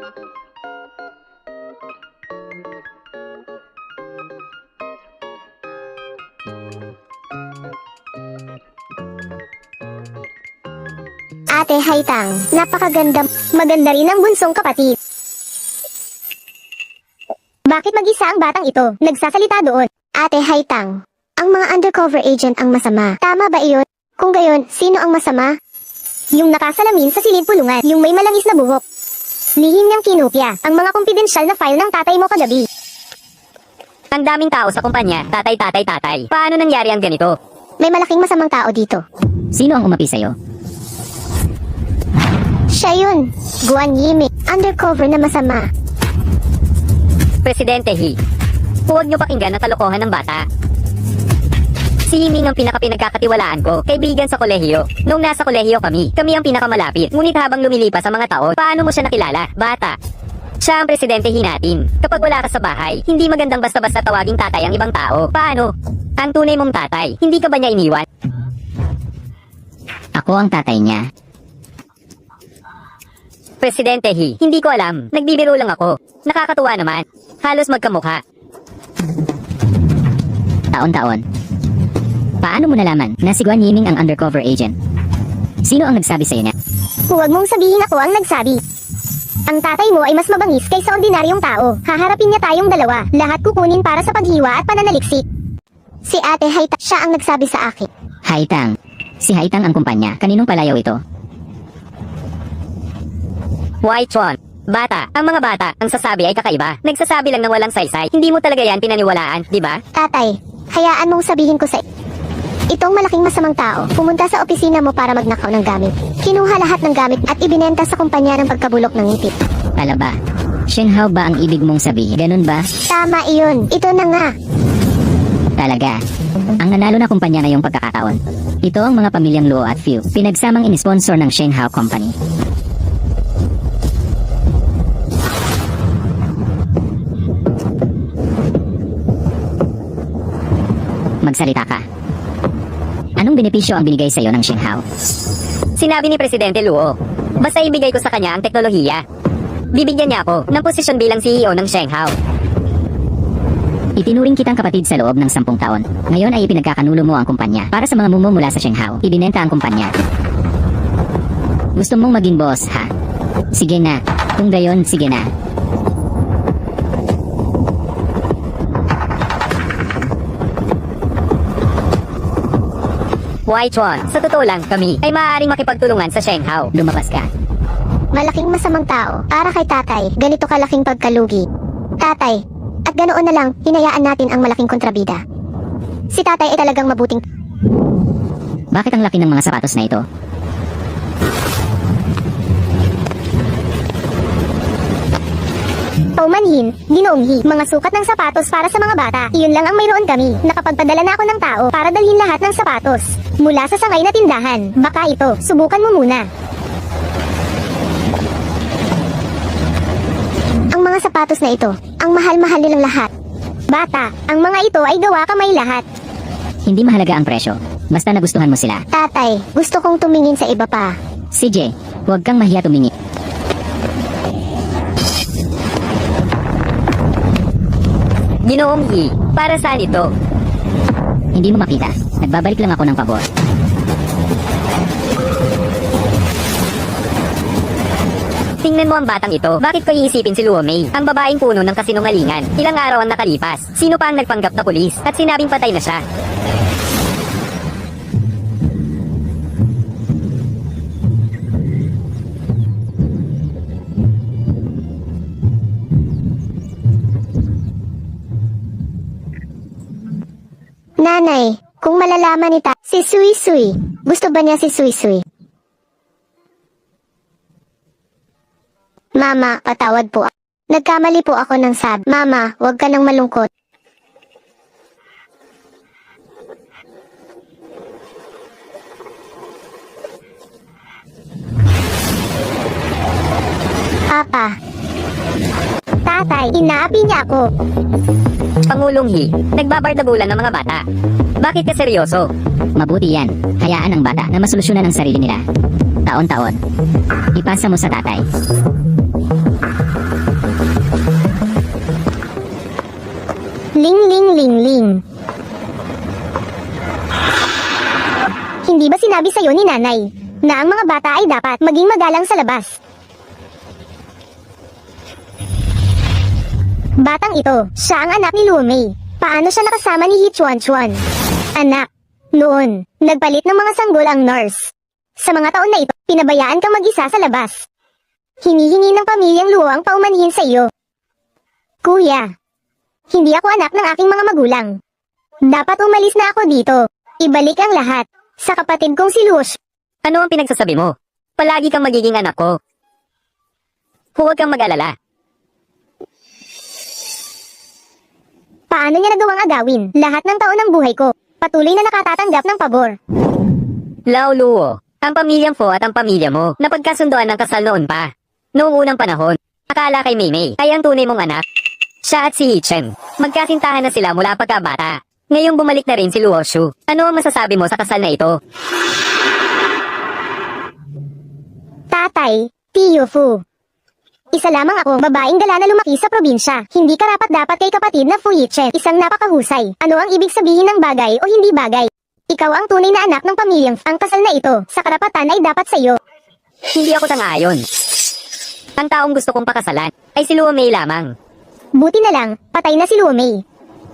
Ate Haitang, napakaganda. Maganda rin ang bunsong kapatid. Bakit mag-isa ang batang ito? Nagsasalita doon. Ate Haitang, ang mga undercover agent ang masama. Tama ba iyon? Kung gayon, sino ang masama? Yung nakasalamin sa silid pulungan, yung may malangis na buhok. Lihim niyang kinopya ang mga kumpidensyal na file ng tatay mo kagabi. Ang daming tao sa kumpanya, tatay. Paano nangyari ang ganito? May malaking masamang tao dito. Sino ang umapi sa'yo? Siya yun, Guan Yiming, undercover na masama. Presidente He, huwag niyo pakinggan ang kalokohan ng bata. Si Yiming ang pinagkakatiwalaan ko, kaibigan sa kolehiyo. Nung nasa kolehiyo kami ang pinakamalapit. Ngunit habang lumilipas ang mga taon, paano mo siya nakilala? Bata. Siya ang presidente He natin. Kapag wala ka sa bahay, hindi magandang basta-basta tawaging tatay ang ibang tao. Paano? Ang tunay mong tatay, hindi ka ba niya iniwan? Ako ang tatay niya. Presidente He, hindi ko alam. Nagbibiro lang ako. Nakakatuwa naman. Halos magkamukha. Taon-taon. Paano mo nalaman na si Guan Yiming ang undercover agent? Sino ang nagsabi sa'yo niya? Huwag mong sabihin ako ang nagsabi. Ang tatay mo ay mas mabangis kaysa ordinaryong tao. Haharapin niya tayong dalawa. Lahat kukunin para sa paghiwa at pananaliksik. Si Ate Haitang, siya ang nagsabi sa akin. Haitang. Si Haitang ang kumpanya. Kaninong palayaw ito? White Chuan. Bata. Ang mga bata, ang sasabi ay kakaiba. Nagsasabi lang ng walang saysay. Hindi mo talaga yan pinaniwalaan, di ba? Tatay, hayaan mong sabihin ko sa itong malaking masamang tao, pumunta sa opisina mo para magnakaw ng gamit. Kinuha lahat ng gamit at ibinenta sa kumpanya ng pagkabulok ng ngipin. Alaba. Shenghao ba ang ibig mong sabihin? Ganun ba? Tama iyon. Ito na nga. Talaga. Ang nanalo na kumpanya ngayong pagkakataon. Ito ang mga pamilyang Luo at Few. Pinagsamang inisponsor ng Shenghao Company. Magsalita ka. Anong benepisyo ang binigay sa'yo ng Shenghao? Sinabi ni Presidente Luo, basta ibigay ko sa kanya ang teknolohiya. Bibigyan niya ako ng posisyon bilang CEO ng Shenghao. Itinuring kitang kapatid sa loob ng 10 taon. Ngayon ay ipinagkakanulo mo ang kumpanya. Para sa mga mumo mula sa Shenghao, ibinenta ang kumpanya. Gusto mong maging boss, ha? Sige na. Kung gayon, sige na. White Chuan, sa totoo lang, kami ay maaaring makipagtulungan sa Shenghao. Lumabas ka. Malaking masamang tao. Para kay tatay, ganito kalaking pagkalugi. Tatay, at ganoon na lang, hinayaan natin ang malaking kontrabida. Si tatay ay talagang mabuting. Bakit ang laki ng mga sapatos na ito? Paumanhin, ginoonghi, mga sukat ng sapatos para sa mga bata. Iyon lang ang mayroon kami. Nakapagpadala na ako ng tao para dalhin lahat ng sapatos. Mula sa sangay na tindahan. Baka ito, subukan mo muna. Ang mga sapatos na ito, ang mahal-mahal nilang lahat. Bata, ang mga ito ay gawa kamay lahat. Hindi mahalaga ang presyo. Basta nagustuhan mo sila. Tatay, gusto kong tumingin sa iba pa. CJ, huwag kang mahiya tumingin. Ginoong He, para saan ito? Hindi mo makita. Nagbabalik lang ako ng pabor. Tingnan mo ang batang ito. Bakit ko iisipin si Luo Mei? Ang babaeng puno ng kasinungalingan. Ilang araw ang nakalipas. Sino pa ang nagpanggap na pulis? At sinabing patay na siya. Nanay, kung malalaman ni si Sui Sui, gusto ba niya si Sui Sui? Mama, patawad po. Nagkamali po ako ng sabi. Mama, huwag ka nang malungkot. Papa. Tatay, inaapi niya ako. Pangulong He, nagbabardagulan ng mga bata. Bakit ka seryoso? Mabuti yan. Hayaan ang bata na masolusyonan ang sarili nila. Taon-taon. Ipasa mo sa tatay. sinabi sa'yo ni nanay na ang mga bata ay dapat maging magalang sa labas. Batang ito, siya ang anak ni Luo Mei. Paano siya nakasama ni He Chuan-chuan? Anak, noon, nagpalit ng mga sanggol ang nurse. Sa mga taon na ito, pinabayaan kang mag-isa sa labas. Hinihingi ng pamilyang Luo ang paumanhin sa iyo. Kuya, hindi ako anak ng aking mga magulang. Dapat umalis na ako dito. Ibalik ang lahat sa kapatid kong si Luo. Ano ang pinagsasabi mo? Palagi kang magiging anak ko. Huwag kang mag-alala. Paano niya nagawang agawin lahat ng taon ng buhay ko? Patuloy na nakatatanggap ng pabor. Lao Luo, ang pamilyang Fo at ang pamilya mo, napagkasundoan ng kasal noon pa. Noong unang panahon, akala kay Maymay ay ang tunay mong anak. Siya at si Hichem, magkasintahan na sila mula pagkabata. Ngayong bumalik na rin si Luo Shu. Ano ang masasabi mo sa kasal na ito? Tatay, Tiyo Fu. Isa lamang ako, babaeng gala na lumaki sa probinsya. Hindi karapat-dapat kay kapatid na Fu Yichen, isang napakahusay. Ano ang ibig sabihin ng bagay o hindi bagay? Ikaw ang tunay na anak ng pamilyang ang kasal na ito. Sa karapatan ay dapat sa iyo. Hindi ako tanga-ayon. Ang taong gusto kong pakasalan ay si Luo Mei lamang. Buti na lang, patay na si Luo Mei.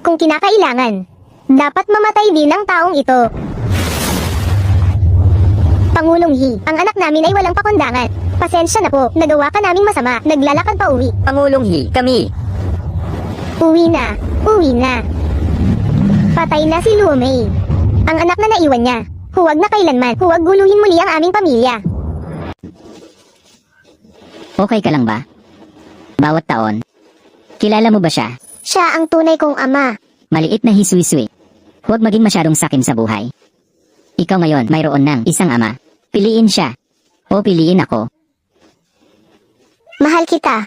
Kung kinakailangan, dapat mamatay din ang taong ito. Pangulong He, ang anak namin ay walang pakundangan. Pasensya na po, nagawa ka naming masama, naglalakad pa uwi. Pangulong He, kami. Uwi na, uwi na. Patay na si Luo Mei. Ang anak na naiwan niya. Huwag na kailanman, huwag guluhin muli ang aming pamilya. Okay ka lang ba? Bawat taon. Kilala mo ba siya? Siya ang tunay kong ama. Maliit na hiswiswi. Huwag maging masyadong sakim sa buhay. Ikaw ngayon mayroon ng isang ama. Piliin siya. O piliin ako. Mahal kita.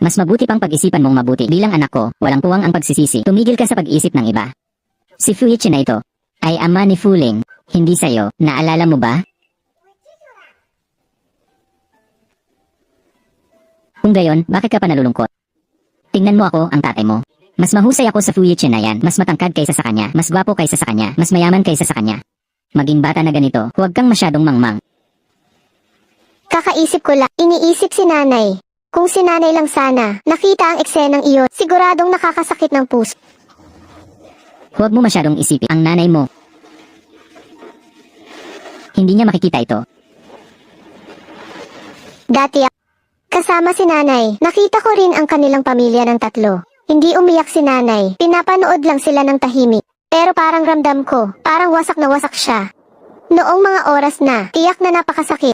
Mas mabuti pang pag-isipan mong mabuti bilang anak ko. Walang puwang ang pagsisisi. Tumigil ka sa pag-isip ng iba. Si Fu Yichen na ito ay ama ni Fu Ling. Hindi sa'yo. Naalala mo ba? Kung gayon, bakit ka pa nalulungkot? Tingnan mo ako, ang tatay mo. Mas mahusay ako sa Fu Yichen na yan. Mas matangkad kaysa sa kanya. Mas gwapo kaysa sa kanya. Mas mayaman kaysa sa kanya. Maging bata na ganito, huwag kang masyadong mangmang. Kakaisip ko lang, iniisip si nanay. Kung si nanay lang sana, nakita ang eksenang iyon, siguradong nakakasakit ng puso. Huwag mo masyadong isipin ang nanay mo. Hindi niya makikita ito. Dati kasama si nanay, nakita ko rin ang kanilang pamilya ng tatlo. Hindi umiyak si nanay, pinapanood lang sila ng tahimik. Pero parang ramdam ko, parang wasak na wasak siya. Noong mga oras na, tiyak na napakasakit.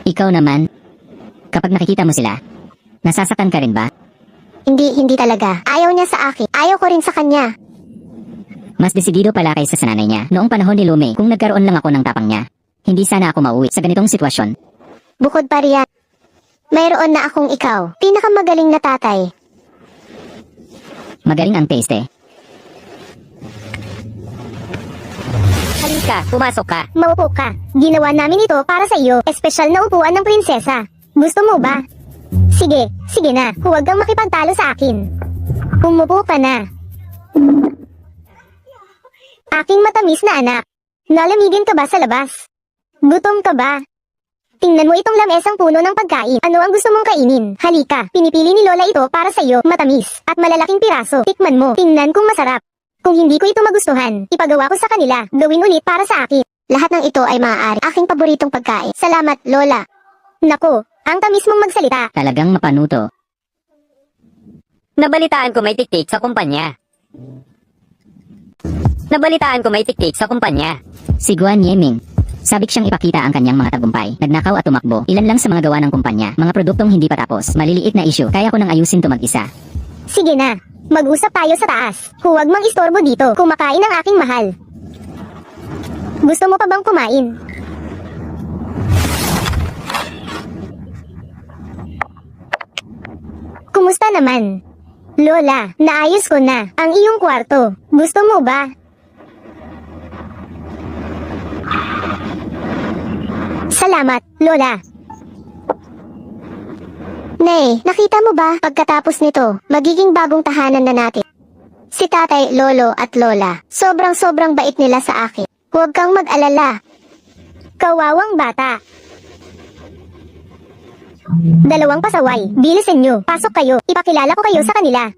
Ikaw naman, kapag nakikita mo sila, nasasaktan ka rin ba? Hindi talaga. Ayaw niya sa akin. Ayaw ko rin sa kanya. Mas desidido pala kaysa sa nanay niya. Noong panahon ni Lume, kung nagkaroon lang ako ng tapang niya, hindi sana ako mauwi sa ganitong sitwasyon. Bukod pa riyan, mayroon na akong ikaw, pinakamagaling na tatay. Magaling ang taste. Halika, pumasok ka. Maupo ka. Ginawa namin ito para sa iyo, espesyal na upuan ng prinsesa. Gusto mo ba? Sige na. Huwag kang makipagtalo sa akin. Umupo ka na. Aking matamis na anak. Nalamigin ka ba sa labas? Gutom ka ba? Tingnan mo itong lamesang puno ng pagkain. Ano ang gusto mong kainin? Halika, pinipili ni Lola ito para sa iyo, matamis, at malalaking piraso. Tikman mo, tingnan kung masarap. Kung hindi ko ito magustuhan, ipagawa ko sa kanila, gawin ulit para sa akin. Lahat ng ito ay maaari. Aking paboritong pagkain. Salamat, Lola. Nako, ang tamis mong magsalita. Talagang mapanuto. Nabalitaan ko may tiktik sa kumpanya. Si Guan Yeming. Sabik siyang ipakita ang kanyang mga tagumpay. Nagnakaw at tumakbo. Ilan lang sa mga gawa ng kumpanya. Mga produktong hindi pa tapos. Maliliit na issue. Kaya ko nang ayusin to mag-isa. Sige na, mag-usap tayo sa taas. Huwag mang istorbo dito. Kumakain ang aking mahal. Gusto mo pa bang kumain? Kumusta naman? Lola, naayos ko na ang iyong kwarto. Gusto mo ba? Salamat, Lola. Nay, nakita mo ba? Pagkatapos nito, magiging bagong tahanan na natin. Si tatay, lolo at lola. Sobrang bait nila sa akin. Huwag kang mag-alala. Kawawang bata. Dalawang pasaway. Bilisan nyo. Pasok kayo. Ipakilala ko kayo sa kanila.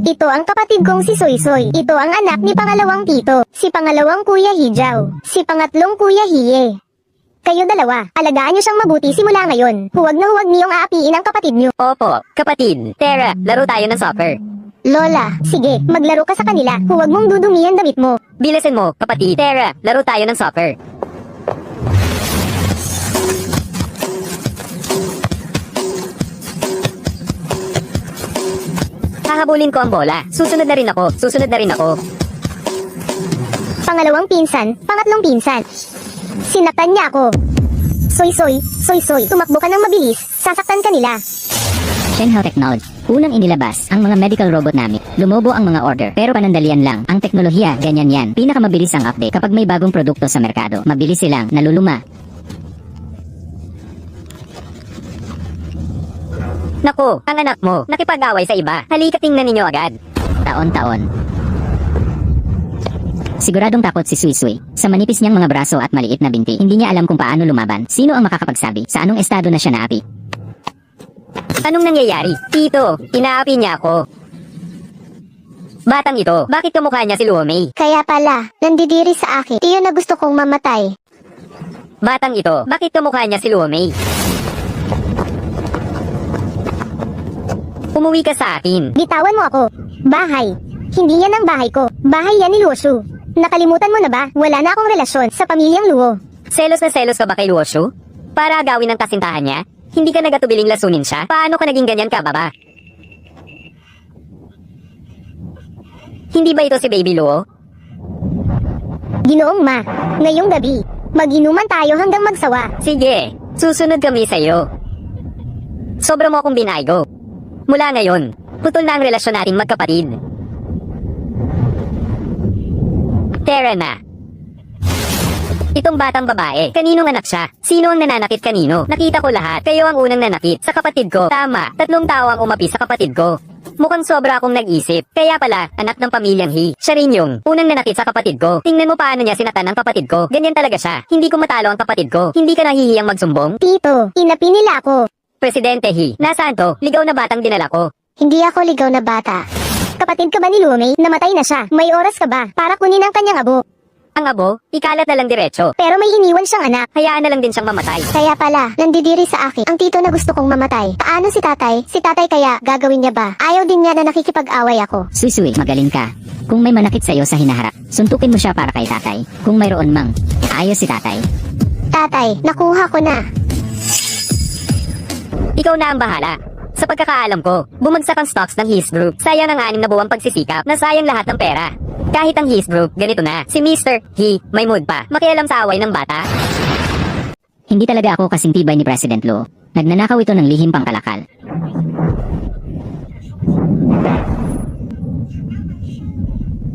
Ito ang kapatid kong si Soy Soy. Ito ang anak ni pangalawang tito. Si pangalawang Kuya Hijaw. Si pangatlong Kuya Hiye. Kayo dalawa, alagaan nyo siyang mabuti simula ngayon. Huwag na huwag niyong aapiin ang kapatid nyo. Opo, kapatid. Tara, laro tayo ng soccer. Lola, sige, maglaro ka sa kanila. Huwag mong dudumihan damit mo. Bilisan mo, kapatid. Tara, laro tayo ng soccer. Hahabulin ko ang bola. Susunod na rin ako. Pangalawang pinsan, pangatlong pinsan. Sinaktan niya ako. Soy Soy, tumakbo ka ng mabilis. Sasaktan ka nila. Shenhao Technology. Unang inilabas ang mga medical robot namin. Lumobo ang mga order, pero panandalian lang. Ang teknolohiya, ganyan yan. Pinakamabilis ang update kapag may bagong produkto sa merkado. Mabilis silang naluluma. Naku, ang anak mo, nakipag-away sa iba. Halika tingnan ninyo agad. Taon-taon. Siguradong takot si Sui Sui. Sa manipis niyang mga braso at maliit na binti, hindi niya alam kung paano lumaban. Sino ang makakapagsabi sa anong estado na siya naapi? Anong nangyayari? Tito, inaapi niya ako. Batang ito, bakit kamukha niya si Luo Mei? Kaya pala, nandidiri sa akin. Iyon na gusto kong mamatay. Batang ito, bakit kamukha niya si Luo Mei? Umuwi ka sa akin. Bitawan mo ako. Bahay. Hindi yan ang bahay ko. Bahay yan ni Luo Shu. Nakalimutan mo na ba? Wala na akong relasyon sa pamilyang Luo. Selos na selos ka ba kay Luo Shu? Para agawin ang kasintahan niya? Hindi ka nagatubiling lasunin siya? Paano ka naging ganyan ka, baba? Hindi ba ito si Baby Luo? Ginoong ma, ngayong gabi, mag-inuman tayo hanggang magsawa. Sige, susunod kami sa'yo. Sobra mo akong binaygo. Mula ngayon, putol na ang relasyon nating magkapatid. Tara na. Itong batang babae, kaninong anak siya? Sino ang nananakit kanino? Nakita ko lahat. Kayo ang unang nanakit sa kapatid ko. Tama, 3 tao ang umapi sa kapatid ko. Mukhang sobra akong nag-isip. Kaya pala, anak ng pamilyang He. Siya rin yung unang nanakit sa kapatid ko. Tingnan mo paano niya sinatan ang kapatid ko. Ganyan talaga siya. Hindi ko matalo ang kapatid ko. Hindi ka nahihiyang magsumbong? Tito, inapi nila ako. Presidente He, nasaan to? Ligaw na batang dinala ko. Hindi ako ligaw na bata. Kapatid ka ba ni Luo Mei? Namatay na siya. May oras ka ba para kunin ang kanyang abo? Ang abo, ikalat na lang diretso. Pero may iniwan siyang anak. Hayaan na lang din siyang mamatay. Kaya pala, nandidiri sa akin ang tito na gusto kong mamatay. Paano si tatay? Si tatay kaya gagawin niya ba? Ayaw din niya na nakikipag-away ako. Sui Sui, magaling ka. Kung may manakit sa'yo sa hinaharap, suntukin mo siya para kay tatay. Kung mayroon mang, ayos si tatay. Tatay, nakuha ko na. Ikaw na ang bahala. Sa pagkakaalam ko, bumagsak ang stocks ng His Group. Sayang ang 6 na buwang pagsisikap, nasayang lahat ng pera. Kahit ang His Group, ganito na. Si Mr. He, may mood pa. Makialam sa away ng bata. Hindi talaga ako kasing tibay ni President Luo. Nagnanakaw ito ng lihim pangkalakal.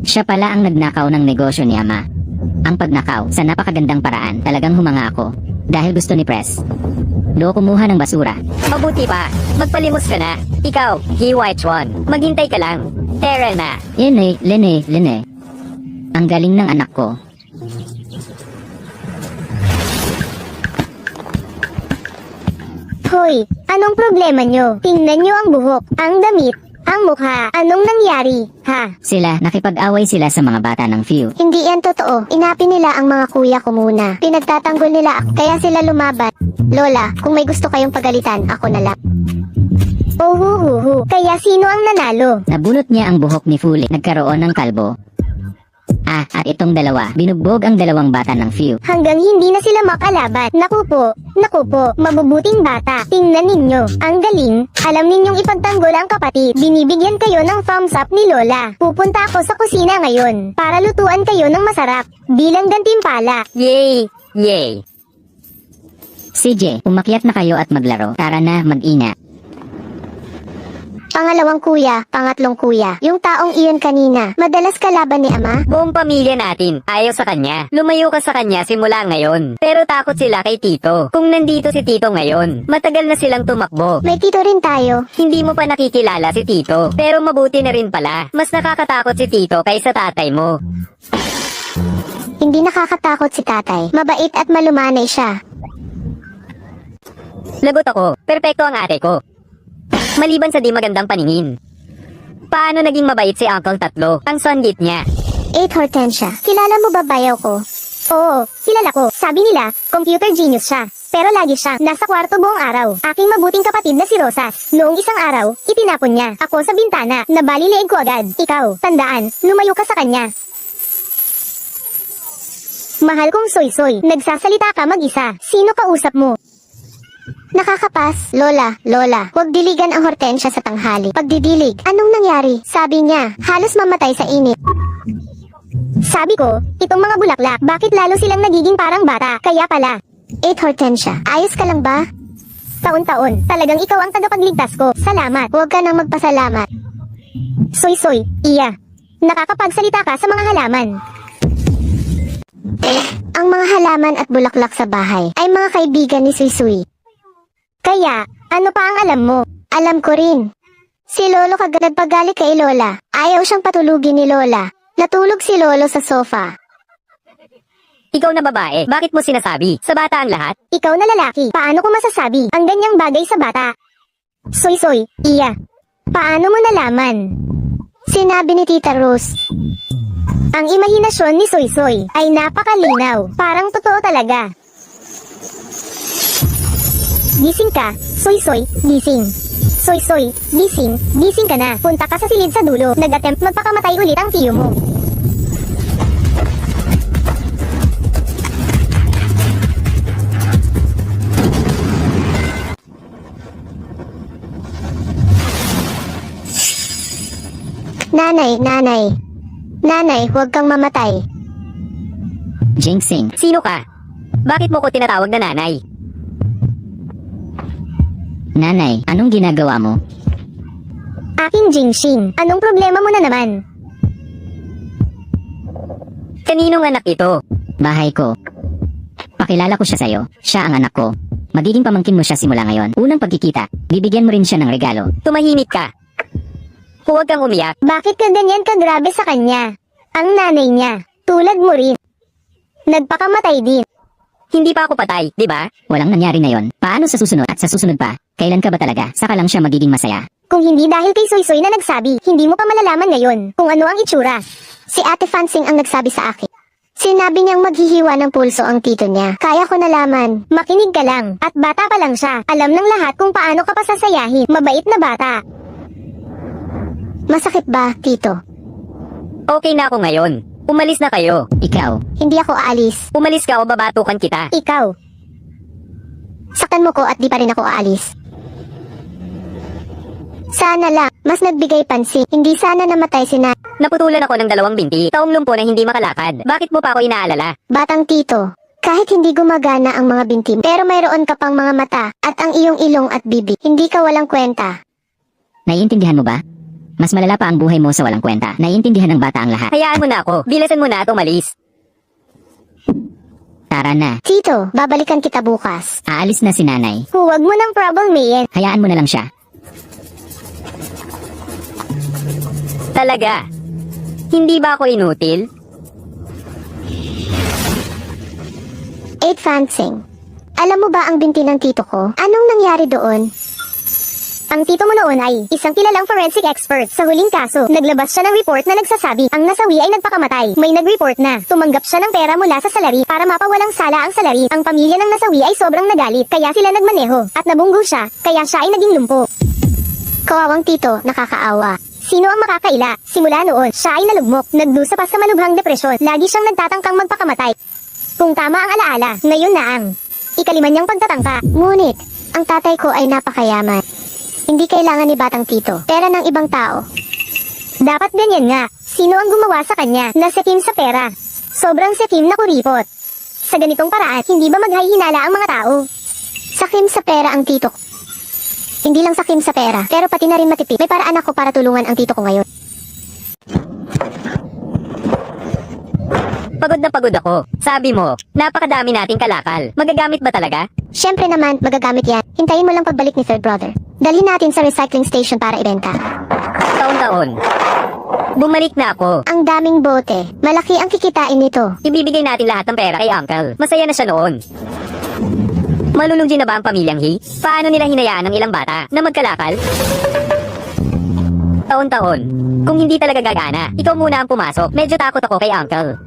Siya pala ang nagnakaw ng negosyo ni Ama. Ang pagnakaw, sa napakagandang paraan, talagang humanga ako. Dahil gusto ni Pres. Luo kumuha ng basura. Mabuti pa, magpalimos ka na. Ikaw, He White One, maghintay ka lang. Tara na. Lene. Ang galing ng anak ko. Hoy, anong problema nyo? Tingnan nyo ang buhok, ang damit, ang mukha. Anong nangyari, ha? Sila, nakipag-away sila sa mga bata ng Few. Hindi yan totoo. Inapi nila ang mga kuya ko muna. Pinagtatanggol nila ako, kaya sila lumaban. Lola, kung may gusto kayong pagalitan, ako na lang. Oh, hu. Kaya sino ang nanalo? Nabunot niya ang buhok ni Fuli. Nagkaroon ng kalbo. At itong dalawa, binugbog ang 2 bata ng Few. Hanggang hindi na sila makalaban. Naku po, mabubuting bata. Tingnan ninyo, ang galing. Alam ninyong ipagtanggol ang kapatid. Binibigyan kayo ng thumbs up ni Lola. Pupunta ako sa kusina ngayon para lutuan kayo ng masarap bilang gantimpala. Yay! Yay! CJ, umakyat na kayo at maglaro. Tara na, mag-ina. Pangalawang kuya, pangatlong kuya. Yung taong iyon kanina, madalas kalaban ni ama? Buong pamilya natin, ayaw sa kanya. Lumayo ka sa kanya simula ngayon. Pero takot sila kay Tito. Kung nandito si Tito ngayon, matagal na silang tumakbo. May tito rin tayo. Hindi mo pa nakikilala si Tito. Pero mabuti na rin pala. Mas nakakatakot si Tito kaysa tatay mo. Hindi nakakatakot si tatay. Mabait at malumanay siya. Lagot ako, perpekto ang ate ko. Maliban sa di magandang paningin. Paano naging mabait si Uncle Tatlo? Ang songgit niya. 8 Hortensia. Kilala mo ba bayaw ko? Oo, kilala ko. Sabi nila, computer genius siya. Pero lagi siya nasa kwarto buong araw. Aking mabuting kapatid na si Rosas. Noong isang araw, itinapon niya ako sa bintana. Nabalileeg ko agad. Ikaw, tandaan, lumayo ka sa kanya. Mahal kong soy-soy, nagsasalita ka mag-isa. Sino kausap mo? Nakakapas, Lola, huwag diligan ang Hortensia sa tanghali. Pagdidilig, anong nangyari? Sabi niya, halos mamatay sa init. Sabi ko, itong mga bulaklak, bakit lalo silang nagiging parang bata? Kaya pala. 8 Hortensia, ayos ka lang ba? Taon-taon, talagang ikaw ang tagapagligtas ko. Salamat, huwag ka nang magpasalamat. Soy-soy, iya. Nakakapagsalita ka sa mga halaman. Ang mga halaman at bulaklak sa bahay ay mga kaibigan ni Suy-Suy. Kaya, ano pa ang alam mo? Alam ko rin. Si Lolo kagad nagpagalit kay Lola. Ayaw siyang patulugin ni Lola. Natulog si Lolo sa sofa. Ikaw na babae, bakit mo sinasabi? Sa bata ang lahat? Ikaw na lalaki, paano ko masasabi ang ganyang bagay sa bata? Soy-soy, iya. Paano mo nalaman? Sinabi ni Tita Rose. Ang imahinasyon ni Soy-Soy ay napakalinaw. Parang totoo talaga. Gising ka, Soy-Soy, gising. Soy-Soy, gising, gising ka na. Punta ka sa silid sa dulo. Nag-attempt magpakamatay ulit ang tiyo mo. Nanay, huwag kang mamatay. Jinxing. Sino ka? Bakit mo ko tinatawag na nanay? Nanay, anong ginagawa mo? Aking Jingxing, anong problema mo na naman? Kaninong anak ito? Bahay ko. Pakilala ko siya sa'yo. Siya ang anak ko. Magiging pamangkin mo siya simula ngayon. Unang pagkikita, bibigyan mo rin siya ng regalo. Tumahimik ka. Huwag kang umiyak. Bakit ka ganyan kagrabe sa kanya? Ang nanay niya, tulad mo rin. Nagpakamatay din. Hindi pa ako patay, di ba? Walang nangyari na yon. Paano sa susunod at sa susunod pa? Kailan ka ba talaga? Saka lang siya magiging masaya. Kung hindi dahil kay Soy-Soy na nagsabi, hindi mo pa malalaman ngayon kung ano ang itsura. Si Ate Fansing ang nagsabi sa akin. Sinabi niyang maghihiwa ng pulso ang tito niya. Kaya ko nalaman. Makinig ka lang. At bata pa lang siya. Alam ng lahat kung paano ka pasasayahin. Mabait na bata. Masakit ba, tito? Okay na ako ngayon. Umalis na kayo. Ikaw, Hindi ako aalis. Umalis ka o babatukan kita. Ikaw. Saktan mo ko at di pa rin ako aalis. Sana lang, mas nagbigay pansin. Hindi sana namatay si na... Naputulan ako ng 2 binti. Taong lumpo na hindi makalakad. Bakit mo pa ako inaalala? Batang tito, kahit hindi gumagana ang mga binti, pero mayroon ka pang mga mata at ang iyong ilong at bibig. Hindi ka walang kwenta. naiintindihan mo ba? Mas malala pa ang buhay mo sa walang kwenta. Naiintindihan ng bata ang lahat. Hayaan mo na ako. Bilisan mo na at umalis. Tara na. Tito, babalikan kita bukas. Aalis na si nanay. Huwag mo ng problemayin. Hayaan mo na lang siya. Talaga. Hindi ba ako inutil? 8 Fansing. Alam mo ba ang binti ng tito ko? Anong nangyari doon? Ang tito mo noon ay isang kilalang forensic expert sa huling kaso. Naglabas siya ng report na nagsasabi ang nasawi ay nagpakamatay. May nag-report na tumanggap siya ng pera mula sa salary para mapawalang sala ang salary. Ang pamilya ng nasawi ay sobrang nagalit kaya sila nagmaneho at nabunggo siya kaya siya ay naging lumpo. Kawawang tito, nakakaawa. Sino ang makakaila? Simula noon, siya ay nalugmok, nagdusa pa sa malubhang depresyon. Lagi siyang nagtatangkang magpakamatay. Kung tama ang alaala, ngayon na ang ikalima niyang pagtatangka. Ngunit, ang tatay ko ay napakayaman. Hindi kailangan ni Batang Tito, pera ng ibang tao. Dapat ganyan nga, sino ang gumawa sa kanya na sekim sa pera? Sobrang sekim na kuripot. Sa ganitong paraan, hindi ba maghahinala ang mga tao? Sakim sa pera ang tito. Hindi lang sakim sa pera, pero pati na rin matipid. May paraan ako para tulungan ang tito ko ngayon. Pagod na pagod ako. Sabi mo, napakadami nating kalakal. Magagamit ba talaga? Siyempre naman, magagamit yan. Hintayin mo lang pagbalik ni third brother. Dalhin natin sa recycling station para ibenta. Taon-taon. Bumalik na ako. Ang daming bote. Malaki ang kikitain nito. Ibibigay natin lahat ng pera kay Uncle. Masaya na siya noon. Malulungin na ba ang pamilyang He? Paano nila hinayaan ng ilang bata na magkalakal? Taon-taon. Kung hindi talaga gagana, ikaw muna ang pumasok. Medyo takot ako kay Uncle.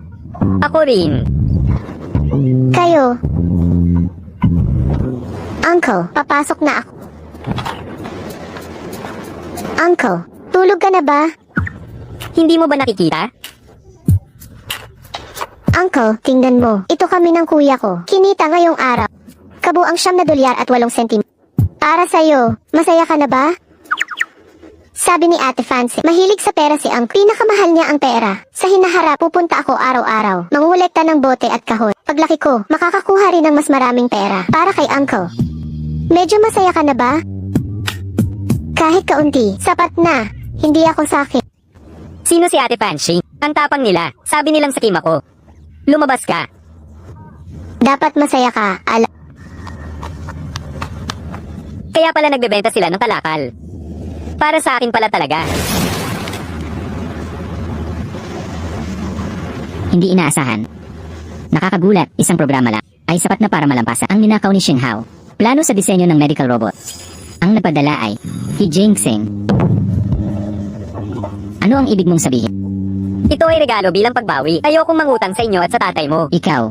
Ako rin. Kayo. Uncle, papasok na ako. Uncle, tulog ka na ba? Hindi mo ba nakikita? Uncle, tingnan mo. Ito kami ng kuya ko. Kinita ngayong araw. Kabuang $9 at 8 sentim. Para sa'yo, masaya ka na ba? Sabi ni Ate Fancy, mahilig sa pera si Uncle. Pinakamahal niya ang pera. Sa hinaharap, pupunta ako araw-araw. Mangungulekta ng bote at kahon. Paglaki ko, makakakuha rin ng mas maraming pera. Para kay Uncle. Medyo masaya ka na ba? Kahit kaunti, sapat na. Hindi ako sakit. Sino si Ate Fancy? Ang tapang nila. Sabi nilang sakim ako. Lumabas ka. Dapat masaya ka, Kaya pala nagbebenta sila ng kalakal. Para sa akin pala talaga. Hindi inaasahan. Nakakagulat, isang programa lang ay sapat na para malampasan ang ninakaw ni Shin Hao. Plano sa disenyo ng medical robot. Ang nagpadala ay si Jing Sing. Ano ang ibig mong sabihin? Ito ay regalo bilang pagbawi. Ayokong mangutang sa inyo at sa tatay mo. Ikaw.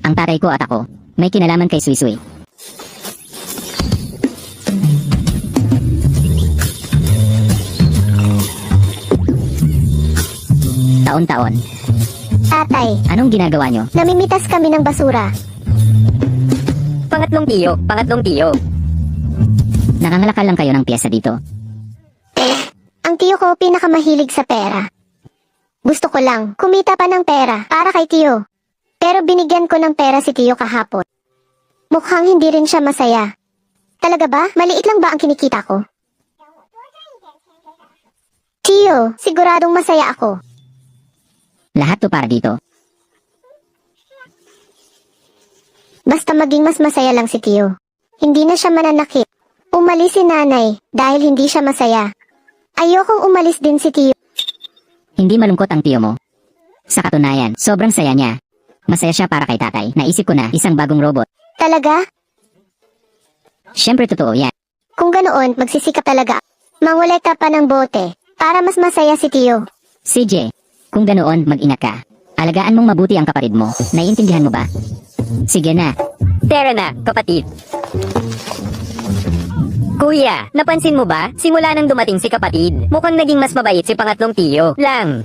Ang tatay ko at ako may kinalaman kay Sui Sui. Taon-taon. Tatay, Anong ginagawa nyo? namimitas kami ng basura. Pangatlong tiyo. Nangangalakal lang kayo ng piyesa dito. Ang tiyo ko pinakamahilig sa pera. Gusto ko lang, kumita pa ng pera para kay tiyo. Pero binigyan ko ng pera si tiyo kahapon. Mukhang hindi rin siya masaya. Talaga ba? Maliit lang ba ang kinikita ko? Tiyo, siguradong masaya ako. Lahat to para dito. Basta maging mas masaya lang si tiyo. Hindi na siya mananakit. Umalis si nanay dahil hindi siya masaya. Ayokong umalis din si tiyo. Hindi malungkot ang tiyo mo. Sa katunayan, sobrang saya niya. Masaya siya para kay tatay. Naisip ko na isang bagong robot. Talaga? Siyempre totoo yan. Kung ganoon, magsisikap talaga. Mangolekta pa ng bote para mas masaya si tiyo. CJ, kung ganoon, mag-ingat ka. Alagaan mong mabuti ang kapatid mo. Naiintindihan mo ba? Sige na. Tara na, kapatid. Kuya, napansin mo ba? Simula nang dumating si kapatid, mukhang naging mas mabait si pangatlong tiyo lang.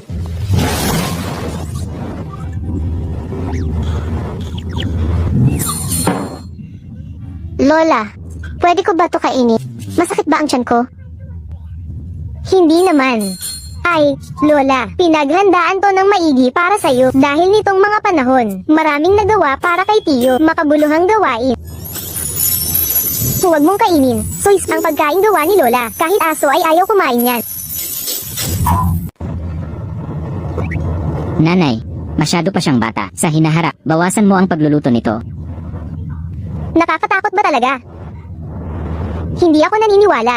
Lola, pwede ko ba to kainin? Masakit ba ang tiyan ko? Hindi naman. Ay, Lola, pinaghandaan to ng maigi para sa'yo dahil nitong mga panahon, maraming nagawa para kay Tiyo, makabuluhang gawain. Huwag mong kainin. Sois ang pagkain gawa ni Lola. Kahit aso ay ayaw kumain yan. Nanay, masyado pa siyang bata. Sa hinaharap, bawasan mo ang pagluluto nito. Nakakatakot ba talaga? Hindi ako naniniwala.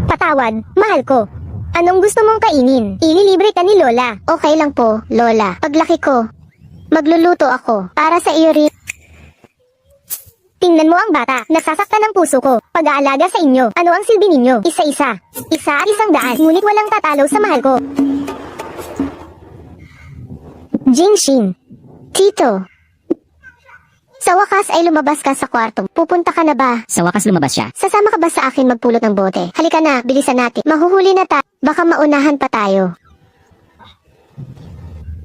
Patawad, mahal ko. Anong gusto mong kainin? Ililibre ka ni Lola. Okay lang po, Lola. Paglaki ko, magluluto ako para sa iyo rin. Tingnan mo ang bata. Nasasaktan ang puso ko. Pag-aalaga sa inyo. Ano ang silbi ninyo? Isa-isa. Isa at 100. Ngunit walang tatalo sa mahal ko. Jingshin. Tito. Sa wakas ay lumabas ka sa kwarto. Pupunta ka na ba? Sa wakas lumabas siya. Sasama ka ba sa akin magpulot ng bote? Halika na, bilisan natin. Mahuhuli na tayo. Baka maunahan pa tayo.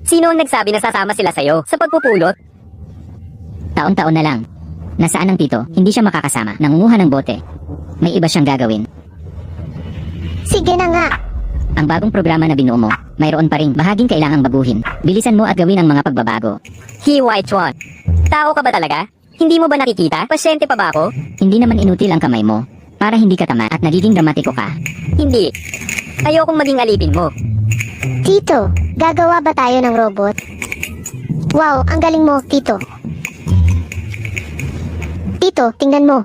Sino ang nagsabi na sasama sila sa'yo sa pagpupulot? Taon-taon na lang. Nasaan ang tito? Hindi siya makakasama. Nangunguha ng bote. May iba siyang gagawin. Sige na nga. Ang bagong programa na binuo mo, mayroon pa ring bahaging kailangang baguhin. Bilisan mo at gawin ang mga pagbabago. White Swan. Tao ka ba talaga? Hindi mo ba nakikita? Pasyente pa ba ako? Hindi naman inutil ang kamay mo, para hindi ka tama at nagiging dramatiko ka. Hindi. Ayokong maging alipin mo. Tito, gagawa ba tayo ng robot? Wow, ang galing mo, Tito. Tito, tingnan mo.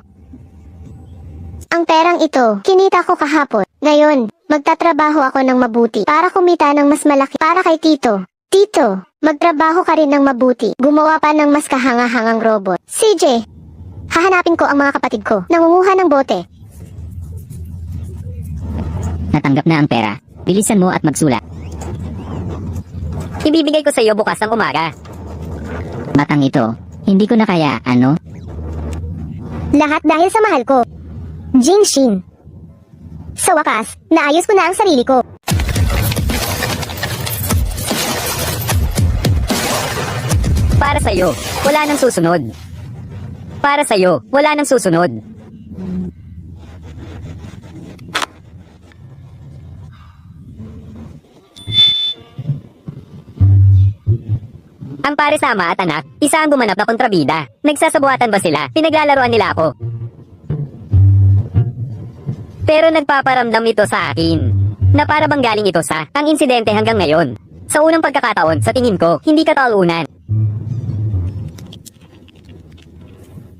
Ang perang ito, kinita ko kahapon. Ngayon, magtatrabaho ako ng mabuti para kumita ng mas malaki para kay Tito. Tito, magtrabaho ka rin ng mabuti. Gumawa pa ng mas kahanga-hangang robot. CJ, hahanapin ko ang mga kapatid ko. Nangunguha ng bote. Natanggap na ang pera. Bilisan mo at magsulat. Ibibigay ko sa iyo bukas ng umaga. Batang ito, hindi ko na kaya, ano? Lahat dahil sa mahal ko. Jinshin. Sa wakas, naayos ko na ang sarili ko. Para sa'yo, wala nang susunod. Para sa'yo, wala nang susunod. Ang pares na ama at anak, isa ang gumanap na kontrabida. Nagsasabuatan ba sila? Pinaglalaroan nila ako. Pero nagpaparamdam ito sa akin, na para bang galing ito sa ang insidente hanggang ngayon. Sa unang pagkakataon, sa tingin ko, hindi ka talunan.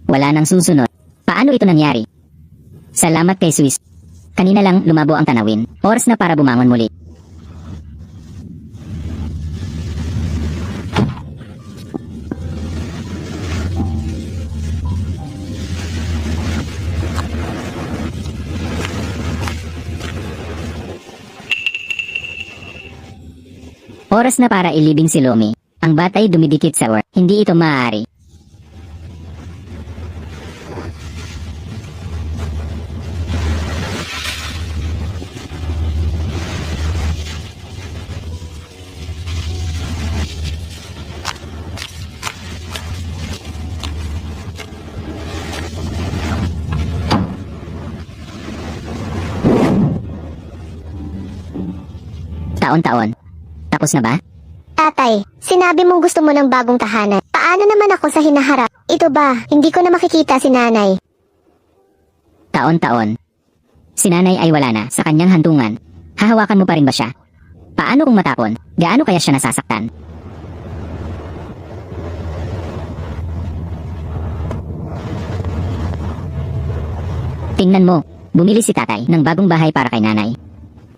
Wala nang susunod. Paano ito nangyari? Salamat kay Swiss. Kanina lang lumabo ang tanawin. Oras na para bumangon muli. Oras na para ilibing si Lomi. Ang batay dumidikit sa work. Hindi ito maaari. Taon-taon. Tapos na ba? Tatay, sinabi mong gusto mo ng bagong tahanan. Paano naman ako sa hinaharap? Ito ba, hindi ko na makikita si nanay. Taon-taon. Si nanay ay wala na sa kanyang hantungan. Hahawakan mo pa rin ba siya? Paano kung matapon? Gaano kaya siya nasasaktan? Tingnan mo, bumili si tatay ng bagong bahay para kay nanay.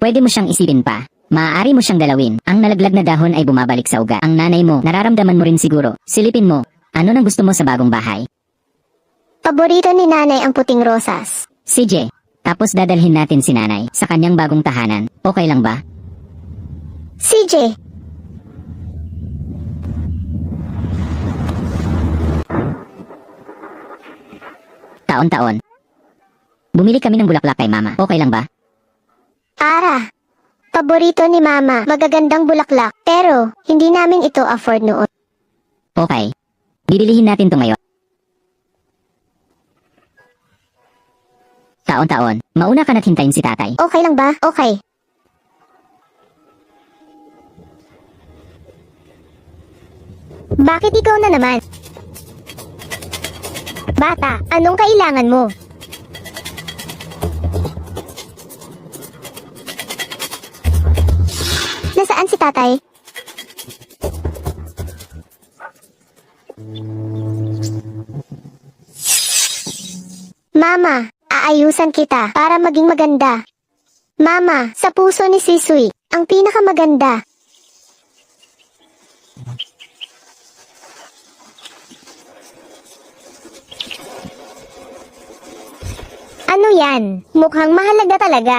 Pwede mo siyang isipin pa. Maaari mo siyang dalawin. Ang nalaglag na dahon ay bumabalik sa ugat. Ang nanay mo, nararamdaman mo rin siguro. Silipin mo, ano nang gusto mo sa bagong bahay? Paborito ni nanay ang puting rosas. CJ, tapos dadalhin natin si nanay sa kanyang bagong tahanan. Okay lang ba? CJ, Taon-taon. Bumili kami ng bulaklak kay mama. Okay lang ba? Ara. Paborito ni mama, magagandang bulaklak. Pero, hindi namin ito afford noon. Okay. Bibilihin natin to ngayon. Taon-taon. Mauna ka na't hintayin si tatay. Okay lang ba? Okay. Bakit ikaw na naman? Bata, anong kailangan mo? Nasaan si tatay? Mama, aayusan kita para maging maganda. Mama, sa puso ni Sisui, ang pinakamaganda. Ano yan? Mukhang mahalaga talaga.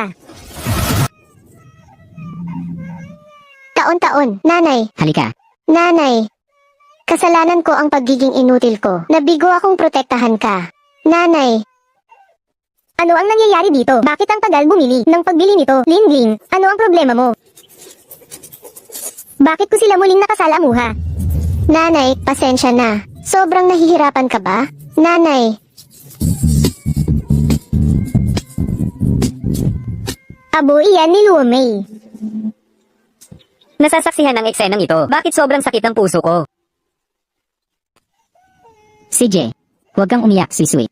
Taon-taon, nanay. Halika. Nanay, kasalanan ko ang pagiging inutil ko. Nabigo akong protektahan ka. Nanay. Ano ang nangyayari dito? Bakit ang tagal bumili ng pagbili nito? Lingling, ano ang problema mo? Bakit ko sila muling nakasalamuha? Nanay, pasensya na. Sobrang nahihirapan ka ba? Nanay. Abo, iyan ni Luomei. Nasasaksihan ng eksenang ito. Bakit sobrang sakit ang puso ko? CJ, huwag kang umiyak, Suisui.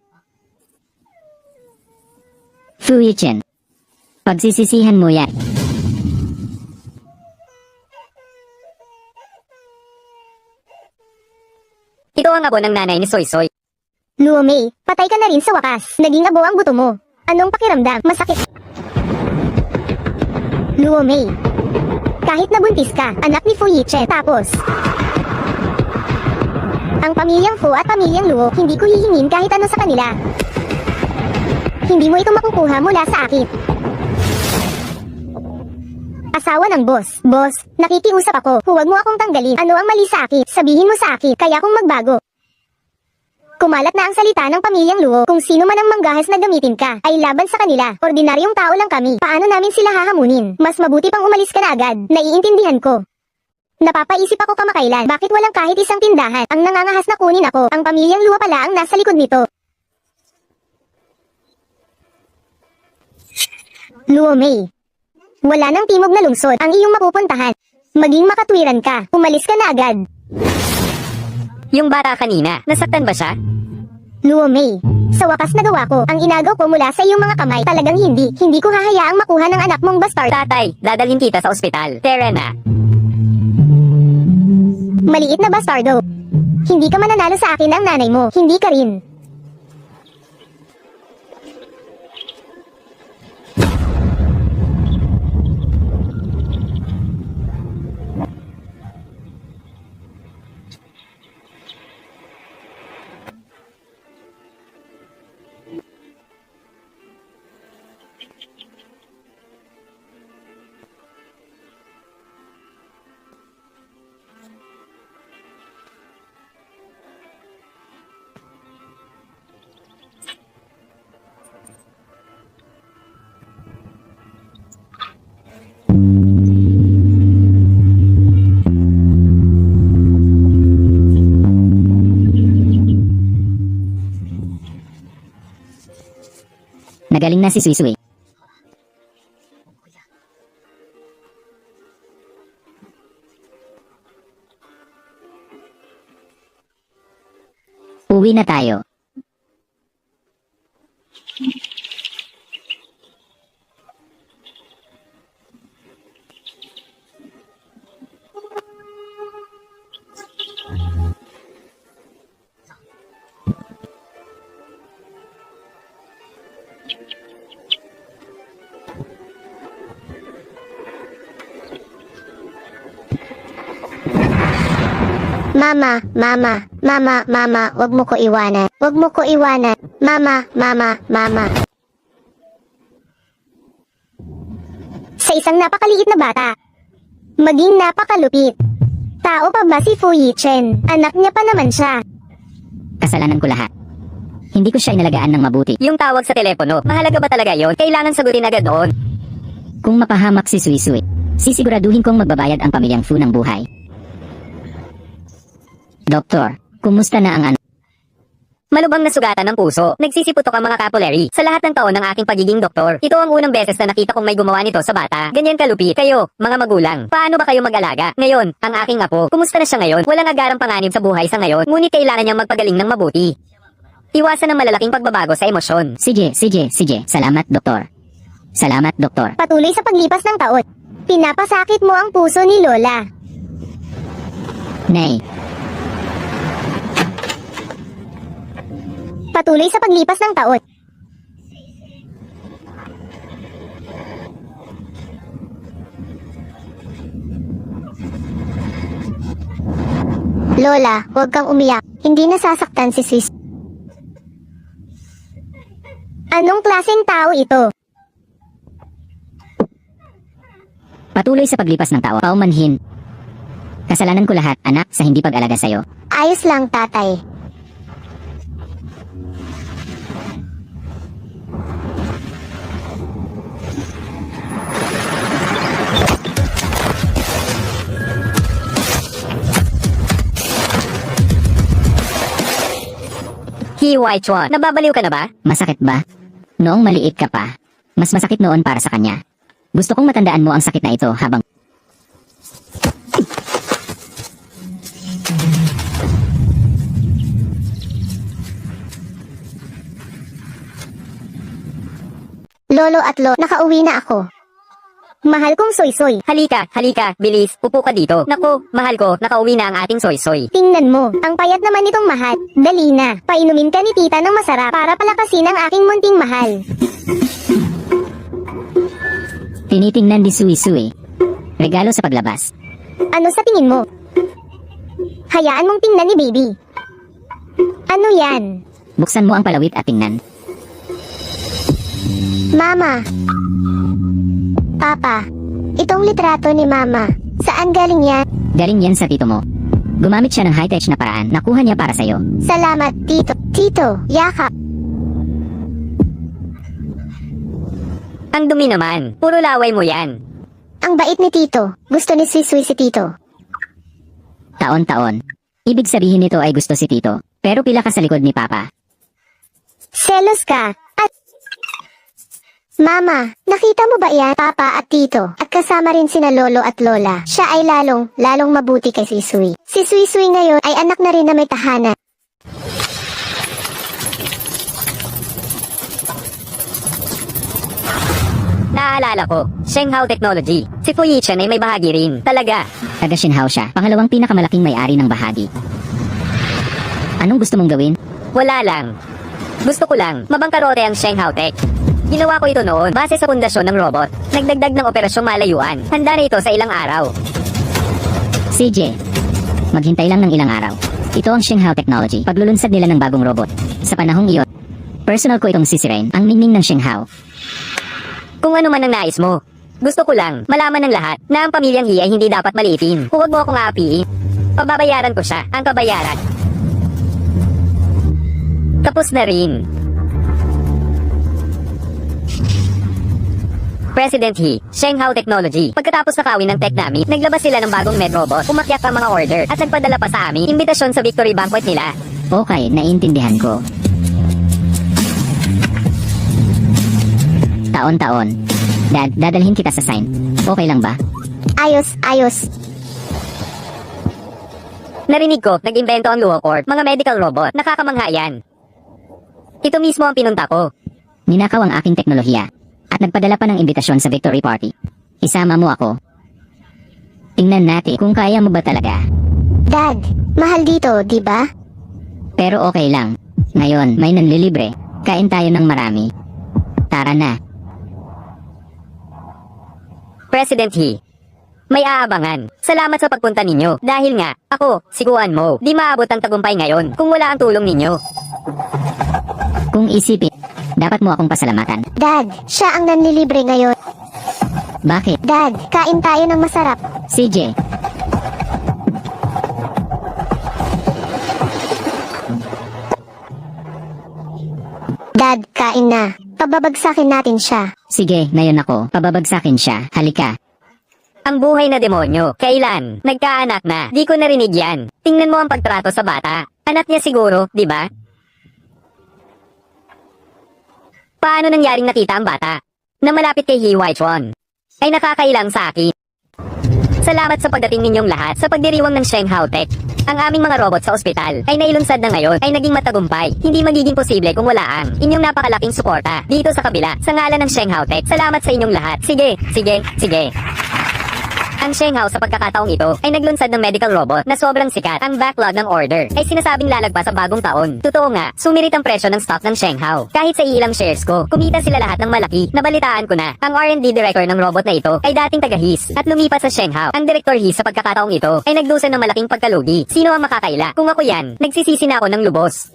Fu Yichen. Pagsisisihan mo yan. Ito ang abo ng nanay ni Soy Soy. Luo Mei, patay ka na rin sa wakas. Naging abo ang buto mo. Anong pakiramdam? Masakit. Luo Mei, kahit nabuntis ka, anak ni Fu Yichen, tapos ang pamilyang Fu at pamilyang Luo, hindi ko hihingin kahit ano sa kanila. Hindi mo ito makukuha mula sa akin. Asawa ng boss. Boss, nakikiusap ako. Huwag mo akong tanggalin. Ano ang mali sa akin? Sabihin mo sa akin, kaya kong magbago. Kumalat na ang salita ng pamilyang Luo. Kung sino man ang manggahas na gamitin ka, ay laban sa kanila. Ordinaryong tao lang kami. Paano namin sila hahamunin? Mas mabuti pang umalis ka na agad. Naiintindihan ko. Napapaisip ako kamakailan, bakit walang kahit isang tindahan ang nangangahas na kunin ako? Ang pamilyang Luo pala ang nasa likod nito. Luo Mei, wala nang timog na lungsod ang iyong mapupuntahan. Maging makatwiran ka. Umalis ka na agad. Yung bata kanina, nasaktan ba siya? Luo Mei, sa wakas nagawa ko ang inagaw ko mula sa iyong mga kamay. Talagang hindi. Hindi ko hahayaang makuha ng anak mong bastard. Tatay, dadalhin kita sa ospital. Tara na. Maliit na bastardo. Hindi ka mananalo sa akin ng nanay mo. Hindi ka rin. Nagaling na si Suisui. Uwi na tayo. Mama, wag mo ko iwanan. Wag mo ko iwanan. Mama. Sa isang napakaliit na bata, maging napakalupit. Tao pa ba si Fu Yichen? Anak niya pa naman siya. Kasalanan ko lahat. Hindi ko siya inalagaan ng mabuti. Yung tawag sa telepono, mahalaga ba talaga yon? Kailangan sagutin agad noon. Kung mapahamak si Suisui, sisiguraduhin kong magbabayad ang pamilyang Fu ng buhay. Doktor, kumusta na ang anak? Malubhang nasugatan ng puso. Nagsisiputok ang mga capillary. Sa lahat ng taon ng aking pagiging doktor, ito ang unang beses na nakita kong may gumawa nito sa bata. Ganyan kalupit. Kayo, mga magulang, paano ba kayo mag-alaga? Ngayon, ang aking apo, kumusta na siya ngayon? Walang agarang panganib sa buhay sa ngayon, ngunit kailangan niyang magpagaling ng mabuti. Iwasan ang malalaking pagbabago sa emosyon. CJ. Salamat, doktor. Salamat, doktor. Patuloy sa paglipas ng taon, pinapasakit mo ang puso ni Lola. Nay, Patuloy sa paglipas ng taon, Lola, huwag kang umiyak. Hindi nasasaktan si Sis. Anong klaseng tao ito? patuloy sa paglipas ng tao, paumanhin. Kasalanan ko lahat, anak, sa hindi pag-alaga sa'yo. Ayos lang, tatay. Hiwai Chuan, nababaliw ka na ba? Masakit ba? Noong maliit ka pa, mas masakit noon para sa kanya. Gusto kong matandaan mo ang sakit na ito habang Lolo at nakauwi na ako. Mahal kong soy-soy. Halika, bilis, upo ka dito. Naku, mahal ko, nakauwi na ang ating soy-soy. Tingnan mo, ang payat naman nitong mahal. Dali na, painumin ka ni tita ng masarap para palakasin ang aking munting mahal. Tinitingnan ni Sui-Sui. Regalo sa paglabas. Ano sa tingin mo? Hayaan mong tingnan ni baby. Ano yan? Buksan mo ang palawit at tingnan. Mama. Papa. Itong litrato ni Mama. Saan galing yan? Galing yan sa tito mo. Gumamit siya ng high-tech na paraan. Nakuha niya para sa'yo. Salamat, Tito. Tito, yakap. Ang dumi naman, puro laway mo yan. Ang bait ni Tito. Gusto ni Sisui si Tito. Taon-taon. Ibig sabihin nito ay gusto si tito. Pero pila ka sa likod ni Papa. Selos ka. At... Mama, nakita mo ba yan, Papa at Tito? At kasama rin sina Lolo at Lola. Siya ay lalong mabuti kay Sisui. Si Sui-Sui ngayon ay anak na rin na may tahanan. Naaalala ko, Shenghao Technology. Si Fuyichen ay may bahagi rin. Talaga. Taga Shinhao siya, pangalawang pinakamalaking may-ari ng bahagi. Anong gusto mong gawin? Wala lang. Gusto ko lang, mabangkarote ang Shenghao Tech. Ginawa ko ito noon, base sa pundasyon ng robot. Nagdagdag ng operasyong malayuan. Handa na ito sa ilang araw. CJ, maghintay lang ng ilang araw. Ito ang Shinhao Technology, paglulunsad nila ng bagong robot. Sa panahong iyon, personal ko itong sisirain, ang ningning ng Shinhao. Kung ano man ang nais mo. Gusto ko lang, malaman ng lahat, na ang pamilyang He ay hindi dapat maliitin. Huwag mo akong aapiin. Pababayaran ko siya, ang kabayaran. Tapos na rin. President He, Shenghao Technology. Pagkatapos nakawin ng tech namin, naglabas sila ng bagong medrobot, umakyat ang mga order, at nagpadala pa sa amin, imbitasyon sa victory banquet nila. Okay, naiintindihan ko. Taon-taon. Dad, dadalhin kita sa sign. Okay lang ba? Ayos. Narinig ko, nag-imbento ang Luocord, mga medical robot, nakakamangha yan. Ito mismo ang pinunta ko. Ninakaw ang aking teknolohiya. At nagpadala pa ng imbitasyon sa victory party. Isama mo ako. Tingnan natin kung kaya mo ba talaga. Dad, mahal dito, di ba? Pero okay lang. Ngayon, may nanlilibre. Kain tayo ng marami. Tara na. President He, may aabangan. Salamat sa pagpunta ninyo. Dahil nga, ako, si Guan Mo, di maabot ang tagumpay ngayon kung wala ang tulong ninyo. Kung isipin, dapat mo akong pasalamatan. Dad, siya ang nanlilibre ngayon. Bakit? Dad, kain tayo ng masarap. CJ, Dad, kain na. Pababagsakin natin siya. sige, ngayon ako. Pababagsakin siya. Halika. Ang buhay na demonyo, kailan? Nagkaanak na, di ko narinig yan. Tingnan mo ang pagtrato sa bata. Anak niya siguro, di ba? Paano nangyaring nakita ang bata? Na malapit kay He Waichuan. Ay nakakailang sa akin. Salamat sa pagdating ninyong lahat sa pagdiriwang ng Shenghao Tech. Ang aming mga robot sa ospital ay nailunsad na ngayon ay naging matagumpay. Hindi magiging posible kung wala ang inyong napakalaking suporta dito sa kabila sa ngalan ng Shenghao Tech. Salamat sa inyong lahat. Sige. Ang Shenghao sa pagkakataong ito ay naglunsad ng medical robot na sobrang sikat. Ang backlog ng order ay sinasabing lalagpas sa bagong taon. Totoo nga, sumirit ang presyo ng stock ng Shenghao. Kahit sa ilang shares ko, kumita sila lahat ng malaki. Nabalitaan ko na, ang R&D director ng robot na ito ay dating taga HIS at lumipat sa Shenghao. Ang director HIS sa pagkakataong ito ay nagdusa ng malaking pagkalugi. Sino ang makakaila? Kung ako yan, nagsisisi na ako ng lubos.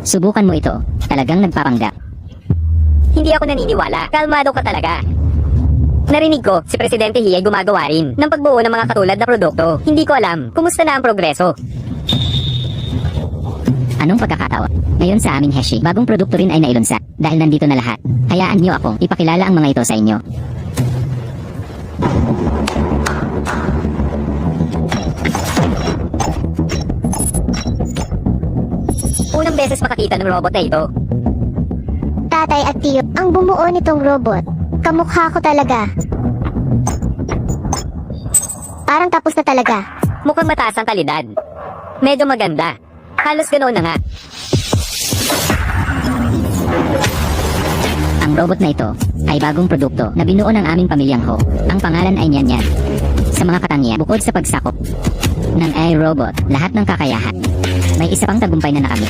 Subukan mo ito. Talagang nagpapanggap. Hindi ako naniniwala. Kalmado ka talaga. Narinig ko, si Presidente He ay gumagawa rin ng pagbuo ng mga katulad na produkto. Hindi ko alam, kumusta na ang progreso? Anong pagkakataon? Ngayon sa aming Heshi, bagong produkto rin ay nailunsad. Dahil nandito na lahat. Hayaan niyo ako, ipakilala ang mga ito sa inyo. Unang beses makakita ng robot na ito. Tatay at tiyo, ang bumuo nitong robot. Kamukha ko talaga. Parang tapos na talaga. Mukhang mataas ang kalidad. Medyo maganda. Halos ganoon na nga. Ang robot na ito ay bagong produkto na binuo ng aming pamilyang Ho. Ang pangalan ay Nyan Nyan. Sa mga katangian, bukod sa pagsakop ng AI robot, lahat ng kakayahan. May isa pang tagumpay na nakamit,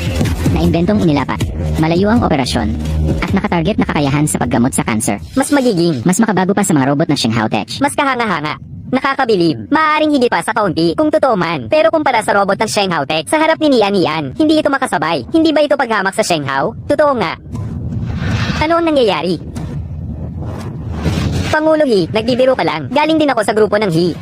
na imbentong inilapat, malayo ang operasyon, at nakatarget na kakayahan sa paggamot sa cancer. Mas magiging, Mas makabago pa sa mga robot ng Shenghao Tech. mas kahanga-hanga. Nakakabilib. Maaaring higit pa sa kaunti, kung totoo man. Pero kumpara sa robot ng Shenghao Tech, sa harap ni Nian, hindi ito makasabay. Hindi ba ito paghamak sa Shenghao? Totoo nga. Ano ang nangyayari? Pangulo He, nagbibiro ka lang. Galing din ako sa grupo ng He.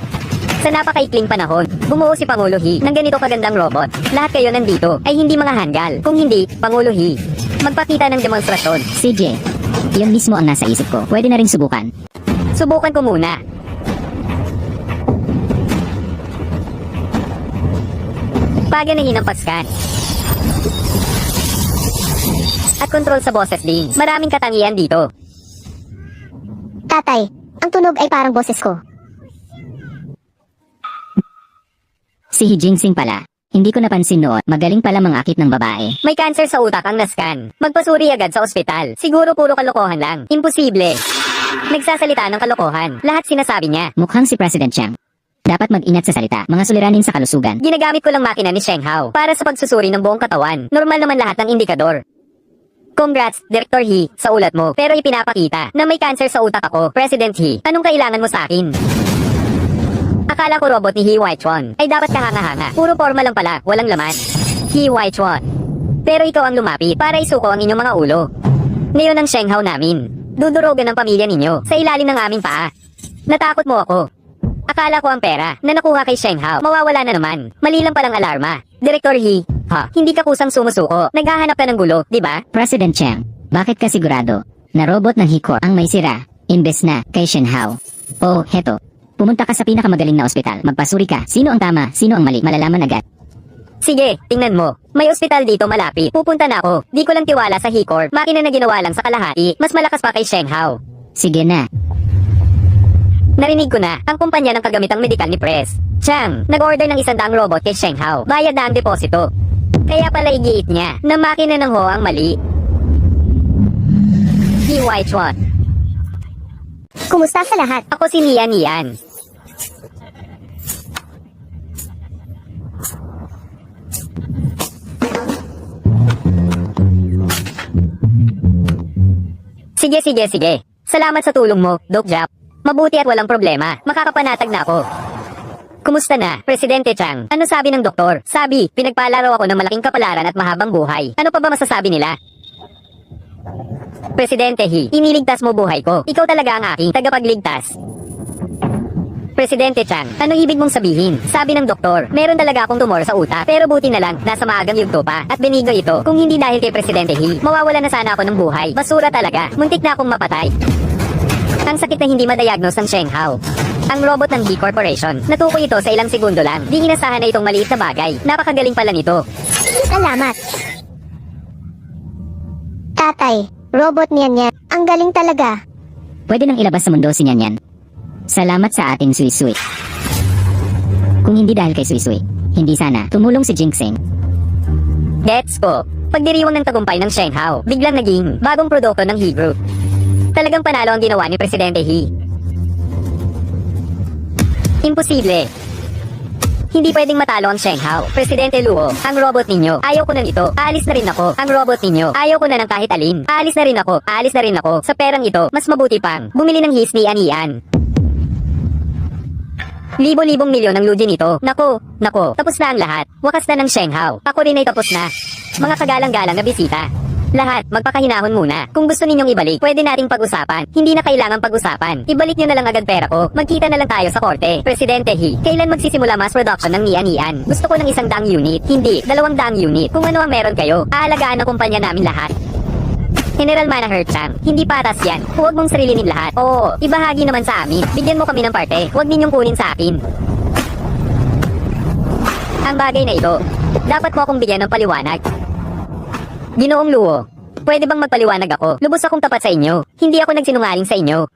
Sa napakaikling panahon, bumuo si Pangulo He ng ganito kagandang robot. Lahat kayo nandito ay hindi mga hanggal. Kung hindi, Pangulo He, magpakita ng demonstrasyon. CJ, yun mismo ang nasa isip ko. Pwede na rin subukan. Subukan ko muna. Paganahin ang pag-scan. At control sa boses din. Maraming katangian dito. Tatay, ang tunog ay parang boses ko. Si He Jingsing pala. Hindi ko napansin noon. Magaling pala mangakit ng babae. May cancer sa utak ang nascan. Magpasuri agad sa ospital. Siguro puro kalokohan lang. Imposible. Nagsasalita ng kalokohan. Lahat sinasabi niya. Mukhang si President Chiang. Dapat mag-ingat sa salita. Mga suliranin sa kalusugan. Ginagamit ko lang makina ni Shenghao para sa pagsusuri ng buong katawan. Normal naman lahat ng indikador. Congrats, Director He, sa ulat mo. Pero ipinapakita na may cancer sa utak ako. President He, anong kailangan mo sa akin? Akala ko robot ni He Waichuan ay dapat kahanga-hanga. Puro forma lang pala, walang laman. He Waichuan. Pero ikaw ang lumapit para isuko ang inyong mga ulo. Ngayon ang Shenghao namin. Dudurogan ng pamilya ninyo sa ilalim ng aming paa. Natakot mo ako. Akala ko ang pera na nakuha kay Shenghao mawawala na naman. Mali lang palang alarma. Director He, hindi ka kusang sumusuko. Naghahanap ka ng gulo, di ba? President Chiang, bakit ka sigurado na robot ng He Corp ang may sira, imbes na kay Shenhao? Oh, heto. Pumunta ka sa pinakamagaling na ospital. Magpasuri ka. Sino ang tama, sino ang mali, malalaman agad. Sige, tingnan mo. May ospital dito malapit. Pupunta na ako. Di ko lang tiwala sa He Corp. Makina na ginawa lang sa kalahati. Mas malakas pa kay Shenghao. Sige na. Narinig ko na ang kumpanya ng kagamitang medikal ni Pres. Chang, nag-order ng 100 robot kay Shenghao. Bayad na ang deposito. Kaya pala igiit niya na makina ng Ho ang mali. He Waichuan. Kumusta sa lahat? Ako si Nian. Sige. Salamat sa tulong mo, Doc Jap. Mabuti at walang problema. Makakapanatag na ako. Kumusta na, Presidente Chang? Ano sabi ng doktor? Sabi, pinagpalaro ako ng malaking kapalaran at mahabang buhay. Ano pa ba masasabi nila? Presidente He, iniligtas mo buhay ko. Ikaw talaga ang aking tagapagligtas. Presidente Chang, anong ibig mong sabihin? Sabi ng doktor, meron talaga akong tumor sa utak. Pero buti na lang, nasa maagang yugto pa. At benigno ito. Kung hindi dahil kay Presidente He, mawawala na sana ako ng buhay. Basura talaga. Muntik na akong mapatay. Ang sakit na hindi madiagnose ng Shenghao. Ang robot ng He Corporation. Natukoy ito sa ilang segundo lang. Di inasahan na itong maliit na bagay. Napakagaling pala nito. Salamat. Tatay, robot niyan. Ang galing talaga. Pwede nang ilabas sa mundo si Nyan Nyan. Salamat sa ating Sui Sui. Kung hindi dahil kay Sui Sui, hindi sana tumulong si Jingsing. Gets ko. Pagdiriwang ng tagumpay ng Shenghao, biglang naging bagong produkto ng He Group. Talagang panalo ang ginawa ni Presidente He. Imposible. Hindi pwedeng matalo ang Shenghao. Presidente Luo, ang robot ninyo. Ayaw ko na nito. Aalis na rin ako. Ang robot ninyo. Ayaw ko na ng kahit alin. Aalis na rin ako. Sa perang ito, mas mabuti pang bumili ng his ni Anian. Libo-libong milyon ang lugi nito. Nako. Tapos na ang lahat. Wakas na ng Shenghao. Ako rin ay tapos na. Mga kagalang-galang na bisita. Lahat, magpakahinahon muna. Kung gusto ninyong ibalik, pwede nating pag-usapan. Hindi na kailangan pag-usapan. Ibalik nyo na lang agad pera ko. Magkita na lang tayo sa korte. Presidente He, kailan magsisimula mass production ng Nian? Gusto ko ng 100 unit. Hindi, 200 unit. Kung ano ang meron kayo, aalagaan ang kumpanya namin lahat. General Manager Chang, hindi patas yan. Huwag mong sarilinin lahat. Oo, ibahagi naman sa amin. Bigyan mo kami ng parte. Huwag ninyong kunin sa akin. Ang bagay na ito, dapat mo akong bigyan ng paliwanag. Ginoong Luo, pwede bang magpaliwanag ako? Lubos akong tapat sa inyo. Hindi ako nagsinungaling sa inyo.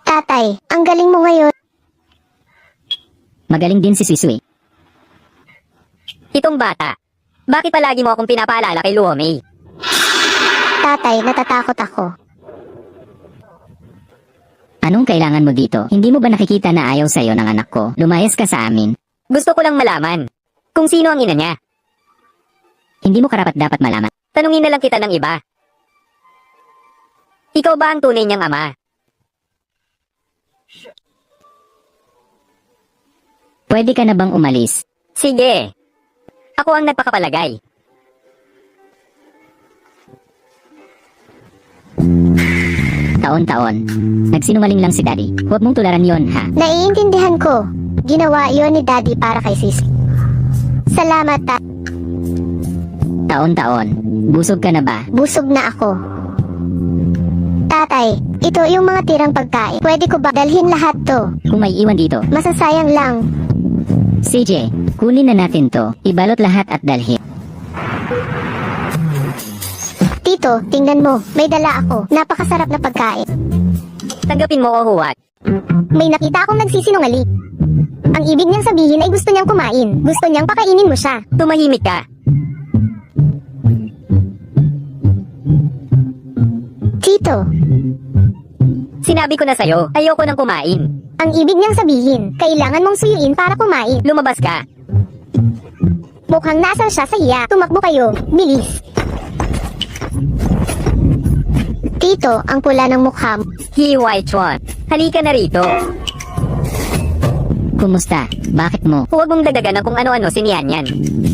Tatay, ang galing mo ngayon. Magaling din si Sisui. Itong bata. Bakit palagi mo akong pinapaalala kay Luo Mei? Tatay, natatakot ako. Anong kailangan mo dito? Hindi mo ba nakikita na ayaw sa'yo ng anak ko? Lumayas ka sa amin. Gusto ko lang malaman kung sino ang ina niya. Hindi mo karapat dapat malaman. Tanungin na lang kita ng iba. Ikaw ba ang tunay niyang ama? Pwede ka na bang umalis? Sige. Ako ang nagpakapalagay. Taon-taon. Nagsinungaling lang si Daddy. Huwag mong tularan yon, ha? Naiintindihan ko. Ginawa yon ni Daddy para kay sis. Salamat, Taon-taon. Busog ka na ba? Busog na ako. Tatay, ito yung mga tirang pagkain. Pwede ko ba dalhin lahat to? Kung may iwan dito. Masasayang lang. CJ, kunin na natin to. Ibalot lahat at dalhin. Tito, tingnan mo. May dala ako. Napakasarap na pagkain. Tanggapin mo o huwag. May nakita akong nagsisinungaling. Ang ibig niyang sabihin ay gusto niyang kumain. Gusto niyang pakainin mo siya. Tumahimik ka. Tito, Sinabi ko na sa'yo, ayoko nang kumain. ang ibig niyang sabihin, kailangan mong suyuin para kumain. Lumabas ka. Mukhang nasal siya sa hiya. Tumakbo kayo. Bilis. Tito, ang pula ng mukha mo. White Chuan. Halika na rito. Kumusta? Bakit mo? Huwag mong dagdagan ng kung ano-ano si Nian yan.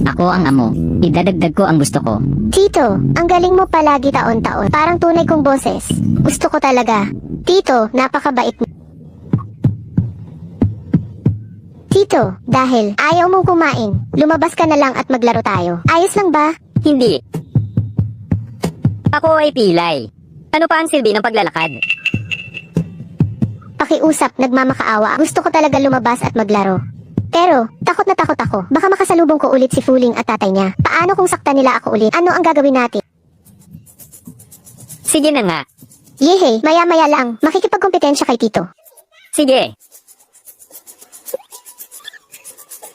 Ako ang amo. Idadagdag ko ang gusto ko. Tito, ang galing mo palagi taon-taon. Parang tunay kong boses. Gusto ko talaga. Tito, napakabait mo. Tito, dahil ayaw mong kumain, lumabas ka na lang at maglaro tayo. Ayos lang ba? Hindi. Ako ay pilay. Ano pa ang silbi ng paglalakad? Pakiusap, nagmamakaawa. Gusto ko talaga lumabas at maglaro. Pero, takot na takot ako. Baka makasalubong ko ulit si Fuling at tatay niya. Paano kung saktan nila ako ulit? Ano ang gagawin natin? Sige na nga. Yehe, maya-maya lang. Makikipagkompetensya kay Tito. Sige.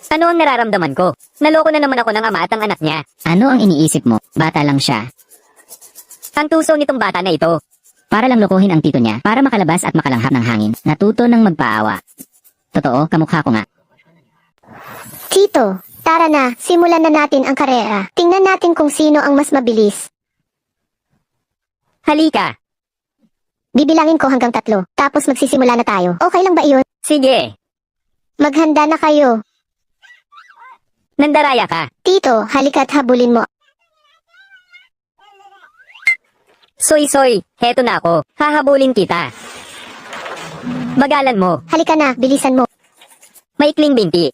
Ano ang nararamdaman ko? Naloko na naman ako ng ama at ang anak niya. Ano ang iniisip mo? Bata lang siya. Ang tuso nitong bata na ito. Para lang lokohin ang tito niya, para makalabas at makalanghap ng hangin. Natuto ng magpaawa. Totoo, kamukha ko nga. Tito, tara na. Simulan na natin ang karera. Tingnan natin kung sino ang mas mabilis. Halika. Bibilangin ko hanggang 3. Tapos magsisimula na tayo. Okay lang ba iyon? Sige. Maghanda na kayo. Nandaraya ka. Tito, halika't habulin mo. Soy, heto na ako. Hahabulin kita. Bagalan mo. Halika na, bilisan mo. Maikling binti.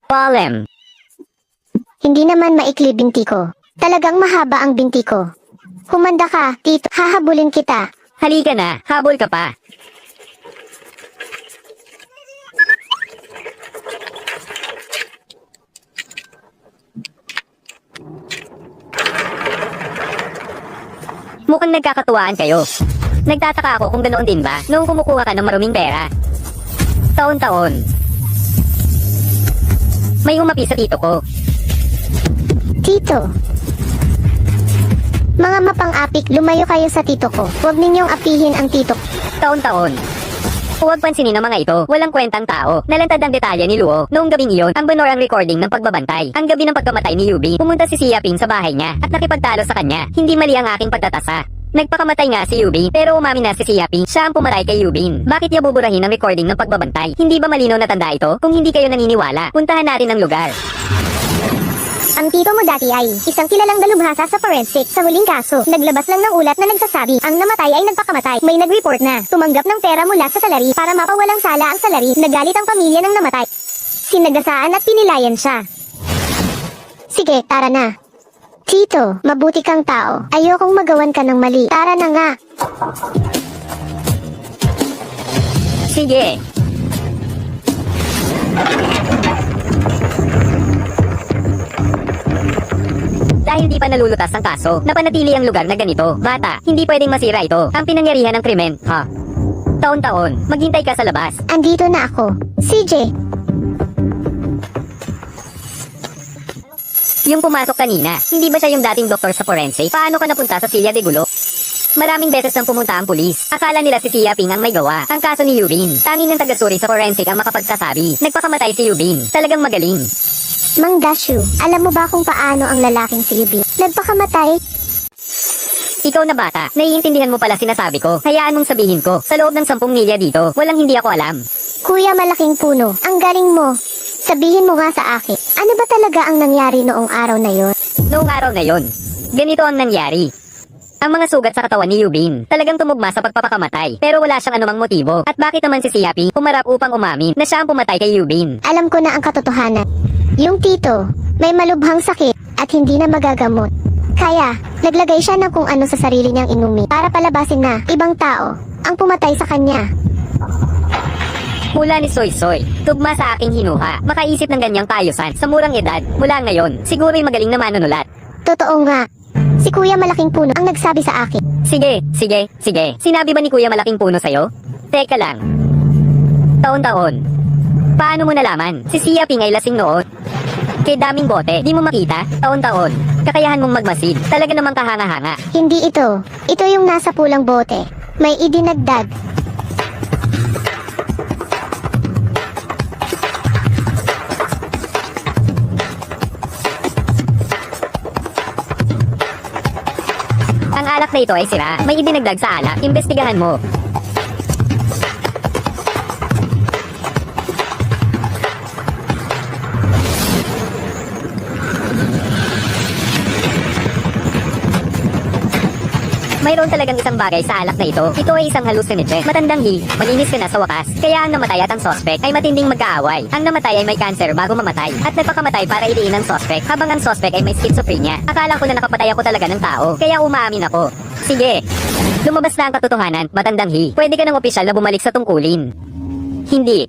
Palem. Hindi naman maikli binti ko. Talagang mahaba ang binti ko. Humanda ka, Tito. Hahabulin kita. Halika na. Habol ka pa. Mukhang nagkakatuwaan kayo. Nagtataka ako kung ganoon din ba noong kumukuha ka ng maruming pera. Taon-taon. May humapi sa tito ko. Tito. Mga mapang-apik, lumayo kayo sa tito ko. Huwag ninyong apihin ang tito. Taon-taon. Huwag pansinin ang mga ito. Walang kwentang tao. Nalantad ang detalye ni Luo. Noong gabing iyon, ang banor ang recording ng pagbabantay. Ang gabi ng pagkamatay ni Yubi, pumunta si Siaping sa bahay niya at nakipagtalo sa kanya. Hindi mali ang aking pagtatasa. Nagpakamatay nga si Yubin, pero umamin na si Siaping. Siya ang pumatay kay Yubin. Bakit niya buburahin ang recording ng pagbabantay? Hindi ba malinaw na tanda ito? Kung hindi kayo naniniwala, puntahan natin ang lugar. Ang tito mo dati ay isang kilalang dalubhasa sa forensic. Sa huling kaso, naglabas lang ng ulat na nagsasabi ang namatay ay nagpakamatay. May nag-report na tumanggap ng pera mula sa salary para mapawalang sala ang salary. Nagalit ang pamilya ng namatay. Sinagasaan at pinilayan siya. Sige, tara na. Tito, mabuti kang tao. Ayokong magawan ka ng mali. Tara na nga. Sige. Dahil di pa nalulutas ang kaso, napanatili ang lugar na ganito. Bata, hindi pwedeng masira ito. Ang pinangyarihan ng krimen, ha? Taon-taon, maghintay ka sa labas. Andito na ako. CJ, Yung pumasok kanina, hindi ba siya yung dating doktor sa forensic? Paano ka napunta sa Silya de Gulo? Maraming beses nang pumunta ang pulis. Akala nila si Sia Ping ang may gawa. Ang kaso ni Yubin, tanging ng taga-suri sa forensic ang makapagsasabi. Nagpakamatay si Yubin. Talagang magaling. Mang Dashu, alam mo ba kung paano ang lalaking si Yubin nagpakamatay? Ikaw na bata, naiintindihan mo pala sinasabi ko. Hayaan mong sabihin ko, sa loob ng 10 milya dito, walang hindi ako alam. Kuya Malaking Puno, ang galing mo. Sabihin mo nga sa akin, ano ba talaga ang nangyari noong araw na yon? Noong araw na yon, ganito ang nangyari. Ang mga sugat sa katawan ni Yubin, talagang tumugma sa pagpapakamatay, pero wala siyang anumang motibo. At bakit naman si Siapi humarap upang umamin na siya ang pumatay kay Yubin? Alam ko na ang katotohanan. Yung tito, may malubhang sakit at hindi na magagamot. Kaya, naglagay siya ng kung ano sa sarili niyang inumi para palabasin na ibang tao ang pumatay sa kanya. Hula ni Soy Soy, tugma sa aking hinuha, makaisip ng ganyang kaayusan sa murang edad, mula ngayon, siguro'y magaling na manunulat. Totoo nga. Si Kuya Malaking Puno ang nagsabi sa akin. Sige. Sinabi ba ni Kuya Malaking Puno sa'yo? Teka lang. Taon-taon. Paano mo nalaman? Si Sia Ping ay lasing noon. Kay daming bote, di mo makita? Taon-taon. Kakayahan mong magmasid. Talaga namang kahanga-hanga. Hindi ito. Ito yung nasa pulang bote. May idinagdag. Ang alak na ito ay sira. May idinagdag sa alak. Imbestigahan mo. Mayroon talagang isang bagay sa alak na ito. Ito ay isang hallucinogen. Matandang malinis ka na sa wakas. Kaya ang namatay at ang sospek ay matinding magkaaway. Ang namatay ay may cancer bago mamatay. At nagpakamatay para iliin ang sospek, habang ang sospek ay may schizophrenia. Akala ko na nakapatay ako talaga ng tao. Kaya umaamin ako. Sige. Lumabas na ang katotohanan, matandang Pwede ka ng opisyal na bumalik sa tungkulin. Hindi.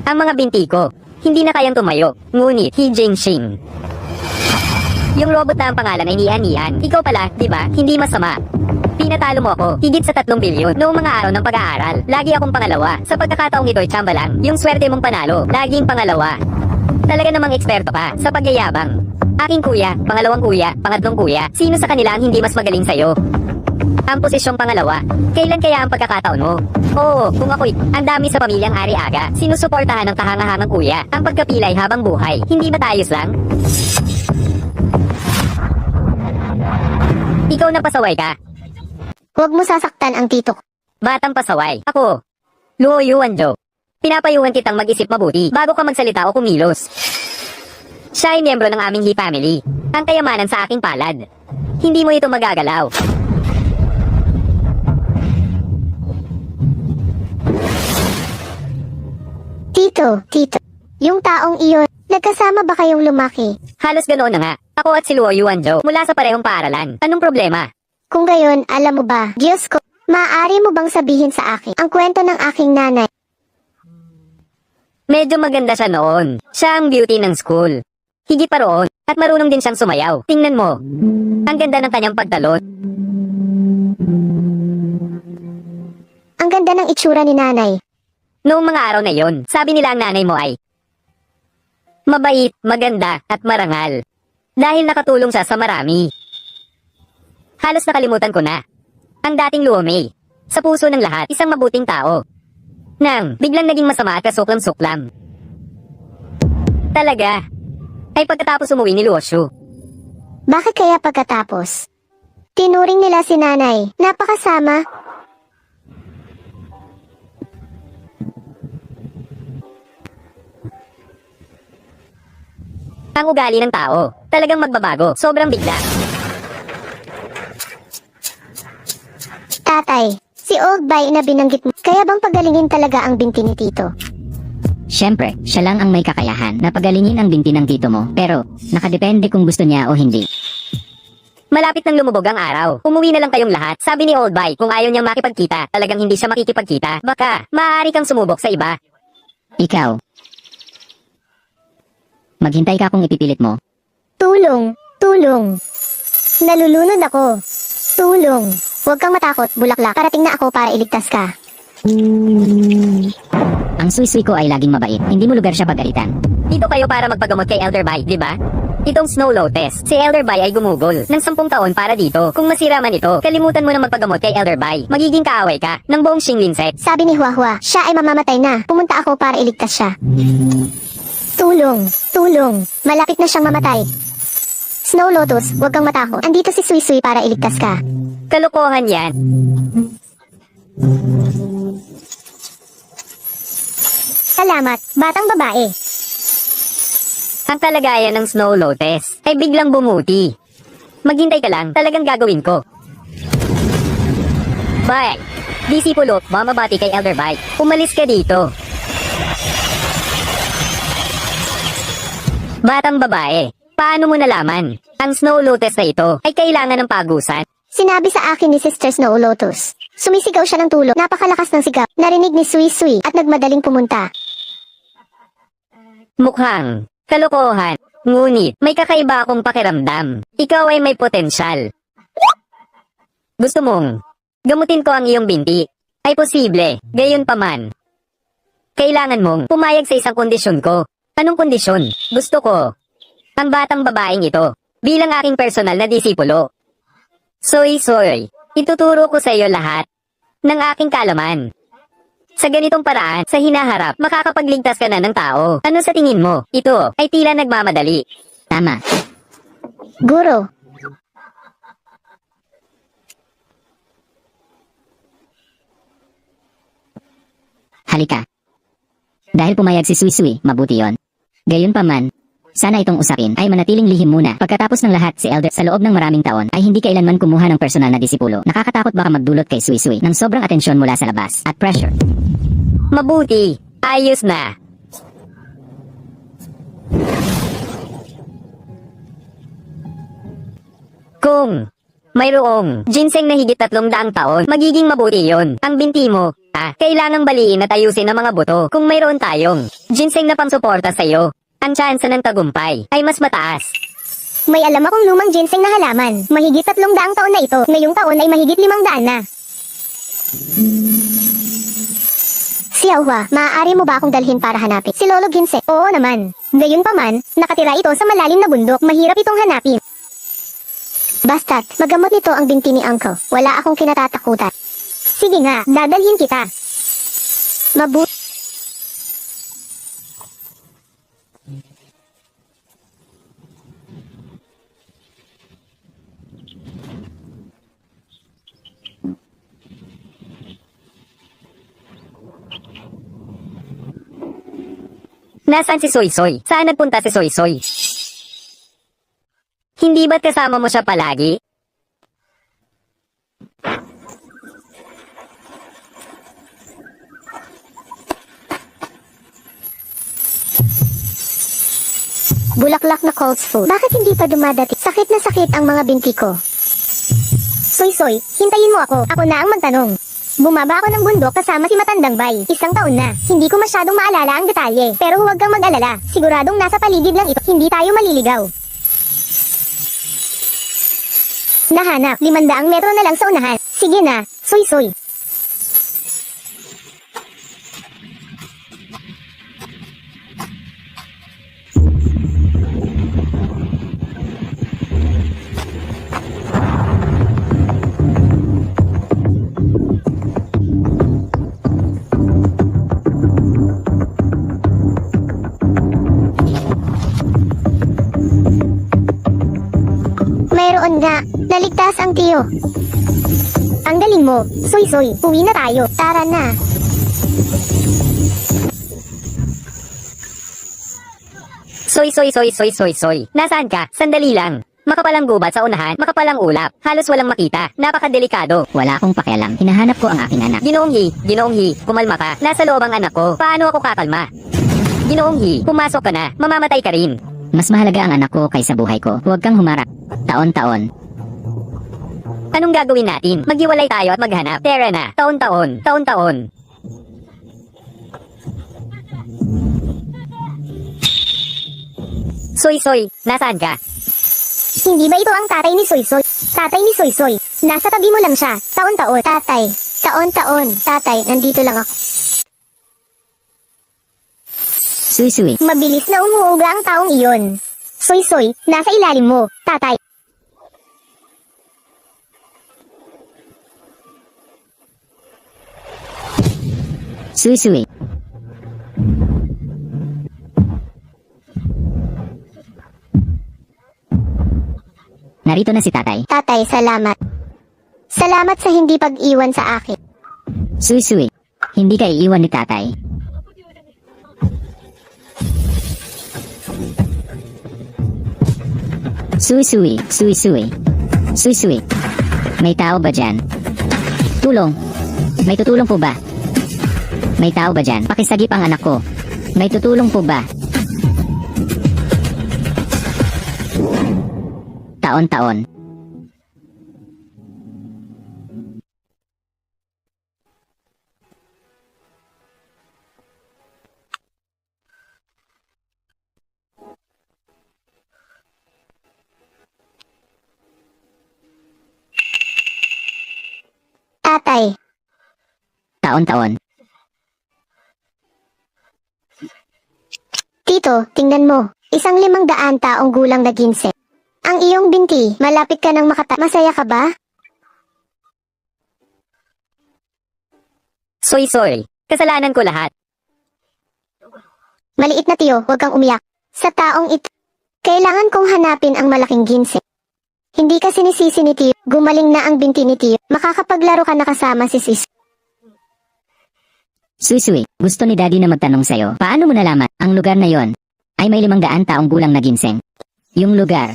Ang mga binti ko, hindi na kayang tumayo. Ngunit, Jingxing. Yung robot na ang pangalan ay Nian. Ikaw pala, di ba? Hindi masama. Pinatalo mo ako, higit sa 3 bilyon. Noong mga araw ng pag-aaral, lagi akong pangalawa. Sa pagkakataong ito'y tsamba lang. Yung swerte mong panalo, laging pangalawa. Talaga namang eksperto ka sa pagyayabang. Aking kuya, pangalawang kuya, pangatlong kuya. Sino sa kanila ang hindi mas magaling sa'yo? Ang posisyong pangalawa. Kailan kaya ang pagkakataon mo? Oo, kung ako'y ang dami sa pamilyang Ari-aga, sinusuportahan ng kahangahangang kuya. Ang pagkapilay habang buhay. Hindi matayos lang? Ikaw na pasaway ka. Huwag mo sasaktan ang tito ko. Batang pasaway. Ako, Luo Yuanjo. Pinapayuhan kitang mag-isip mabuti bago ka magsalita o kumilos. Siya ay miyembro ng aming family. Ang kayamanan sa aking palad. Hindi mo ito magagalaw. Tito. Yung taong iyon, nagkasama ba kayong lumaki? Halos ganoon na nga. Ako at si Luo Yuanjo mula sa parehong paaralan. Anong problema? Kung gayon, alam mo ba, Diyos ko, maaari mo bang sabihin sa akin ang kwento ng aking nanay? Medyo maganda siya noon. Siya ang beauty ng school. Higit pa roon, at marunong din siyang sumayaw. Tingnan mo. Ang ganda ng kanyang pagtalon. Ang ganda ng itsura ni nanay. Noong mga araw na yon, sabi nila ang nanay mo ay mabait, maganda, at marangal. Dahil nakatulong siya sa marami. Halos nakalimutan ko na. Ang dating Luo Mei. Sa puso ng lahat, isang mabuting tao. Nang biglang naging masama at kasuklam-suklam. Talaga. Ay pagkatapos umuwi ni Luo Shu. Bakit kaya pagkatapos? Tinuring nila si nanay, napakasama. Ang ugali ng tao, talagang magbabago, sobrang bigla. Tatay, si Old Bay na binanggit mo, kaya bang pagalingin talaga ang binti ni Tito? Siyempre, siya lang ang may kakayahan na pagalingin ang binti ng tito mo, pero nakadepende kung gusto niya o hindi. Malapit nang lumubog ang araw. Umuwi na lang kayong lahat. Sabi ni Old Bay, kung ayaw niyang makipagkita, talagang hindi siya makikipagkita, baka maaari kang sumubok sa iba. Ikaw. Maghintay ka kung ipipilit mo. Tulong! Nalulunod ako. Tulong! Huwag kang matakot, bulaklak. Parating na ako para iligtas ka. Ang suy-suy ko ay laging mabait. Hindi mo lugar siya pagalitan. Dito kayo para magpagamot kay Elder Bay, di ba? Itong Snow Lotus, si Elder Bai ay gumugol ng 10 taon para dito. Kung masira man ito, kalimutan mo na magpagamot kay Elder Bai. Magiging kaaway ka ng buong Xingling sect. Sabi ni Huahua, siya ay mamamatay na. Pumunta ako para iligtas siya. Tulong, tulong. Malapit na siyang mamatay. Snow Lotus, huwag kang matakot. Andito si Sui Sui para iligtas ka. Kalokohan yan. Salamat, batang babae. Ang kalagayan ng Snow Lotus ay biglang bumuti. Maghintay ka lang, talagang gagawin ko. Bye! Disipulo, mamabati kay Elder Bai. Umalis ka dito. Batang babae, paano mo nalaman? Ang Snow Lotus na ito ay kailangan ng pagusan. Sinabi sa akin ni Sister Snow Lotus. Sumisigaw siya ng tulong. Napakalakas ng sigaw. Narinig ni Sui Sui at nagmadaling pumunta. Mukhang kalokohan. Ngunit, may kakaiba akong pakiramdam. Ikaw ay may potensyal. Gusto mong gamutin ko ang iyong binti. Ay posible, gayon pa man. Kailangan mong pumayag sa isang kondisyon ko. Anong kondisyon? Gusto ko ang batang babaeng ito bilang aking personal na disipulo. Soy, ituturo ko sa iyo lahat ng aking kaalaman. Sa ganitong paraan, sa hinaharap, makakapagligtas ka na ng tao. Ano sa tingin mo? Ito ay tila nagmamadali. Tama. Guro, Halika. Dahil pumayag si Sui Sui, mabuti yon. Gayunpaman, sana itong usapin ay manatiling lihim muna. Pagkatapos ng lahat, si Elder sa loob ng maraming taon ay hindi kailanman kumuha ng personal na disipulo. Nakakatakot baka magdulot kay Sui Sui ng sobrang atensyon mula sa labas at pressure. Mabuti. Ayos na. Kung mayroong ginseng na higit 300 taon, magiging mabuti yon. Ang binti mo, kailangang baliin at ayusin ang mga buto. Kung mayroon tayong ginseng na pangsuporta sa iyo, ang tsansa ng tagumpay ay mas mataas. may alam akong lumang ginseng na halaman. Mahigit 300 taon na ito. Ngayong taon ay mahigit 500 na. Xiaohua, maaari mo ba akong dalhin para hanapin si Lolo Ginseng? Oo naman. Gayunpaman, nakatira ito sa malalim na bundok. Mahirap itong hanapin. Basta't, magamot nito ang binti ni Uncle. Wala akong kinatatakutan. Sige nga, dadalhin kita. Mabuti. Nasaan si Soy Soy? Saan nagpunta si Soy Soy? Hindi ba't kasama mo siya palagi? Bulaklak na Coles food. Bakit hindi pa dumadating? Sakit na sakit ang mga binti ko. Soy Soy, hintayin mo ako. Ako na ang magtanong. Bumaba ako ng bundok kasama si Matandang Bay. 1 taon na. Hindi ko masyadong maalala ang detalye. Pero huwag kang mag-alala. Siguradong nasa paligid lang ito. Hindi tayo maliligaw. Nahanap. 500 metro na lang sa unahan. Sige na, Soy Soy. Mayroon nga. Naligtas ang tiyo. Ang galing mo. Soy Soy, uwi na tayo. Tara na. Soy Soy Soy Soy Soy Soy. Nasaan ka? Sandali lang. Makapalang gubat sa unahan, makapalang ulap. Halos walang makita. Napakadelikado. Wala akong pakialam. Hinahanap ko ang aking anak. Ginoong Hi, kumalma ka. Nasa loob ang anak ko. Paano ako kakalma? Ginoong Hi, pumasok ka na. Mamamatay ka rin. Mas mahalaga ang anak ko kaysa buhay ko. Huwag kang humarap. Taon-taon. Anong gagawin natin? Maghiwalay tayo at maghanap. Tara na. Taon-taon. Taon-taon. Soy Soy, nasaan ka? Hindi ba ito ang tatay ni Soy Soy? Tatay ni Soy Soy. Nasa tabi mo lang siya. Taon-taon. Tatay. Taon-taon. Tatay, nandito lang ako. Sui Sui. Mabilis na umuuga ang taong iyon. Soy-soy, nasa ilalim mo, tatay. Suy-suy. Narito na si tatay. Tatay, salamat. Salamat sa hindi pag-iwan sa akin. Suy-suy. Hindi ka iiwan ni tatay. Suy-suy, suy-suy. Suy-suy. May tao ba dyan? Tulong. May tutulong po ba? May tao ba dyan? Pakisagip ang anak ko. May tutulong po ba? Taon-taon. Tatay, Taon-taon. Tito, tingnan mo. Isang 500 taong gulang na ginseng. Ang iyong binti, malapit ka nang Masaya ka ba? Soy-soy. Kasalanan ko lahat. Maliit na tiyo, huwag kang umiyak. Sa taong ito, kailangan kong hanapin ang malaking ginseng. Hindi ka sinisisi ni tiyo, gumaling na ang binti ni tiyo. Makakapaglaro ka na kasama si sis. Suy-suy. Gusto ni daddy na magtanong sa'yo. Paano mo nalaman ang lugar na yon ay may 500 taong gulang na ginseng? Yung lugar,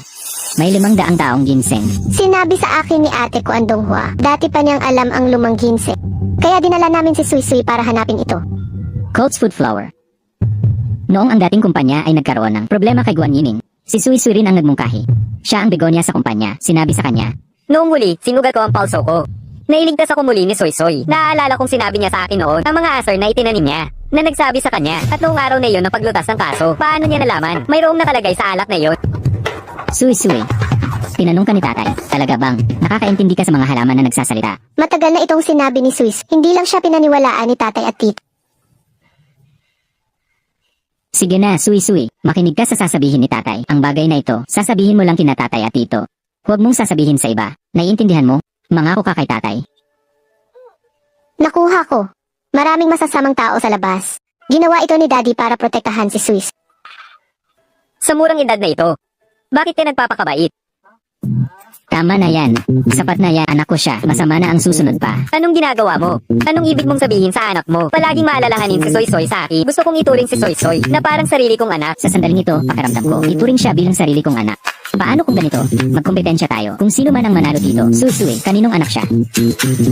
may 500 taong ginseng. Sinabi sa akin ni ate ko ang Donghua. Dati pa niyang alam ang lumang ginseng. Kaya dinala namin si Suy-Suy para hanapin ito. Colts Food Flour. Noong ang dating kumpanya ay nagkaroon ng problema kay Guan Yiming, si Suy-Suy rin ang nagmungkahi. Siya ang begonya sa kumpanya. Sinabi sa kanya, Noong huli, sinugat ko ang pulso ko. Nailigtas ako muli ni Soy-Soy. Naaalala kong sinabi niya sa akin noon ang mga asar na itinanim niya, na nagsabi sa kanya. At noong araw na iyon ng paglutas ng kaso, paano niya nalaman? Mayroong nakalagay sa alak na iyon. Suy-Suy. Tinanong ka ni tatay, talaga bang nakakaintindi ka sa mga halaman na nagsasalita? Matagal na itong sinabi ni Suis. Hindi lang siya pinaniwalaan ni tatay at tito. Sige na, Suy-Suy. Makinig ka sa sasabihin ni tatay. Ang bagay na ito, sasabihin mo lang kina tatay at tito. Huwag mong sasabihin sa iba. Naiintindihan mo? Mangako ka kay tatay. Nakuha ko. Maraming masasamang tao sa labas. Ginawa ito ni daddy para protektahan si Suis. Sa murang edad na ito, bakit ka nagpapakabait? Tama na yan. Sapat na yan, anak ko siya. Masama na ang susunod pa. Anong ginagawa mo? Anong ibig mong sabihin sa anak mo? Palaging maalalahanin si Soy-Soy sa akin. Gusto kong ituring si Soy-Soy na parang sarili kong anak. Sa sandaling ito, pakiramdam ko, ituring siya bilang sarili kong anak. Paano kung ganito? Magkompetensya tayo. Kung sino man ang manalo dito, Suy-Suy, kaninong anak siya?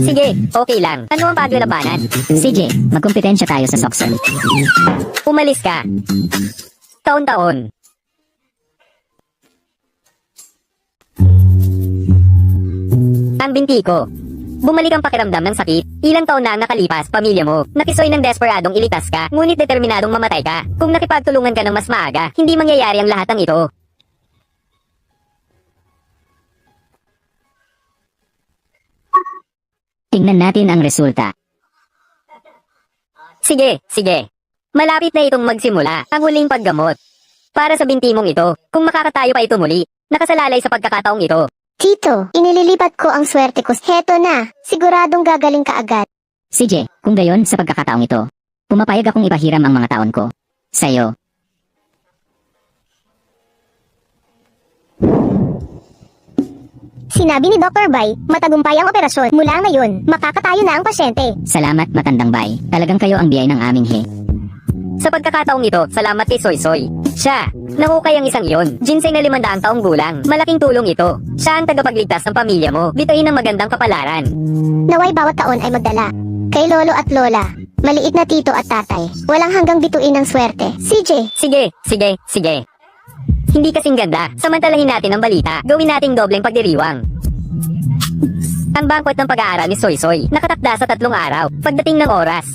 Sige, okay lang. Ano ang paglalabanan? CJ, magkompetensya tayo sa soccer. Umalis ka. Taon-taon. Ang binti ko. Bumalik ang pakiramdam ng sakit. Ilang taon na ang nakalipas, pamilya mo. Nakisoy ng desperadong ilitas ka, ngunit determinadong mamatay ka. Kung nakipagtulungan ka ng mas maaga, hindi mangyayari ang lahat ng ito. Tingnan natin ang resulta. Sige, sige. Malapit na itong magsimula, ang huling paggamot. Para sa binti mong ito, kung makakatayo pa ito muli, nakasalalay sa pagkakataong ito. Tito, inililipat ko ang swerte ko. Heto na. Siguradong gagaling ka agad. CJ, kung gayon sa pagkakataong ito, pumapayag akong ipahiram ang mga taon ko. Sa'yo. Sinabi ni Dr. Bai, matagumpay ang operasyon. Mula ngayon, makakatayo na ang pasyente. Salamat, matandang bay. Talagang kayo ang biyay ng aming he. Sa pagkakataong ito, salamat kay Soy-Soy. Siya, nahukay ang isang iyon. Ginseng na 500 taong gulang. Malaking tulong ito. Siya ang tagapagligtas ng pamilya mo. Bituin ng magandang kapalaran. Naway bawat taon ay magdala. Kay lolo at lola, maliit na tito at tatay. Walang hanggang bituin ng swerte. CJ, Sige, sige, sige. Hindi kasing ganda. Samantalahin natin ang balita. Gawin nating dobleng pagdiriwang. Ang bangkwet ng pag-aaral ni Soy-Soy, nakatakda sa 3 araw. Pagdating ng oras,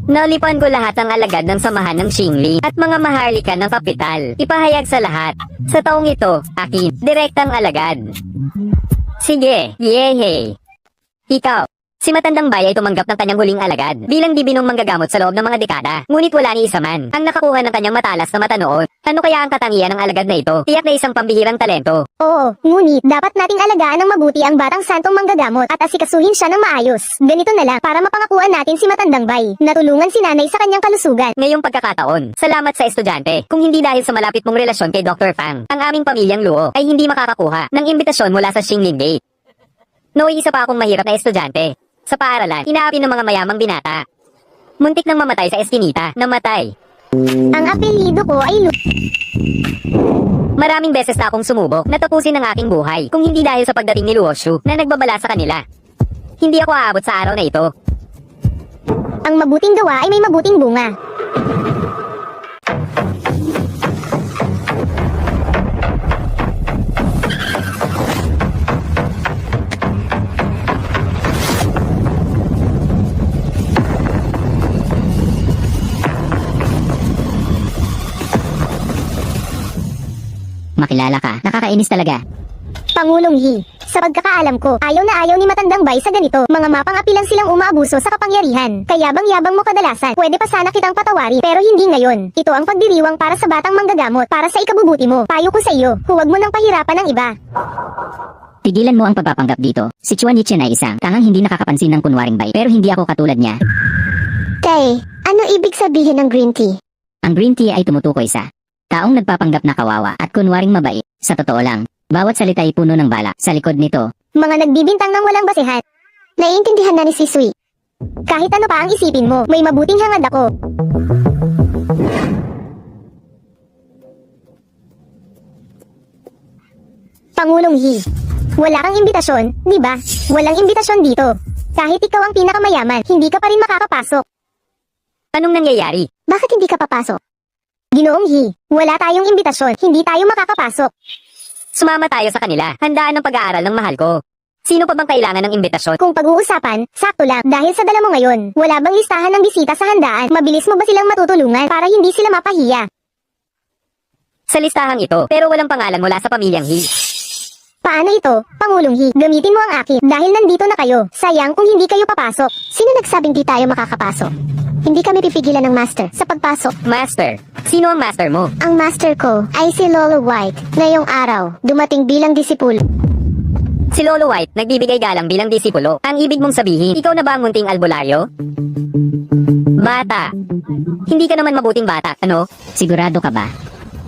nalipan ko lahat ng alagad ng samahan ng Xingli at mga maharlika ng kapital. Ipahayag sa lahat. Sa taong ito, akin, direktang alagad. Sige, yehey. Ikaw, Si Matandang Bay ay tumanggap ng kanyang huling alagad bilang dibinong manggagamot sa loob ng mga dekada. Ngunit wala ni isa man ang nakakuha ng kanyang matalas na mata noon. Ano kaya ang katangian ng alagad na ito? Tiyak na isang pambihirang talento. Oo, ngunit dapat nating alagaan ng mabuti ang batang santong manggagamot at asikasuhin siya ng maayos. Ganito na lang para mapangakuan natin si Matandang Bay. Natulungan si nanay sa kanyang kalusugan. Ngayong pagkakataon, salamat sa estudyante. Kung hindi dahil sa malapit mong relasyon kay Dr. Fang, ang aming pamilyang Luo ay hindi makakakuha ng imbitasyon mula sa Xinglin Gate. Noy, isa pa akong mahirap na estudyante. Sa paaralan, inaapi ng mga mayamang binata. Muntik nang mamatay sa eskinita. Namatay. Ang apelyido ko ay Lu. Maraming beses na akong sumubok na tapusin ang aking buhay kung hindi dahil sa pagdating ni Luoshu na nagbabala sa kanila. Hindi ako aabot sa araw na ito. Ang mabuting gawa ay may mabuting bunga. Makilala ka. Nakakainis talaga. Pangulong Yi, sa pagkakaalam ko, ayaw na ayaw ni Matandang Bay sa ganito. Mga mapang-api lang silang umaabuso sa kapangyarihan. Kayabang-yabang mo kadalasan. Pwede pa sana kitang patawarin, pero hindi ngayon. Ito ang pagdiriwang para sa batang manggagamot, para sa ikabubuti mo. Payo ko sa iyo, huwag mo nang pahirapan ng iba. Tigilan mo ang pagpapanggap dito. Si Chuan Yichen ay isang tangang hindi nakakapansin ng kunwaring bay. Pero hindi ako katulad niya. Tay, ano ibig sabihin ng green tea? Ang green tea ay tumutukoy sa taong nagpapanggap na kawawa at kunwaring mabait. Sa totoo lang, bawat salita ay puno ng bala. Sa likod nito, Mga nagbibintang ng walang basehan. Naiintindihan na ni Sisui. Kahit ano pa ang isipin mo, may mabuting hangad ako. Pangulong Yi, wala kang imbitasyon, di ba? Walang imbitasyon dito. Kahit ikaw ang pinakamayaman, hindi ka pa rin makakapasok. Anong nangyayari? Bakit hindi ka papasok? Ginoong Yi, wala tayong imbitasyon, hindi tayo makakapasok. Sumama tayo sa kanila. Handaan ang pag-aaral ng mahal ko. Sino pa bang kailangan ng imbitasyon? Kung pag-uusapan, sakto lang, dahil sa dala mo ngayon, wala bang listahan ng bisita sa handaan? Mabilis mo ba silang matutulungan para hindi sila mapahiya? Sa listahang ito, pero walang pangalan mula sa pamilyang He. Paano ito, Pangulong Yi? Gamitin mo ang akin dahil nandito na kayo. Sayang kung hindi kayo papasok. Sino nagsabing di tayo makakapasok? Hindi kami pipigilan ng master sa pagpasok. Master? Sino ang master mo? Ang master ko ay si Lolo White. Ngayong araw, dumating bilang disipulo. Si Lolo White, nagbibigay galang bilang disipulo. Ang ibig mong sabihin, ikaw na ba ang munting albularyo? Bata. Hindi ka naman mabuting bata, ano? sigurado ka ba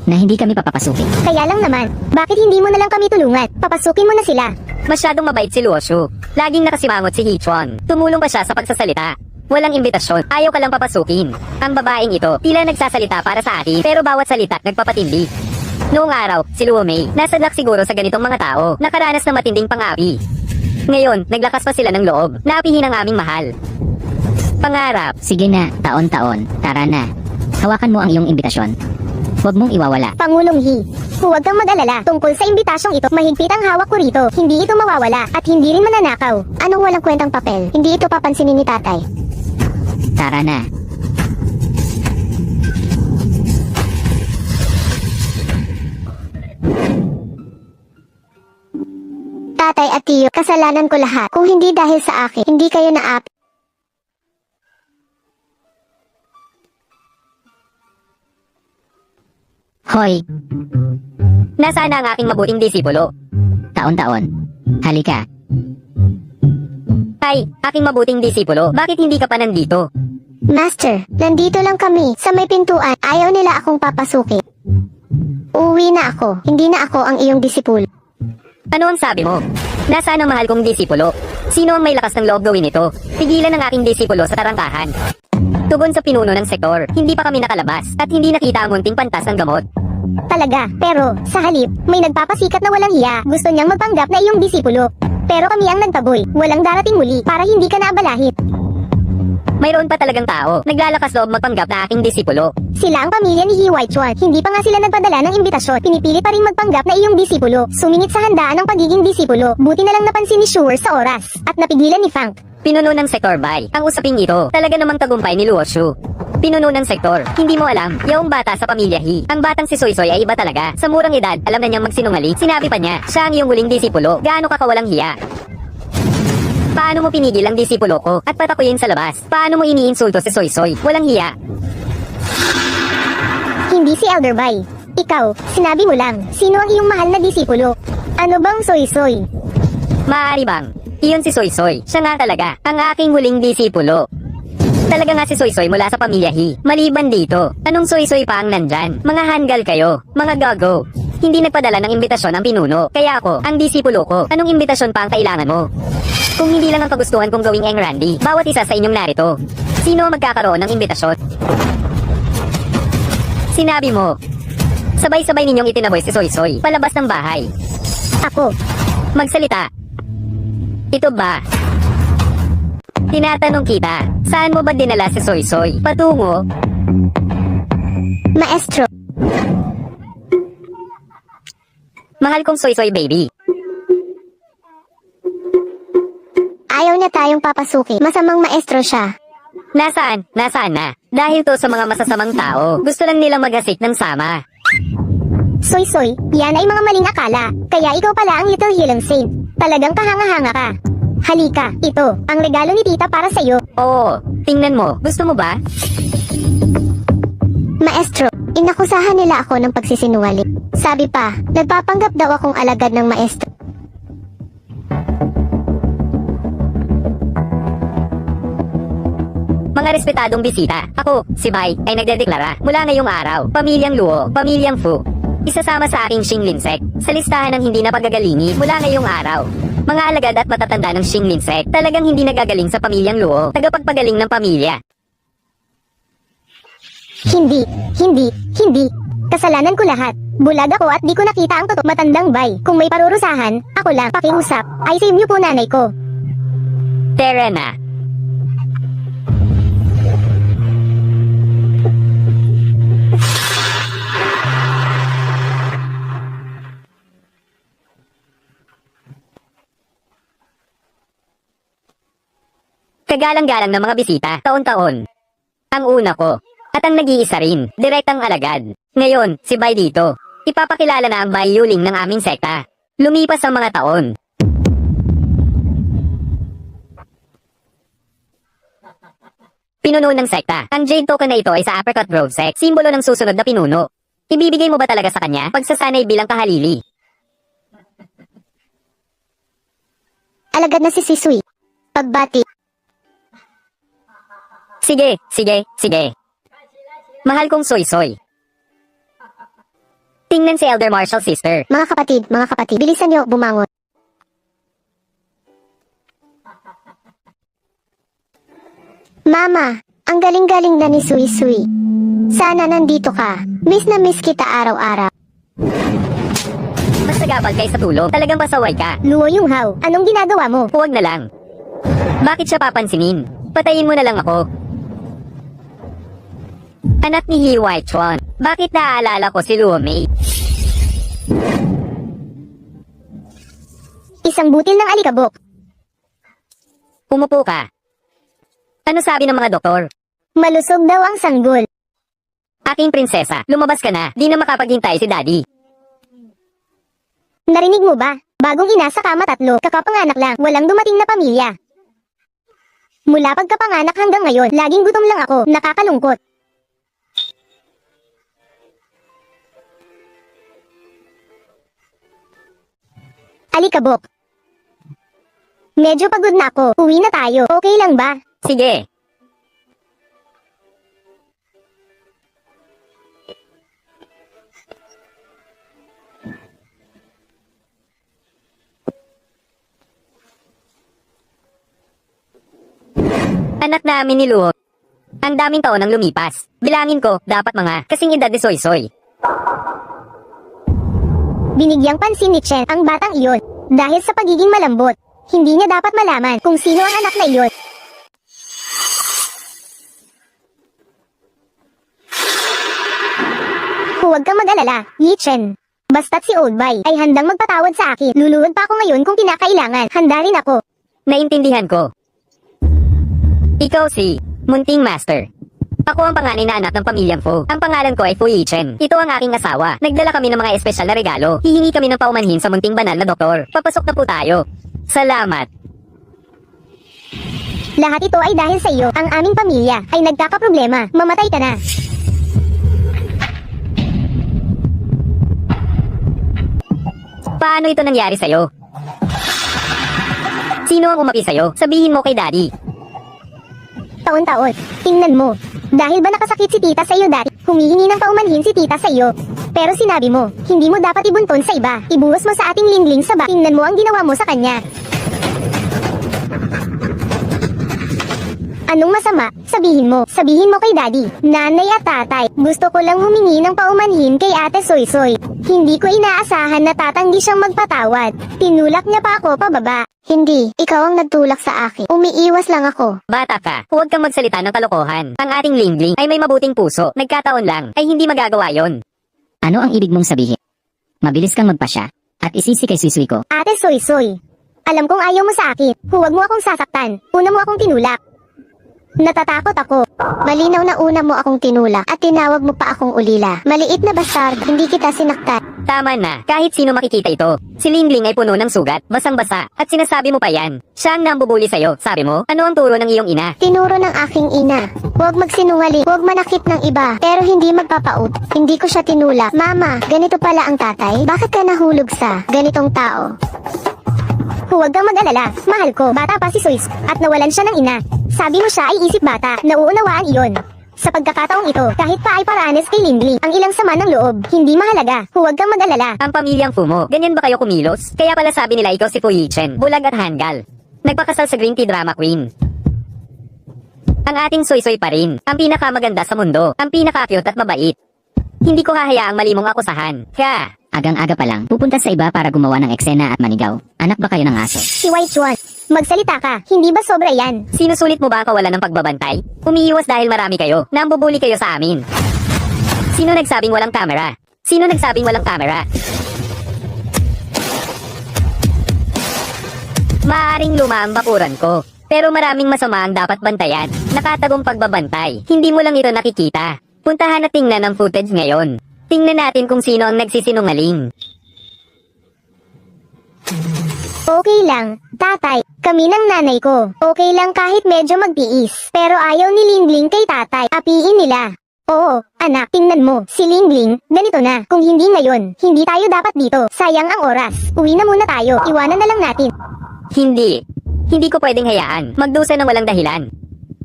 na hindi kami papapasukin? Kaya lang naman, bakit hindi mo na lang kami tulungan? Papasukin mo na sila. Masyadong mabait si Luoshu. Laging nakasimangot si Hichuan. Tumulong pa siya sa pagsasalita. Walang imbitasyon, ayaw ka lang papasukin. Ang babaeng ito, tila nagsasalita para sa atin, pero bawat salita nagpapatindi. Noong araw, si Luo Mei, nasadlak siguro sa ganitong mga tao, nakaranas ng matinding pang-api. Ngayon, naglakas pa sila ng loob, naapihin ang aming mahal. Pangarap, Sige na, taon-taon. Tara na. Hawakan mo ang iyong imbitasyon. Huwag mong iwawala. Pangulong Yi, huwag kang mag-alala. Tungkol sa imbitasyong ito, mahigpit ang hawak ko rito. Hindi ito mawawala at hindi rin mananakaw. Anong walang kwentang papel? Hindi ito papansinin ni tatay. Tara na. Tatay at tiyo, kasalanan ko lahat. Kung hindi dahil sa akin, hindi kayo naapi. Hoy, nasaan na ang aking mabuting disipulo? taon-taon. Halika. Ay, aking mabuting disipulo, bakit hindi ka pa nandito? Master, nandito lang kami. Sa may pintuan, ayaw nila akong papasukin. Uuwi na ako. Hindi na ako ang iyong disipulo. Ano ang sabi mo? Nasaan ang mahal kong disipulo? Sino ang may lakas ng loob gawin ito? Pigilan ang aking disipulo sa tarangkahan. Tugon sa pinuno ng sektor, hindi pa kami nakalabas at hindi nakita ang munting pantas ng gamot. Talaga, pero sa halip, may nagpapasikat na walang hiya. Gusto niyang magpanggap na iyong disipulo. Pero kami ang nagtaboy. Walang darating muli para hindi ka naabalahin. Mayroon pa talagang tao, naglalakas loob magpanggap na aking disipulo. Sila ang pamilya ni He Huaichuan. Hindi pa nga sila nagpadala ng imbitasyon. Pinipilit pa rin magpanggap na iyong disipulo. Sumingit sa handaan ng pagiging disipulo. Buti na lang napansin ni Shuer sa oras. At napigilan ni Fang. Pinuno ng sektor bay. Ang usaping ito, talaga namang tagumpay ni Luoshu. Pinuno ng sektor, hindi mo alam, yaong bata sa pamilya He. Ang batang si Soysoy ay iba talaga. Sa murang edad, alam na niyang magsinungaling. Sinabi pa niya, siya ang iyong huling disipulo. Gaano ka kawalang hiya? Paano mo pinigil ang disipulo ko at patakuyin sa labas? Paano mo iniinsulto si Soy Soy? Walang hiya. Hindi si Elder Bai. Ikaw, sinabi mo lang, sino ang iyong mahal na disipulo? Ano bang soy-soy? Maaari bang? Iyon si Soy Soy. Siya nga talaga, ang aking huling disipulo. Talaga nga si Soy Soy mula sa pamilya He. Maliban dito, anong Soy Soy pa ang nandyan? Mga hanggal kayo, mga gago. Hindi nagpadala ng imbitasyon ang pinuno. Kaya ako, ang disipulo ko, anong imbitasyon pa ang kailangan mo? Kung hindi lang ang kagustuhan kong gawing Eng Randy, bawat isa sa inyong narito, sino ang magkakaroon ng imbitasyon? Sinabi mo, sabay-sabay ninyong itinaboy si Soy Soy, palabas ng bahay. Ako. Magsalita. Ito ba? Tinatanong kita, saan mo ba dinala si Soy Soy? Patungo? Maestro. Mahal kong Soy Soy baby. Ayaw niya tayong papasukin. Masamang maestro siya. Nasaan? Nasaan na? Dahil to sa mga masasamang tao, gusto lang nilang mag-asik ng sama. Soy-soy, yan ay mga maling akala. Kaya ikaw pala ang Little Healing Saint. Talagang kahanga-hanga ka. Halika, ito, ang regalo ni tita para sa'yo. Oo, tingnan mo, gusto mo ba? Maestro, inakusahan nila ako ng pagsisinungaling. Sabi pa, nagpapanggap daw akong alagad ng maestro. Mga respetadong bisita, ako, si Bai, ay nagdedeklara mula ngayong araw, pamilyang Luo, pamilyang Fu, isasama sa aking Xingling Sect, sa listahan ng hindi napagagalingi mula ngayong araw. Mga alagad at matatanda ng Xingling Sect, talagang hindi nagagaling sa pamilyang Luo, tagapagpagaling ng pamilya. Hindi. Kasalanan ko lahat. Bulag ako at di ko nakita ang totoo matandang Bai. Kung may parurusahan, ako lang, pakiusap, ay save niyo po nanay ko. Tara na. Kagalang-galang ng mga bisita, taon-taon. Ang una ko, at ang nag-iisa rin, direktang alagad. Ngayon, si Bai dito. Ipapakilala na ang Bai Yuling ng aming sekta. Lumipas ang mga taon. Pinuno ng sekta. Ang jade token na ito ay sa Apricot Grove Sect, simbolo ng susunod na pinuno. Ibibigay mo ba talaga sa kanya pagsasanay bilang kahalili? Alagad na si Sisui. Pagbati. Sige. Mahal kong Soy Soy. Tingnan si Elder Marshall sister. Mga kapatid, bilisan niyo bumangon. Mama, ang galing-galing na ni Sui Sui. Sana nandito ka. Miss na miss kita araw-araw. Mas nagapal kay sa tulog. Talagang pasaway ka. Luo yung how. Anong ginagawa mo? Huwag na lang. Bakit siya papansinin? Patayin mo na lang ako. Anak ni He Whitechuan, bakit naaalala ko si Luo Mei? Isang butil ng alikabok. Umupo ka. Ano sabi ng mga doktor? Malusog daw ang sanggol. Aking prinsesa, lumabas ka na. Di na makapaghintay si Daddy. Narinig mo ba? Bagong ina sa kama 3, kakapanganak lang, walang dumating na pamilya. Mula pagkapanganak hanggang ngayon, laging gutom lang ako, nakakalungkot. Alikabok. Medyo pagod na ako, uwi na tayo, okay lang ba? Sige. Anak namin ni Luo. Ang daming taon ang lumipas. Bilangin ko, dapat mga kasing edad ni Soy Soy. Binigyang pansin ni Chen ang batang iyon. Dahil sa pagiging malambot, hindi niya dapat malaman kung sino ang anak na iyon. Huwag kang mag-alala, Yi Chen. Basta't si Old Bai ay handang magpatawad sa akin. Luluhod pa ako ngayon kung kinakailangan. Handa rin ako. Naintindihan ko. Ikaw si Munting Master. Ako ang panganay na anak ng pamilyang Fu. Ang pangalan ko ay Fu Yichen. Ito ang aking asawa. Nagdala kami ng mga espesyal na regalo. Hihingi kami ng paumanhin sa munting banal na doktor. Papasok na po tayo. Salamat. Lahat ito ay dahil sa iyo. Ang aming pamilya ay nagkakaproblema. Mamatay ka na. Paano ito nangyari sa'yo? Sino ang umapi sa'yo? Sabihin mo kay Daddy. Taon-taon. Tingnan mo. Dahil ba nakasakit si tita sa iyo dati, humihingi ng paumanhin si tita sa iyo. Pero sinabi mo, hindi mo dapat ibunton sa iba. Ibuhos mo sa ating lingling sa ba. Tingnan mo ang ginawa mo sa kanya. Anong masama? Sabihin mo. Sabihin mo kay Daddy, nanay at tatay. Gusto ko lang humingi ng paumanhin kay Ate Soy-Soy. Hindi ko inaasahan na tatanggi siyang magpatawad. Tinulak niya pa ako pababa. Hindi, ikaw ang nagtulak sa akin. Umiiwas lang ako. Bata ka, huwag kang magsalita ng kalokohan. Ang ating lingling ay may mabuting puso. Nagkataon lang, ay hindi magagawa yon. Ano ang ibig mong sabihin? Mabilis kang magpasya, at isisi kay Suy ko. Ate Soy-Soy, alam kong ayaw mo sa akin. Huwag mo akong sasaktan. Una mo akong tinulak. Natatakot ako. Malinaw na una mo akong tinulak at tinawag mo pa akong ulila. Maliit na bastard, hindi kita sinaktan. Tama na, kahit sino makikita ito. Si Lingling ay puno ng sugat, basang-basa, at sinasabi mo pa yan. Siya ang nambubuli sa'yo, sabi mo? Ano ang turo ng iyong ina? Tinuro ng aking ina. Huwag magsinungaling, huwag manakit ng iba, pero hindi magpapaut. Hindi ko siya tinulak. Mama, ganito pala ang tatay? Bakit ka nahulog sa ganitong tao? Huwag kang mag-alala, mahal ko, bata pa si Soys, at nawalan siya ng ina. Sabi mo siya ay isip bata, nauunawaan iyon. Sa pagkakataong ito, kahit pa ay paranes kay Lingling, ang ilang sama ng loob, hindi mahalaga. Huwag kang mag-alala. Ang pamilyang Fumo, ganyan ba kayo kumilos? Kaya pala sabi nila ikaw si Fu Yichen, bulag at hanggal. Nagpakasal sa Green Tea Drama Queen. Ang ating Soy-Soy pa rin, ang pinakamaganda sa mundo, ang pinaka-cute at mabait. Hindi ko hahayaang mali mong akusahan. Kaya, Agang-aga pa lang, pupunta sa iba para gumawa ng eksena at manigaw. Anak ba kayo ng aso? Si White Chuan, magsalita ka, hindi ba sobra yan? sinusulit mo ba ang kawalan ng pagbabantay? Umiiwas dahil marami kayo, nambubuli kayo sa amin. Sino nagsabing walang kamera? Sino nagsabing walang kamera? Maaring luma ang bakuran ko, pero maraming masama ang dapat bantayan. Nakatagong pagbabantay, hindi mo lang ito nakikita. Puntahan at tingnan ang footage ngayon. Tingnan natin kung sino ang nagsisinungaling. Okay lang, tatay, kami ng nanay ko. Okay lang kahit medyo magtiis. Pero ayaw ni Lingling kay tatay, apiin nila. Oo, anak, tingnan mo, si Lingling, ganito na. Kung hindi ngayon, hindi tayo dapat dito. Sayang ang oras. Uwi na muna tayo, iwanan na lang natin. Hindi ko pwedeng hayaan. Magdusa ng walang dahilan.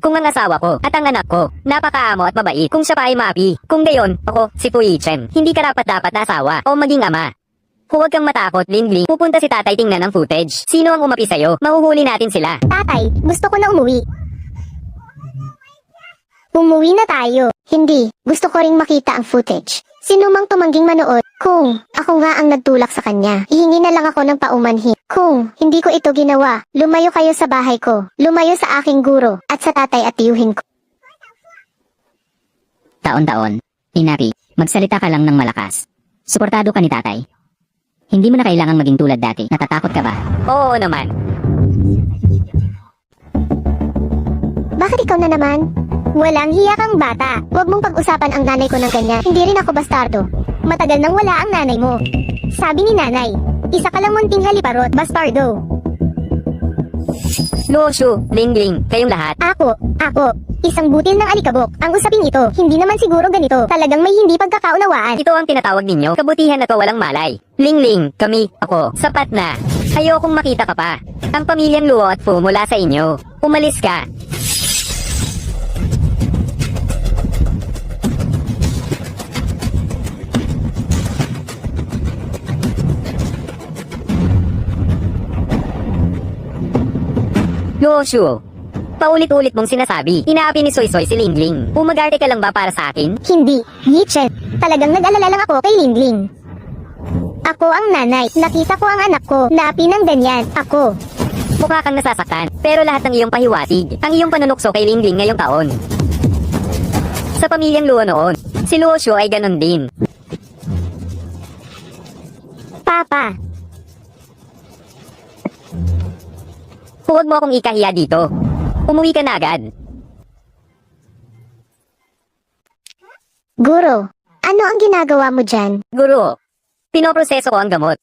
Kung ang asawa ko at ang anak ko, napakaamo at mabait, kung siya pa ay maapi, kung gayon, ako, si Fu Yichen, hindi karapat-dapat na asawa o maging ama. Huwag kang matakot, Lingling. Pupunta si tatay tingnan ang footage. Sino ang umapi sa'yo? Mahuhuli natin sila. Tatay, gusto ko na umuwi. Umuwi na tayo. Hindi, gusto ko ring makita ang footage. Sino mang tumangging manood, kung ako nga ang nagtulak sa kanya, ihingi na lang ako ng paumanhin. Kung hindi ko ito ginawa, lumayo kayo sa bahay ko, lumayo sa aking guro, at sa tatay at tiyuhin ko. Taon-taon. Inapi, magsalita ka lang ng malakas. Suportado ka ni tatay. Hindi mo na kailangang maging tulad dati. Natatakot ka ba? Oo naman. Bakit ikaw na naman? Walang hiya kang bata. Huwag mong pag-usapan ang nanay ko ng ganyan. Hindi rin ako bastardo. Matagal nang wala ang nanay mo. Sabi ni nanay, isa ka lang munting haliparot, bastardo. Luoshu, Lingling, kayong lahat. Ako, isang butil ng alikabok. Ang usaping ito, hindi naman siguro ganito. Talagang may hindi pagkakaunawaan. Ito ang tinatawag ninyo, kabutihan na to walang malay. Lingling, kami, ako, sapat na. Ayokong makita ka pa. Ang pamilyang Luo at Fu mula sa inyo. Umalis ka. Luoshu, paulit-ulit mong sinasabi, inaapi ni Soy-Soy si Lingling. Umagarte ka lang ba para sa akin? Hindi, Yichen. Talagang nag-alala lang ako kay Lingling. Ako ang nanay. Nakita ko ang anak ko. Naapi ng ganyan. Ako. Mukha kang nasasaktan, pero lahat ng iyong pahiwatig, ang iyong panunukso kay Lingling ngayong taon. Sa pamilyang Luo noon, si Luoshu ay ganon din. Papa. Huwag mo akong ikahiya dito. Umuwi ka na agad. Guro, ano ang ginagawa mo dyan? Guro, pinoproseso ko ang gamot.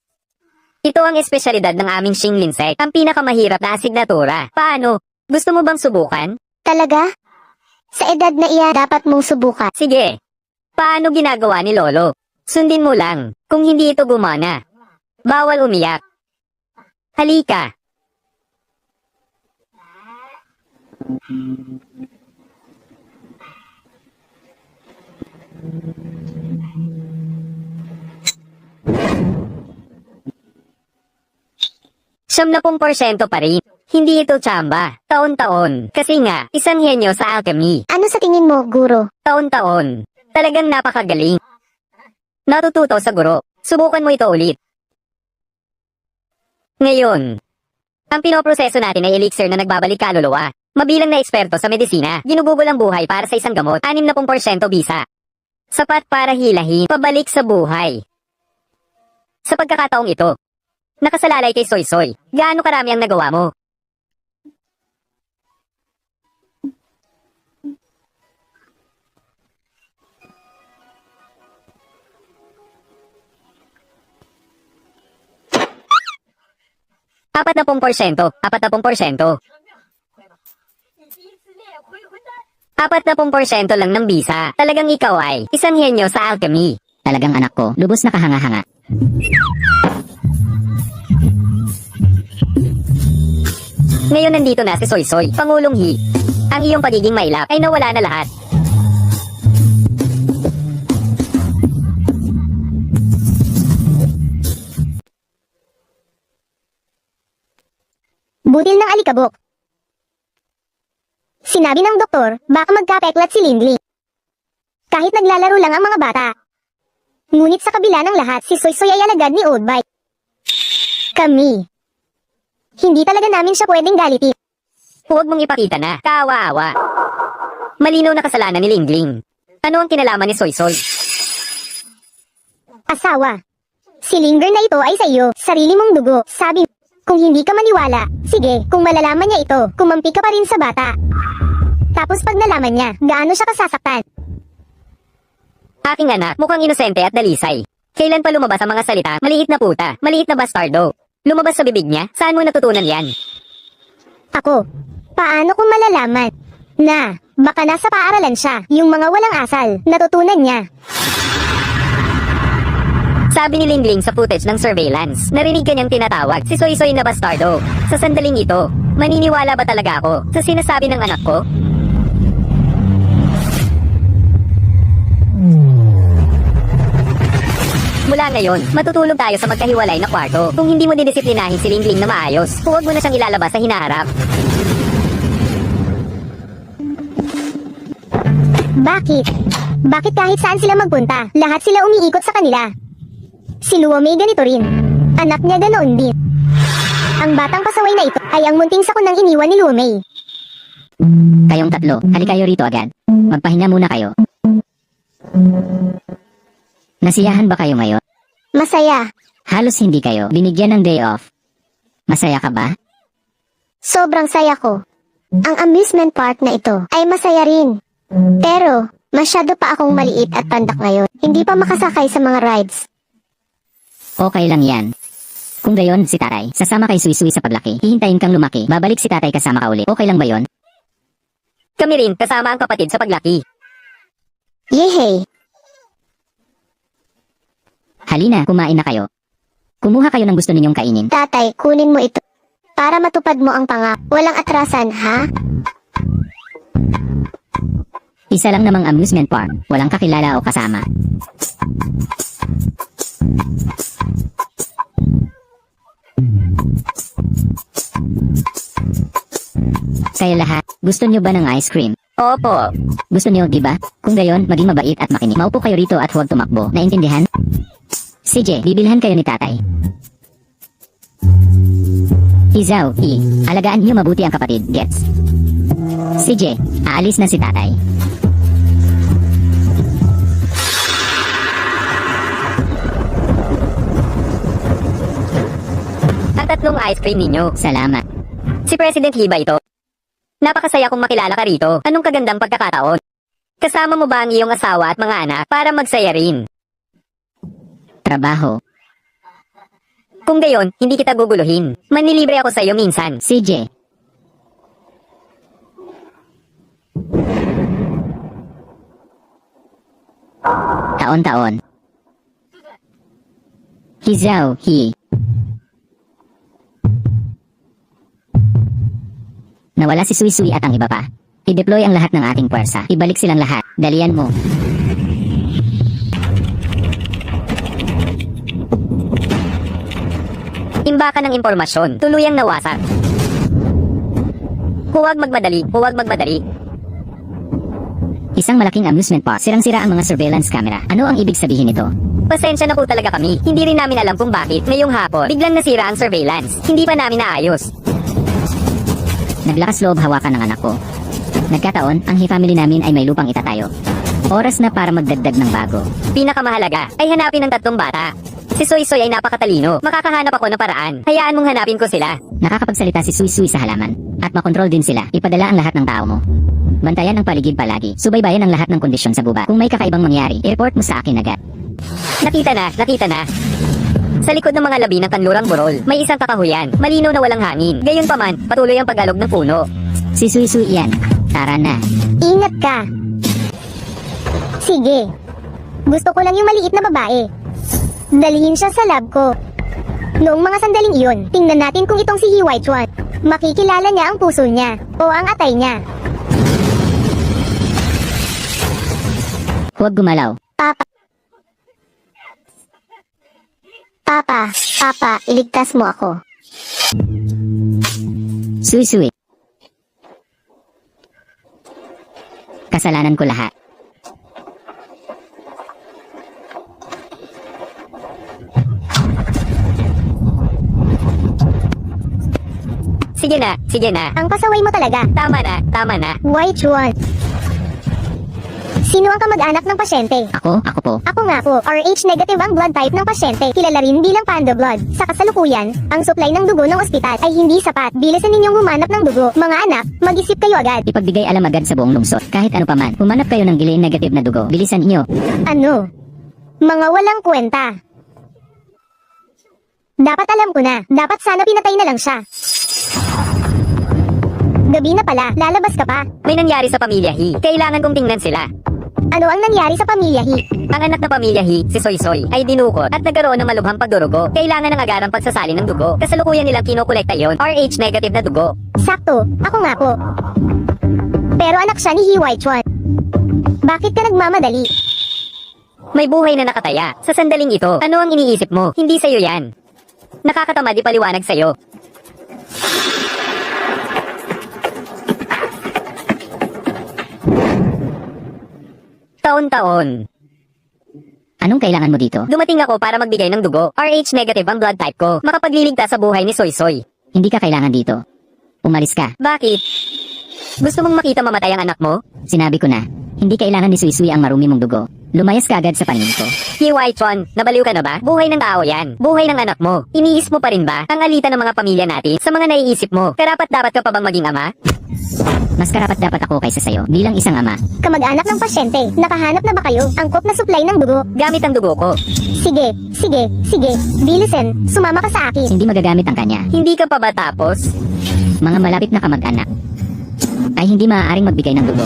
Ito ang espesyalidad ng aming Xing Linsek, ang pinakamahirap na asignatura. Paano? Gusto mo bang subukan? Talaga? Sa edad na iya, dapat mong subukan. Sige. Paano ginagawa ni Lolo? Sundin mo lang. Kung hindi ito gumana. Bawal umiyak. Halika. Siyam na % pa rin. Hindi ito tsamba. Taon-taon. Kasi nga, isang henyo sa alchemy. Ano sa tingin mo, guro? Taon-taon. Talagang napakagaling. Natututo sa guro. Subukan mo ito ulit. Ngayon, ang pinoproseso natin ay elixir na nagbabalik kaluluwa. Mabilang na eksperto sa medisina, ginugugol ang buhay para sa isang gamot, 60% bisa. Sapat para hilahin, pabalik sa buhay. Sa pagkakataong ito, nakasalalay kay Soy Soy, gaano karami ang nagawa mo? Apat na pong porsyento. 40% lang ng bisa. Talagang ikaw ay isang henyo sa alchemy. Talagang anak ko, lubos na kahanga-hanga. Ngayon nandito na si Soy Soy, Pangulong Hi. Ang iyong pagiging mailap ay nawala na lahat. Butil ng alikabok. Sinabi ng doktor, baka magkapeklat si Lindley. Kahit naglalaro lang ang mga bata. Ngunit sa kabila ng lahat, si Soy Soy ay alagad ni Old Bite. Kami. Hindi talaga namin siya pwedeng galitin. Huwag mong ipakita na. Kawawa. Malinaw na kasalanan ni Lingling. Ano ang kinalaman ni Soy Soy? Asawa. Si Linger na ito ay sa iyo, sarili mong dugo. Sabi, kung hindi ka maniwala, sige, kung malalaman niya ito, kumampi ka pa rin sa bata. Tapos pag nalaman niya, gaano siya kasasaktan. Aking anak, mukhang inosente at dalisay. Kailan pa lumabas ang mga salita? Maliit na puta, maliit na bastardo. Lumabas sa bibig niya? Saan mo natutunan yan? Ako, paano kung malalaman na baka nasa paaralan siya, yung mga walang asal, natutunan niya. Sabi ni Lingling sa footage ng surveillance, narinig kanyang tinatawag si Soy Soy na bastardo. Sa sandaling ito, maniniwala ba talaga ako sa sinasabi ng anak ko? Mula ngayon, matutulog tayo sa magkahiwalay na kwarto. Kung hindi mo didisiplinahin si Lingling na maayos, huwag mo na siyang ilalabas sa hinaharap. Bakit? Bakit kahit saan sila magpunta, lahat sila umiikot sa kanila? Si Luo Mei ganito rin. Anak niya ganoon din. Ang batang pasaway na ito ay ang munting sakunang iniwan ni Luo Mei. Kayong tatlo, halika kayo rito agad. Magpahinga muna kayo. Nasiyahan ba kayo ngayon? Masaya. Halos hindi kayo binigyan ng day off. Masaya ka ba? Sobrang saya ko. Ang amusement park na ito ay masaya rin. Pero, masyado pa akong maliit at pandak ngayon. Hindi pa makasakay sa mga rides. Okay lang yan. Kung gayon, si tatay, sasama kay Suy-Suy sa paglaki. Hihintayin kang lumaki, babalik si tatay kasama ka ulit. Okay lang ba yon? Kami rin kasama ang kapatid sa paglaki. Yehey! Halina, kumain na kayo. Kumuha kayo ng gusto ninyong kainin. Tatay, kunin mo ito. Para matupad mo ang pangako. Walang atrasan, ha? Isa lang namang amusement park, walang kakilala o kasama. Kayo lahat, gusto nyo ba ng ice cream? Opo. Gusto nyo, di ba? Kung gayon, maging mabait at makinig. Maupo kayo rito at huwag tumakbo. Naintindihan? CJ, bibilhan kayo ni tatay. Izaw, alagaan niyo mabuti ang kapatid, gets? CJ, aalis na si tatay. Ang tatlong ice cream ninyo. Salamat. Si President Lee ba ito? Napakasaya kong makilala ka rito. Anong kagandang pagkakataon? Kasama mo ba ang iyong asawa at mga anak para magsaya rin? Trabaho. Kung gayon, hindi kita guguluhin. Manlilibre ako sa iyo minsan. CJ, Taon-taon. Hizaw, hi. Nawala si Sui at ang iba pa. I-deploy ang lahat ng ating puwersa. Ibalik silang lahat. Dalian mo. Imbakan ng impormasyon, tuluyang nawasak. Huwag magmadali, huwag magmadali. Isang malaking amusement park. Sirang-sira ang mga surveillance camera. Ano ang ibig sabihin nito? Pasensya na po talaga kami. Hindi rin namin alam kung bakit ngayong hapon biglang nasira ang surveillance. Hindi pa namin naayos. Naglakas loob hawakan ng anak ko. Nagkataon, ang family namin ay may lupang itatayo. Oras na para magdagdag ng bago. Pinakamahalaga ay hanapin ng 3 bata. Si Soy Soy ay napakatalino. Makakahanap ako ng paraan. Hayaan mong hanapin ko sila. Nakakapagsalita si Sui sa halaman. At makontrol din sila. Ipadala ang lahat ng tao mo. Bantayan ang paligid palagi. Subaybayan ang lahat ng kondisyon sa gubat. Kung may kakaibang mangyari, i-report mo sa akin agad. Nakita na, nakita na. Sa likod ng mga labi ng kanlurang burol, may isang kakahuyan. Malinaw na walang hangin. Gayunpaman, patuloy ang pag-alog ng puno. Si Sui yan. Tara na. Ingat ka. Sige. Gusto ko lang yung maliit na babae. Dalhin siya sa lab ko. Noong mga sandaling iyon, tingnan natin kung itong si Hiwai Chuan. Makikilala niya ang puso niya o ang atay niya. Huwag gumalaw. Papa, iligtas mo ako. Sui. Kasalanan ko lahat. Sige na. Ang pasaway mo talaga. Tama na. Wai Chuan. Sino ang kamag-anak ng pasyente? Ako po. Ako nga po, RH negative ang blood type ng pasyente. Kilala rin bilang panda blood. Sa kasalukuyan, ang supply ng dugo ng ospital ay hindi sapat. Bilisan ninyong humanap ng dugo. Mga anak, mag-isip kayo agad. Ipagbigay alam agad sa buong lungsod. Kahit ano paman, humanap kayo ng gilein negative na dugo. Bilisan inyo. Ano? Mga walang kwenta. Dapat alam ko na. Dapat sana pinatay na lang siya. Gabi na pala, lalabas ka pa. May nangyari sa pamilya Hi. Kailangan kong tingnan sila. Ano ang nangyari sa pamilya Hi? Ang anak na pamilya Hi, si Soy Soy, ay dinukot at nagkaroon ng malubhang pagdurugo. Kailangan ng agarang pagsasali ng dugo. Kasalukuyan nilang kinukolekta yon, RH negative na dugo. Sakto, ako nga po. Pero anak siya ni Hiwai Chuan. Bakit ka nagmamadali? May buhay na nakataya. Sa sandaling ito, ano ang iniisip mo? Hindi sa'yo yan. Nakakatamad ipaliwanag sa'yo. Taon-taon. Anong kailangan mo dito? Dumating ako para magbigay ng dugo. RH negative ang blood type ko. Makapagliligtas sa buhay ni Soy Soy. Hindi ka kailangan dito. Umalis ka. Bakit? Gusto mong makita mamatay ang anak mo? Sinabi ko na, hindi kailangan ni Sui ang marumi mong dugo. Lumayas ka agad sa paningin ko. Hiwai Chuan, nabaliw ka na ba? Buhay ng tao yan. Buhay ng anak mo. Iniis mo pa rin ba ang alitan ng mga pamilya natin sa mga naiisip mo? Karapat-dapat ka pa bang maging ama? Mas karapat-dapat ako kaysa sayo bilang isang ama. Kamag-anak ng pasyente, nakahanap na ba kayo? Angkop na supply ng dugo. Gamit ang dugo ko. Sige. Bilisan, sumama ka sa akin. Hindi magagamit ang kanya. Hindi ka pa ba tapos? Mga malapit na kamag-anak ay hindi maaaring magbigay ng dugo.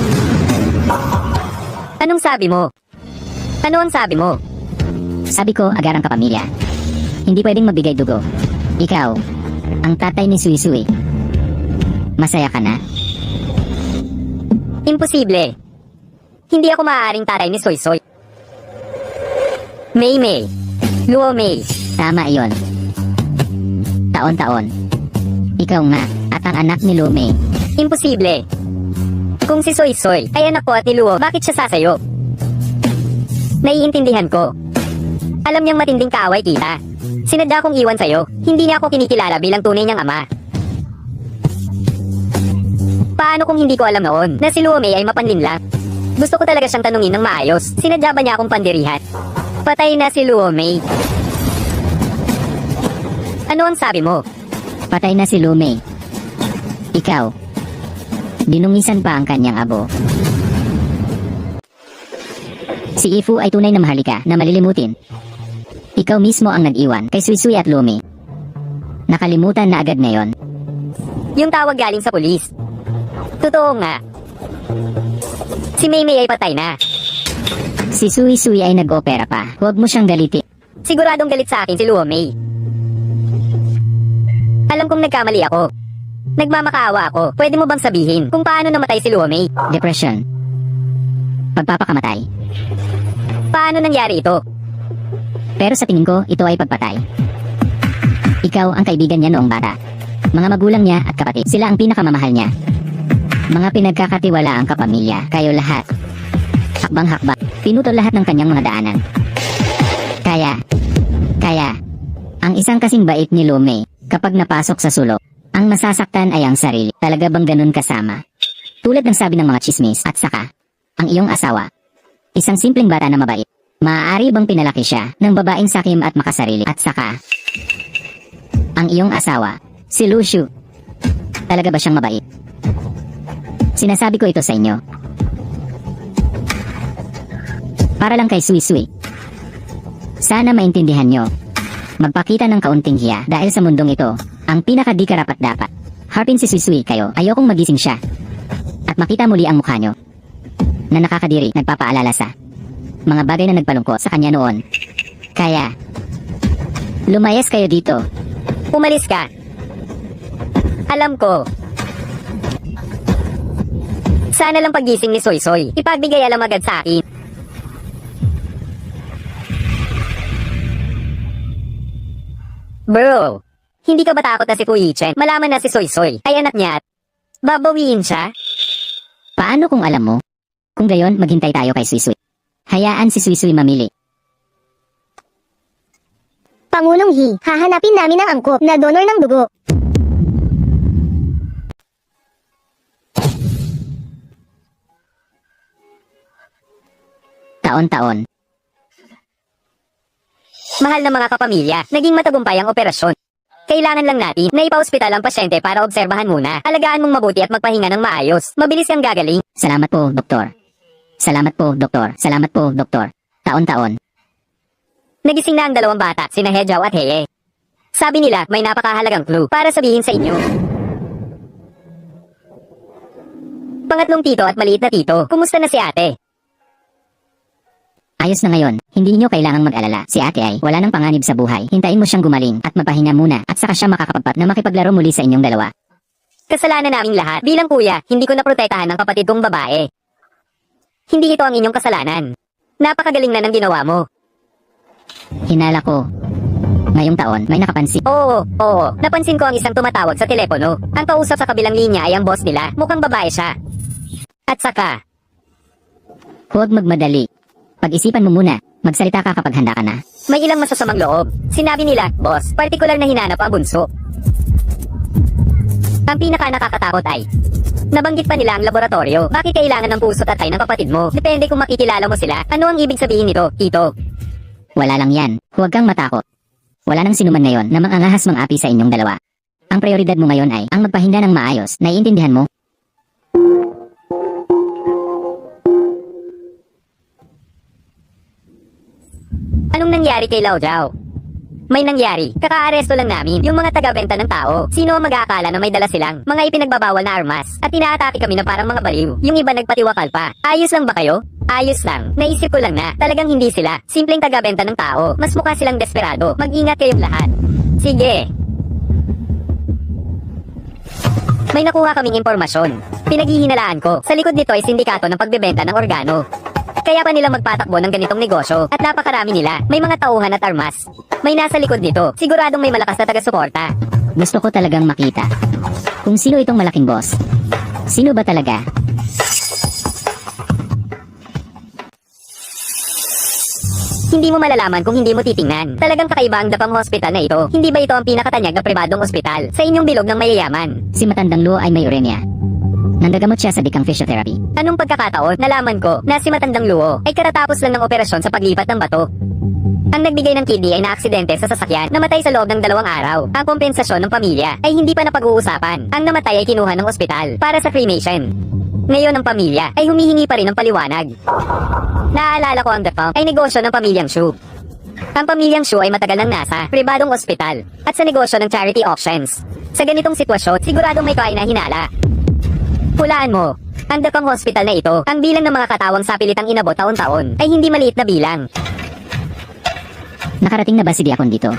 Anong sabi mo? Ano ang sabi mo? Sabi ko, agarang kapamilya. Hindi pwedeng magbigay dugo. Ikaw, ang tatay ni Sui. Masaya ka na? Imposible. Hindi ako maaaring tatay ni Soy Soy. Mei. Luo Mei. Tama iyon. Taon-taon. Ikaw nga, at ang anak ni Lume. Imposible. Kung si Soy Soy ay anak ko at ni Luo, bakit siya sasayo? Naiintindihan ko. Alam niyang matinding kaaway kita. Sinadya kong iwan sa'yo. Hindi niya ako kinikilala bilang tunay niyang ama. Paano kung hindi ko alam noon na si Luo Mei ay mapanlinlang? Gusto ko talaga siyang tanungin ng maayos. Sinadya ba niya akong pandirihan? Patay na si Luo Mei. Ano ang sabi mo? Patay na si Lume. Ikaw, dinungisan pa ang kanyang abo. Si Ifu ay tunay na mahalika na malilimutin. Ikaw mismo ang nag-iwan kay Sui at Lume. Nakalimutan na agad ngayon. Yung tawag galing sa pulis. Totoo nga. Si Mei ay patay na. Si Sui Sui ay nag-opera pa. Huwag mo siyang galitin. Siguradong galit sa akin si Luo Mei. Alam kong nagkamali ako. Nagmamakaawa ako. Pwede mo bang sabihin kung paano namatay si Luo Mei? Depression. Pagpapakamatay. Paano nangyari ito? Pero sa tingin ko, ito ay pagpatay. Ikaw ang kaibigan niya noong bata. Mga magulang niya at kapatid, sila ang pinakamamahal niya. Mga pinagkakatiwala ang kapamilya, kayo lahat. Hakbang-hakbang, pinutol lahat ng kanyang mga daanan. Kaya, ang isang kasing bait ni Luo Mei, kapag napasok sa sulok, ang masasaktan ay ang sarili. Talaga bang ganun kasama? Tulad ng sabi ng mga chismis, at saka, ang iyong asawa. Isang simpleng bata na mabait. Maaari bang pinalaki siya ng babaeng sakim at makasarili? At saka, ang iyong asawa, si Lu Shu. Talaga ba siyang mabait? Sinasabi ko ito sa inyo. Para lang kay Sui Sui. Sana maintindihan nyo. Magpakita ng kaunting hiya dahil sa mundong ito, ang pinaka-di karapat-dapat. Harpin si Sui Sui kayo, ayokong magising siya. At makita muli ang mukha nyo. Na nakakadiri, nagpapaalala sa mga bagay na nagpalungkot sa kanya noon. Kaya, lumayas kayo dito. Umalis ka. Alam ko. Sana lang pagising ni Soy Soy, ipagbigay alam agad sa akin. Bro, hindi ka ba takot na si Fu Yichen malaman na si Soy Soy ay anak niya at babawiin siya? Paano kung alam mo? Kung gayon, maghintay tayo kay Sui Sui. Hayaan si Sui Sui mamili. Pangulong He, hahanapin namin ang angkop na donor ng dugo. Taon-taon. Mahal na mga kapamilya, naging matagumpay ang operasyon. Kailangan lang natin na ipa-ospital ang pasyente para obserbahan muna. Alagaan mong mabuti at magpahinga ng maayos. Mabilis kang gagaling. Salamat po, doktor. Salamat po, doktor. Salamat po, doktor. Taon-taon. Nagising na ang dalawang bata, sina Hejiao at Heye. Sabi nila may napakahalagang clue para sabihin sa inyo. Pangatlong tito at maliit na tito, kumusta na si ate? Ayos na ngayon, hindi niyo kailangang mag-alala. Si ate ay wala nang panganib sa buhay. Hintayin mo siyang gumaling at magpahinga muna at saka siya makakapagpat na makipaglaro muli sa inyong dalawa. Kasalanan naming lahat. Bilang kuya, hindi ko naprotektahan ng kapatid kong babae. Hindi ito ang inyong kasalanan. Napakagaling na ng ginawa mo. Hinala ko. Ngayong taon, may nakapansin. Oo. Napansin ko ang isang tumatawag sa telepono. Ang kausap sa kabilang linya ay ang boss nila. Mukhang babae siya. At saka, Huwag magmadali. Pag-isipan mo muna. Magsalita ka kapag handa ka na. may ilang masasamang loob. Sinabi nila, boss, partikular na hinanap ang bunso. Ang pinaka nakakatakot ay, nabanggit pa nila ang laboratorio. Bakit kailangan ng puso't atay ng kapatid mo? Depende kung makikilala mo sila. Ano ang ibig sabihin nito, Tito? Wala lang yan. Huwag kang matakot. Wala nang sinuman ngayon na mangangahas mang-api sa inyong dalawa. Ang prioridad mo ngayon ay ang magpahinga ng maayos. Naiintindihan mo? Anong nangyari kay Lao Jiao? May nangyari. Kaka-aresto lang namin yung mga taga-benta ng tao. Sino ang mag-aakala na may dala silang mga ipinagbabawal na armas? At inaatake kami na parang mga baliw. Yung iba nagpatiwakal pa. Ayos lang ba kayo? Ayos lang. Naisip ko lang na talagang hindi sila. Simpleng taga-benta ng tao. Mas mukha silang desperado. Mag-ingat kayong lahat. Sige. May nakuha kaming impormasyon. Pinaghihinalaan ko. Sa likod nito ay sindikato ng pagbebenta ng organo. Kaya pa nila magpatakbo ng ganitong negosyo at napakarami nila. May mga tauhan at armas. May nasa likod nito. Siguradong may malakas na taga-suporta. Gusto ko talagang makita kung sino itong malaking boss. Sino ba talaga? Hindi mo malalaman kung hindi mo titingnan. Talagang kakaiba ang dapang hospital na ito. Hindi ba ito ang pinakatanyag na pribadong ospital sa inyong bilog ng mayayaman? Si matandang Luo ay may uremia. Nangagamot siya sa dikang physiotherapy. Anong pagkakataon, nalaman ko na si matandang Luo ay karatapos lang ng operasyon sa paglipat ng bato. Ang nagbigay ng kidney ay naaksidente sa sasakyan, namatay sa loob ng 2 araw. Ang kompensasyon ng pamilya ay hindi pa napag-uusapan. Ang namatay ay kinuha ng ospital para sa cremation. Ngayon ang pamilya ay humihingi pa rin ng paliwanag. Naaalala ko ang The Pump ay negosyo ng pamilyang Shu. Ang pamilyang Shu ay matagal nang nasa pribadong ospital at sa negosyo ng charity auctions. Sa ganitong sitwasyon, siguradong may kain na hinala. Hulaan mo, Ang Dakang Hospital na ito, ang bilang ng mga katawang sa pilitang inabot taon-taon, ay hindi maliit na bilang. Nakarating na ba si Diakon dito?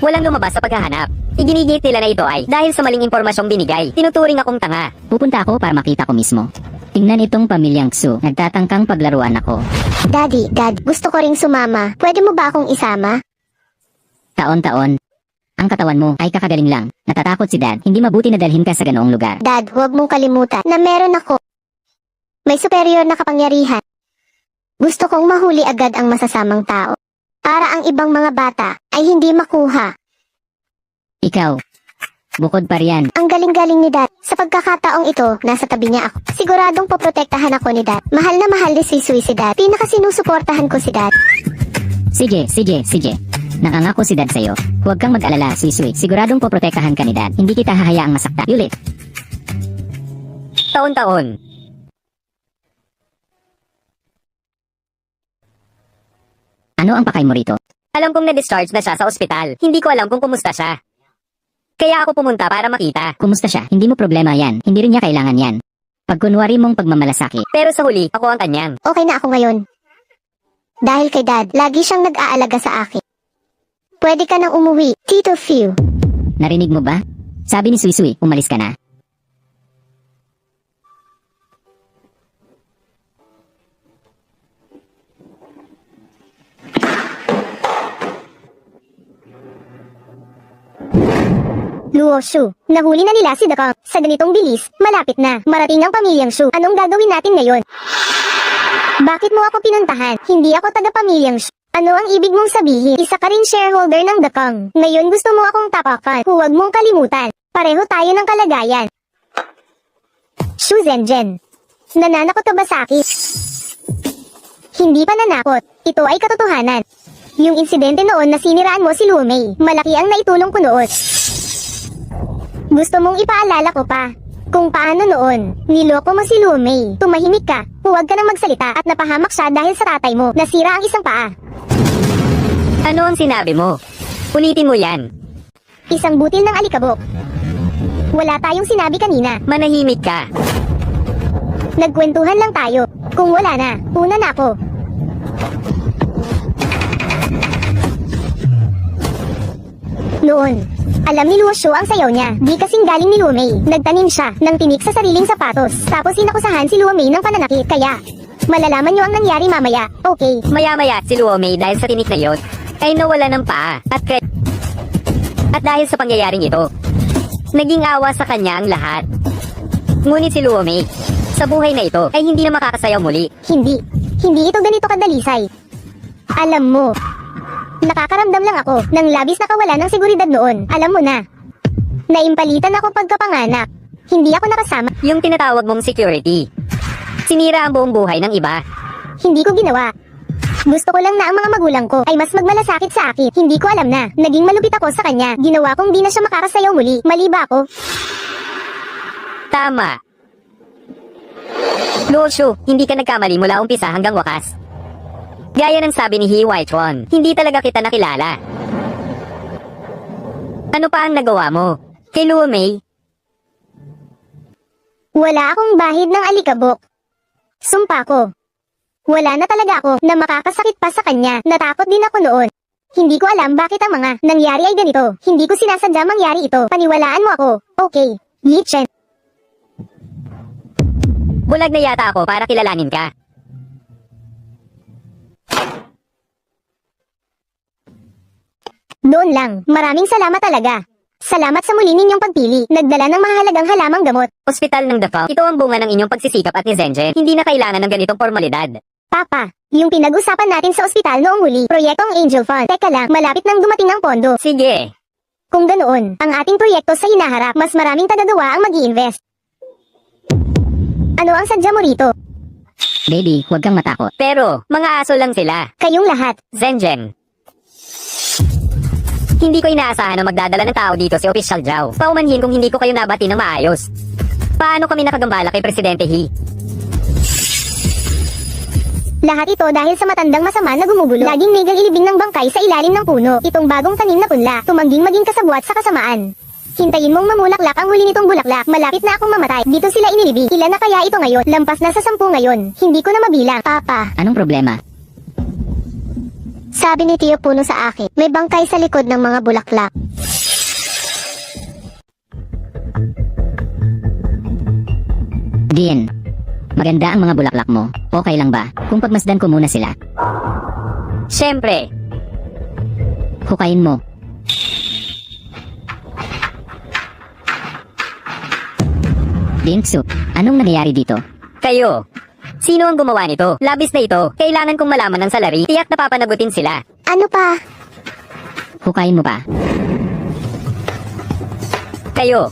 Walang lumabas sa paghahanap. Iginigit nila na ito ay dahil sa maling impormasyong binigay. Tinuturing akong tanga. Pupunta ako para makita ko mismo. Tingnan itong pamilyang Xu. Nagtatangkang paglaruan ako. Daddy, Dad, gusto ko ring sumama. Pwede mo ba akong isama? Taon-taon. Ang katawan mo ay kakagaling lang. Natatakot si Dad. Hindi mabuti na dalhin ka sa ganoong lugar. Dad, huwag mong kalimutan na meron ako. May superior na kapangyarihan. Gusto kong mahuli agad ang masasamang tao. Para ang ibang mga bata ay hindi makuha. Ikaw. Bukod pa riyan. Ang galing-galing ni Dad. Sa pagkakataong ito, nasa tabi niya ako. Siguradong poprotektahan ako ni Dad. Mahal na mahal ni Suisui si Dad. Pinakasinusuportahan ko si Dad. Sige. Nakangako si Dad sa'yo. Huwag kang mag-alala, Suisui. Siguradong poprotektahan ka ni Dad. Hindi kita hahayaang masakta. Yulit. Taon-taon. Ano ang pakay mo rito? Alam kong na-discharge na siya sa ospital. Hindi ko alam kung kumusta siya. Kaya ako pumunta para makita. Kumusta siya? Hindi mo problema yan. Hindi rin niya kailangan yan. Pagkunwari mong pagmamalasaki. Pero sa huli, ako ang kanyang. Okay na ako ngayon. Dahil kay Dad, lagi siyang nag-aalaga sa akin. Pwede ka nang umuwi, Tito Phil. Narinig mo ba? Sabi ni Suisui, umalis ka na. Luo Shu, nahuli na nila si Dakang. Sa ganitong bilis, malapit na. Marating ang pamilyang Shu. Anong gagawin natin ngayon? Bakit mo ako pinuntahan? Hindi ako taga-pamilyang Shu. Ano ang ibig mong sabihin? Isa ka rin shareholder ng Dakang. Ngayon gusto mo akong tapakan. Huwag mong kalimutan. Pareho tayo ng kalagayan. Shu Zhenzhen. Nananakot ka ba sa akin? Hindi pa nanakot. Ito ay katotohanan. Yung insidente noon na siniraan mo si Luo Mei, malaki ang naitulong ko noon. Gusto mong ipaalala ko pa kung paano noon niloko mo si Luo Mei. Tumahimik ka, huwag ka nang magsalita at napahamak siya dahil sa tatay mo. Nasira ang isang paa. Ano ang sinabi mo? Ulitin mo yan. Isang butil ng alikabok. Wala tayong sinabi kanina. Manahimik ka. Nagkwentuhan lang tayo. Kung wala na, una na ako. Noon, alam ni Luo Shu ang sayaw niya. Di kasing galing ni Luo Mei. Nagtanim siya ng tinik sa sariling sapatos. Tapos inakusahan si Luo Mei ng pananakit. Kaya, malalaman niyo ang nangyari mamaya. Okay. Maya-maya si Luo Mei dahil sa tinik na yon ay nawala ng paa at dahil sa pangyayaring ito, naging awa sa kanya ang lahat. Ngunit si Luo Mei, sa buhay na ito, ay hindi na makakasayaw muli. Hindi ito ganito kadalisay. Alam mo, nakakaramdam lang ako ng labis na kawalan ng seguridad noon. Alam mo na, naimpalitan ako pagkapanganak. Hindi ako nakasama. Yung tinatawag mong security. Sinira ang buong buhay ng iba. Hindi ko ginawa. Gusto ko lang na ang mga magulang ko ay mas magmalasakit sa akin. Hindi ko alam na naging malupit ako sa kanya. Ginawa kong di na siya makakasayaw muli. Mali ba ako? Tama. Luo Shu, hindi ka nagkamali mula umpisa hanggang wakas. Gaya ng sabi ni He Waichuan, hindi talaga kita nakilala. Ano pa ang nagawa mo? Kay Luo Mei? Wala akong bahid ng alikabok. Sumpa ko. Wala na talaga ako na makakasakit pa sa kanya. Natakot din ako noon. Hindi ko alam bakit ang mga nangyari ay ganito. Hindi ko sinasadya mangyari ito. Paniwalaan mo ako. Okay, Yi Chen. Bulag na yata ako para kilalanin ka. Doon lang. Maraming salamat talaga. Salamat sa muli ninyong pagpili. Nagdala ng mahalagang halamang gamot. Ospital ng Dakang, ito ang bunga ng inyong pagsisikap at ni Zhenzhen. Hindi na kailangan ng ganitong formalidad. Papa, yung pinag-usapan natin sa ospital noong huli, proyektong Angel Fund. Teka lang, malapit nang dumating ang pondo. Sige. Kung ganoon, ang ating proyekto sa hinaharap, mas maraming tagagawa ang mag-i-invest. Ano ang sadya mo rito? Baby, huwag kang matakot. Pero, mga aso lang sila. Kayong lahat. Zhenzhen. Hindi ko inaasahan na magdadala ng tao dito si Official Zhao. Paumanhin kung hindi ko kayo nabati ng maayos. Paano kami nakagambala kay Presidente He? Lahat ito dahil sa matandang masama na gumugulo. Laging may ilibing ng bangkay sa ilalim ng puno. Itong bagong tanim na punla, tumangging maging kasabwat sa kasamaan. Hintayin mong mamulaklak ang huli nitong bulaklak. Malapit na akong mamatay. Dito sila inilibing. Ilan na kaya ito ngayon? Lampas na sa 10 ngayon. Hindi ko na mabilang. Papa, Anong problema? sabi ni Tio Puno sa akin, may bangkay sa likod ng mga bulaklak. Dian, maganda ang mga bulaklak mo. Okay lang ba? Kung pagmasdan ko muna sila, Siyempre, hukayin mo. Dintsu, anong nangyayari dito? kayo. Sino ang gumawa nito? Labis na ito. Kailangan kong malaman ng salary. Tiyak na papanagutin sila. Ano pa? Hukayin mo pa. Kayo.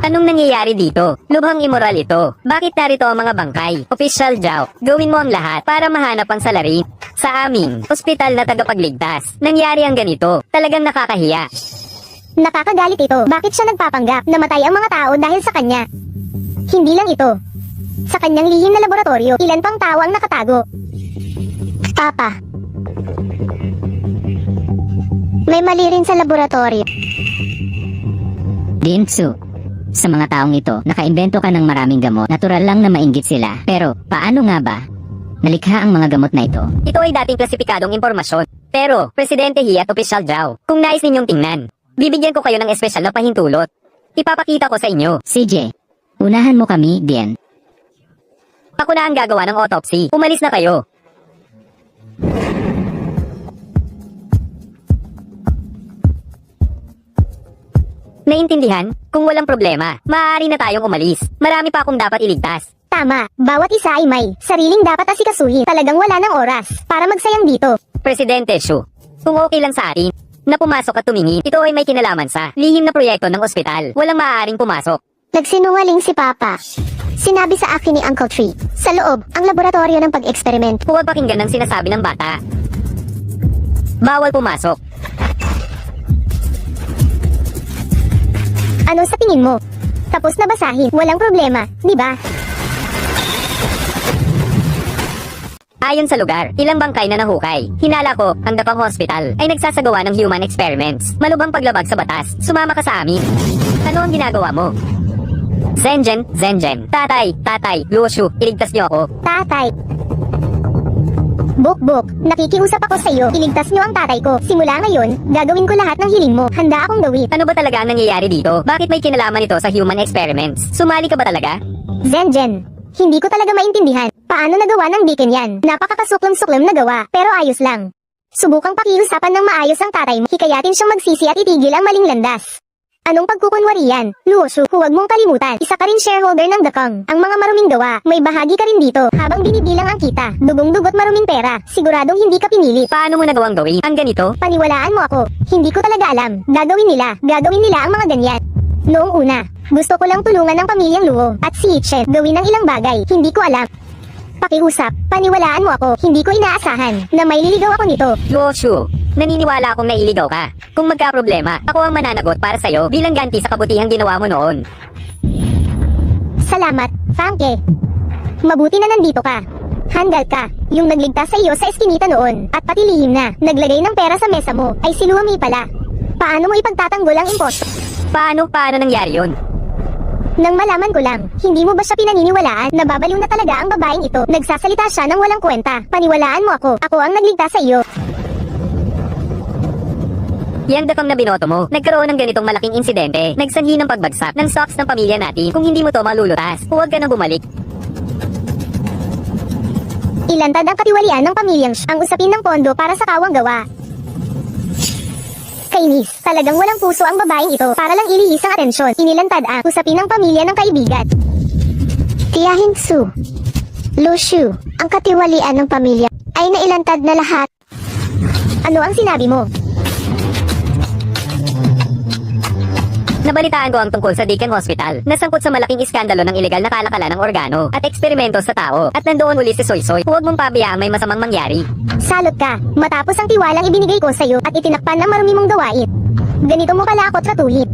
Anong nangyayari dito? Lubhang immoral ito. Bakit narito ang mga bangkay? Official Zhao, gawin mo ang lahat para mahanap ang salary. Sa aming ospital na tagapagligtas, nangyari ang ganito. Talagang nakakahiya. Nakakagalit ito. Bakit siya nagpapanggap? Namatay ang mga tao dahil sa kanya. Hindi lang ito. Sa kanyang lihim na laboratorio, ilan pang tao ang nakatago. Papa. May mali rin sa laboratorio. Dintsu, sa mga taong ito, nakaimbento ka ng maraming gamot. Natural lang na mainggit sila. Pero, paano nga ba? Nalikha ang mga gamot na ito. Ito ay dating klasipikadong impormasyon. Pero, Presidente He at Official Zhao, kung nais ninyong tingnan, bibigyan ko kayo ng espesyal na pahintulot. Ipapakita ko sa inyo. CJ, unahan mo kami, Dian. Ako na ang gagawa ng autopsy. Umalis na kayo. Naintindihan? Kung walang problema, maaari na tayong umalis. Marami pa akong dapat iligtas. Tama, bawat isa ay may sariling dapat asikasuhin. Talagang wala ng oras para magsayang dito. Presidente Shu, kung okay lang sa atin, na pumasok at tumingin, ito ay may kinalaman sa lihim na proyekto ng ospital. Walang maaaring pumasok. Nagsinungaling si Papa. Sinabi sa akin ni Uncle Tree, sa loob, ang laboratorio ng pag-eksperiment. Huwag pakinggan ang sinasabi ng bata. Bawal pumasok. Ano sa tingin mo? Tapos na basahin, walang problema, di ba? Ayon sa lugar, ilang bangkay na nahukay. Hinala ko, ang Dapang Hospital ay nagsasagawa ng human experiments. Malubhang paglabag sa batas, sumama ka sa amin. Ano ang ginagawa mo? Zenjen, Tatay, Luoshu, iligtas niyo ako. Tatay. Bok, nakikiusap ako sa iyo. Iligtas niyo ang tatay ko. Simula ngayon, gagawin ko lahat ng hiling mo. Handa akong gawin. Ano ba talaga ang nangyayari dito? Bakit may kinalaman ito sa human experiments? Sumali ka ba talaga? Zenjen, hindi ko talaga maintindihan. Paano nagawa ng Deacon yan? Napakakasuklom-suklom na gawa, pero ayos lang. Subukang pakiusapan ng maayos ang tatay mo. Hikayatin siyang magsisi at itigil ang maling landas. Anong pagkukunwari yan? Luoshu, huwag mong kalimutan. Isa ka rin shareholder ng Dakong. Ang mga maruming gawa, may bahagi ka rin dito. Habang binibilang ang kita, dugong-dugot maruming pera. Siguradong hindi ka pinilit. Paano mo nagawang gawin? Ang ganito? Paniwalaan mo ako. Hindi ko talaga alam. Gagawin nila ang mga ganyan. Noong una, gusto ko lang tulungan ng pamilyang Luo at si Ichen gawin ang ilang bagay. Hindi ko alam. Pakiusap, paniwalaan mo ako. Hindi ko inaasahan na may liligaw ako nito. Luoshu, naniniwala akong nailigaw ka. Kung magka-problema, ako ang mananagot para sa'yo bilang ganti sa kabutihang ginawa mo noon. Salamat, Franke. Mabuti na nandito ka. Handal ka, yung nagligtas sa iyo sa eskinita noon, at pati lihim na, naglagay ng pera sa mesa mo, ay si Luami pala. Paano mo ipagtatanggol ang imposto? Paano nangyari yun? Nang malaman ko lang, hindi mo ba siya pinaniniwalaan? Nababaliw na talaga ang babaeng ito. Nagsasalita siya ng walang kwenta. Paniwalaan mo ako. Ako ang nagligtas sa iyo. Yang Dakong na binoto mo, nagkaroon ng ganitong malaking insidente, nagsanhi ng pagbagsak ng stocks ng pamilya natin. Kung hindi mo to malulutas, huwag ka na bumalik. Ilantad ang katiwalian ng pamilyang ang usapin ng pondo para sa kawang gawa. Kainis, talagang walang puso ang babaeng ito para lang ilihis ang atensyon. Inilantad ang usapin ng pamilya ng kaibigan. Tiyahin Su, Luoshu, ang katiwalian ng pamilya ay nailantad na lahat. Ano ang sinabi mo? Nabalitaan ko ang tungkol sa Deakin Hospital, nasangkot sa malaking iskandalo ng ilegal na kalakalan ng organo at eksperimento sa tao, at nandoon uli si Soy Soy. Huwag mong pabayaang may masamang mangyari. Salot ka, matapos ang tiwalang ibinigay ko sa iyo at itinakpan ng marumi mong gawain. Ganito mo pala ako tratuhin.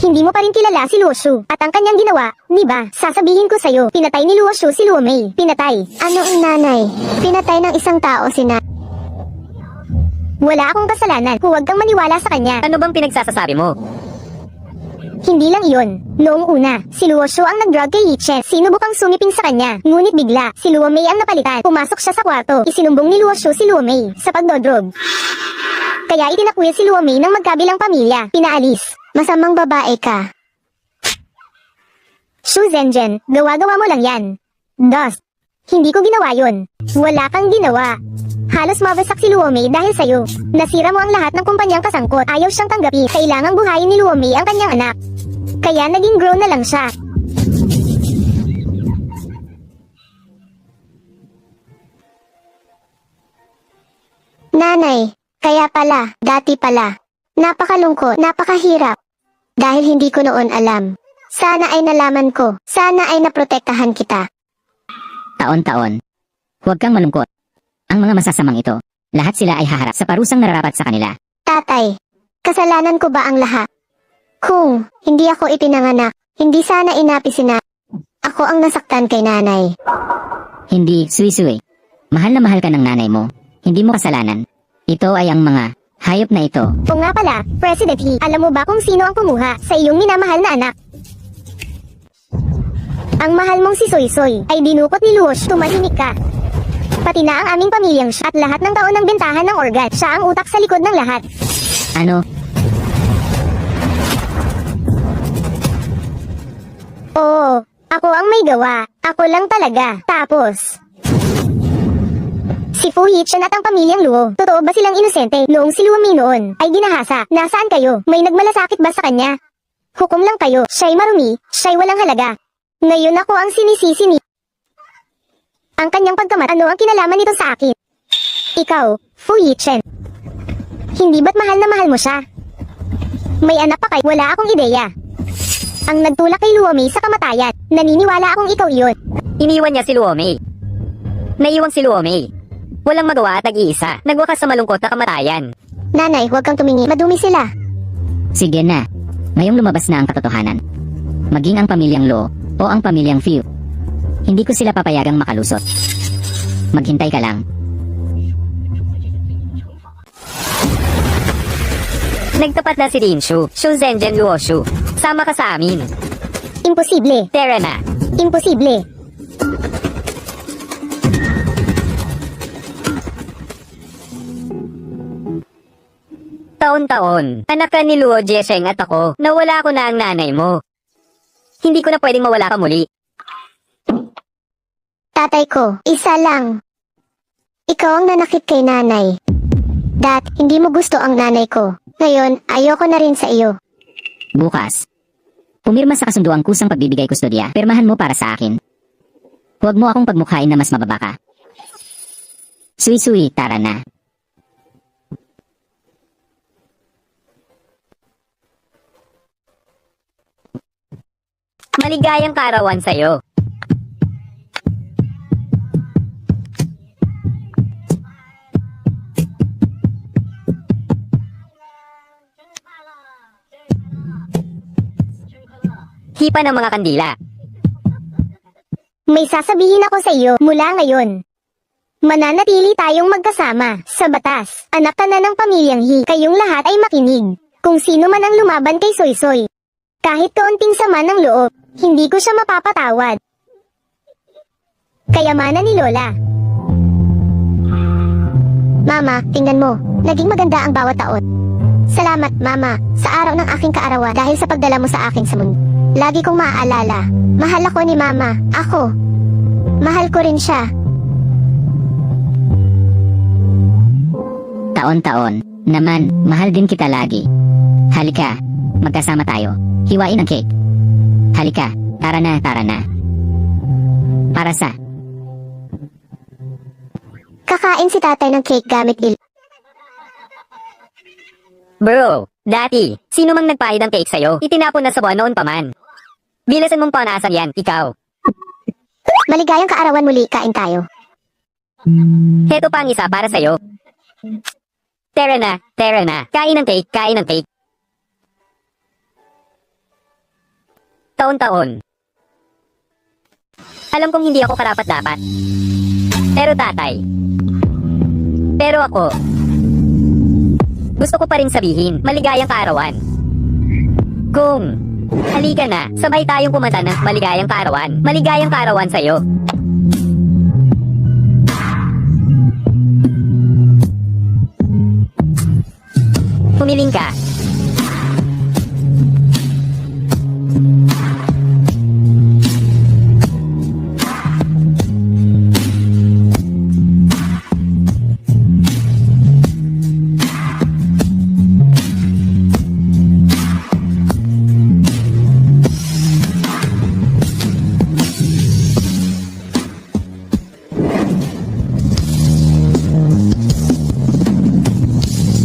Hindi mo pa rin kilala si Luoshu at ang kanyang ginawa, di ba? Sasabihin ko sa iyo, pinatay ni Luoshu si Luomei. Pinatay. Ano ang nanay? Pinatay ng isang tao si Wala akong kasalanan. Huwag kang maniwala sa kanya. Ano bang pinagsasasabi mo? Hindi lang iyon. Noong una, si Luo Shu ang nag-drug kay Yichen. Sinubukang sumiping sa kanya. Ngunit bigla, si Luo Mei ang napalitan. Pumasok siya sa kwarto. Isinumbong ni Luo Shu si Luo Mei sa pagdodrog. Kaya itinakwil si Luo Mei ng magkabilang pamilya. Pinaalis. Masamang babae ka. Shu Zhenjian, gawa-gawa mo lang yan. Dust. Hindi ko ginawa yun. Wala kang ginawa. Halos mabasak si Luo Mei dahil sa'yo. Nasira mo ang lahat ng kumpanyang kasangkot. Ayaw siyang tanggapin. Kailangang buhayin ni Luo Mei ang kanyang anak. Kaya naging grown na lang siya. Nanay, kaya pala, dati pala. Napakalungkot, napakahirap. Dahil hindi ko noon alam. Sana ay nalaman ko. Sana ay naprotektahan kita. Taon-taon. Huwag kang malungkot. Ang mga masasamang ito, lahat sila ay haharap sa parusang nararapat sa kanila. Tatay, kasalanan ko ba ang lahat? Kung hindi ako ipinanganak, hindi sana inapisin na ako ang nasaktan kay nanay. Hindi, Sui-Sui. Mahal na mahal ka ng nanay mo. Hindi mo kasalanan. Ito ay ang mga hayop na ito. O nga pala, President He, alam mo ba kung sino ang kumuha sa iyong minamahal na anak? Ang mahal mong si Soy Soy ay dinukot ni Luosh. Tumahimik ka. Pati na ang aming pamilyang siya at lahat ng taon ng bentahan ng organ. Siya ang utak sa likod ng lahat. Ano? Oo, ako ang may gawa. Ako lang talaga. Tapos, si Fu Yichen at ang pamilyang Luo, totoo ba silang inosente? Noong si Luo Mei noon ay ginahasa. Nasaan kayo? May nagmalasakit ba sa kanya? Hukom lang kayo. Siya'y marumi, siya'y walang halaga. Ngayon ako ang sinisisi ni ang kanyang pagkamat. Ano ang kinalaman nito sa akin? Ikaw, Fu Yichen. Hindi ba't mahal na mahal mo siya? May anak pa kay, wala akong ideya. Ang nagtulak kay Luo Mei sa kamatayan, naniniwala akong ikaw iyon. Iniwan niya si Luo Mei. Naiwang si Luo Mei. Walang magawa at nag-iisa. Nagwakas sa malungkot na kamatayan. Nanay, huwag kang tumingin. Madumi sila. Sige na. Ngayong lumabas na ang katotohanan. Maging ang pamilyang Lo o ang pamilyang Fiu. Hindi ko sila papayagang makalusot. Maghintay ka lang. Nagtapat na si Rinshu. Shu Zhenjian Luo Shu. Sama ka sa amin. Imposible. Tara na. Imposible. Taon-taon. Anak ka ni Luo Jiesheng at ako. Nawala ko na ang nanay mo. Hindi ko na pwedeng mawala ka muli. Tatay ko, isa lang. Ikaw ang nanakit kay nanay. Dad, hindi mo gusto ang nanay ko. Ngayon, ayoko na rin sa iyo. Bukas. Pumirma sa kasunduang kusang pagbibigay kustodya. Pirmahan mo para sa akin. Huwag mo akong pagmukhain na mas mababa ka. Sui-sui, tara na. Maligayang kaarawan sa'yo. Hipa ng mga kandila. May sasabihin ako sa iyo mula ngayon. Mananatili tayong magkasama sa batas. Anak ka na ng pamilyang He. Kayong lahat ay makinig. Kung sino man ang lumaban kay Soy Soy. Kahit kaunting sama ng loob, hindi ko siya mapapatawad. Kayamanan ni Lola. Mama, tingnan mo. Naging maganda ang bawat taon. Salamat, Mama, sa araw ng aking kaarawan dahil sa pagdala mo sa akin sa mundo. Lagi kong maaalala. Mahal ako ni Mama. Ako. Mahal ko rin siya. Taon-taon. Naman, mahal din kita lagi. Halika, magkasama tayo. Hiwain ang cake. Halika, tara na, tara na. Para sa... Kakain si tatay ng cake gamit Bro, dati, sino mang nagpahid ng cake sa'yo, itinapon na sa buwan noon pa man. Bilasan mong panasang yan, ikaw. Maligayang kaarawan muli, kain tayo. Heto pa ang isa para sa'yo. Tara na, tara na. Kain ng cake, kain ng cake. Taon-taon. Alam kong hindi ako karapat-dapat. Pero tatay. Pero ako. gusto ko pa rin sabihin, maligayang kaarawan. Kung, halika na, sabay tayong kumanta ng maligayang kaarawan. Maligayang kaarawan sa'yo. Humiling ka.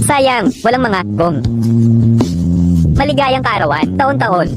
Sayang, walang mga gong. Maligayang kaarawan, taon-taon.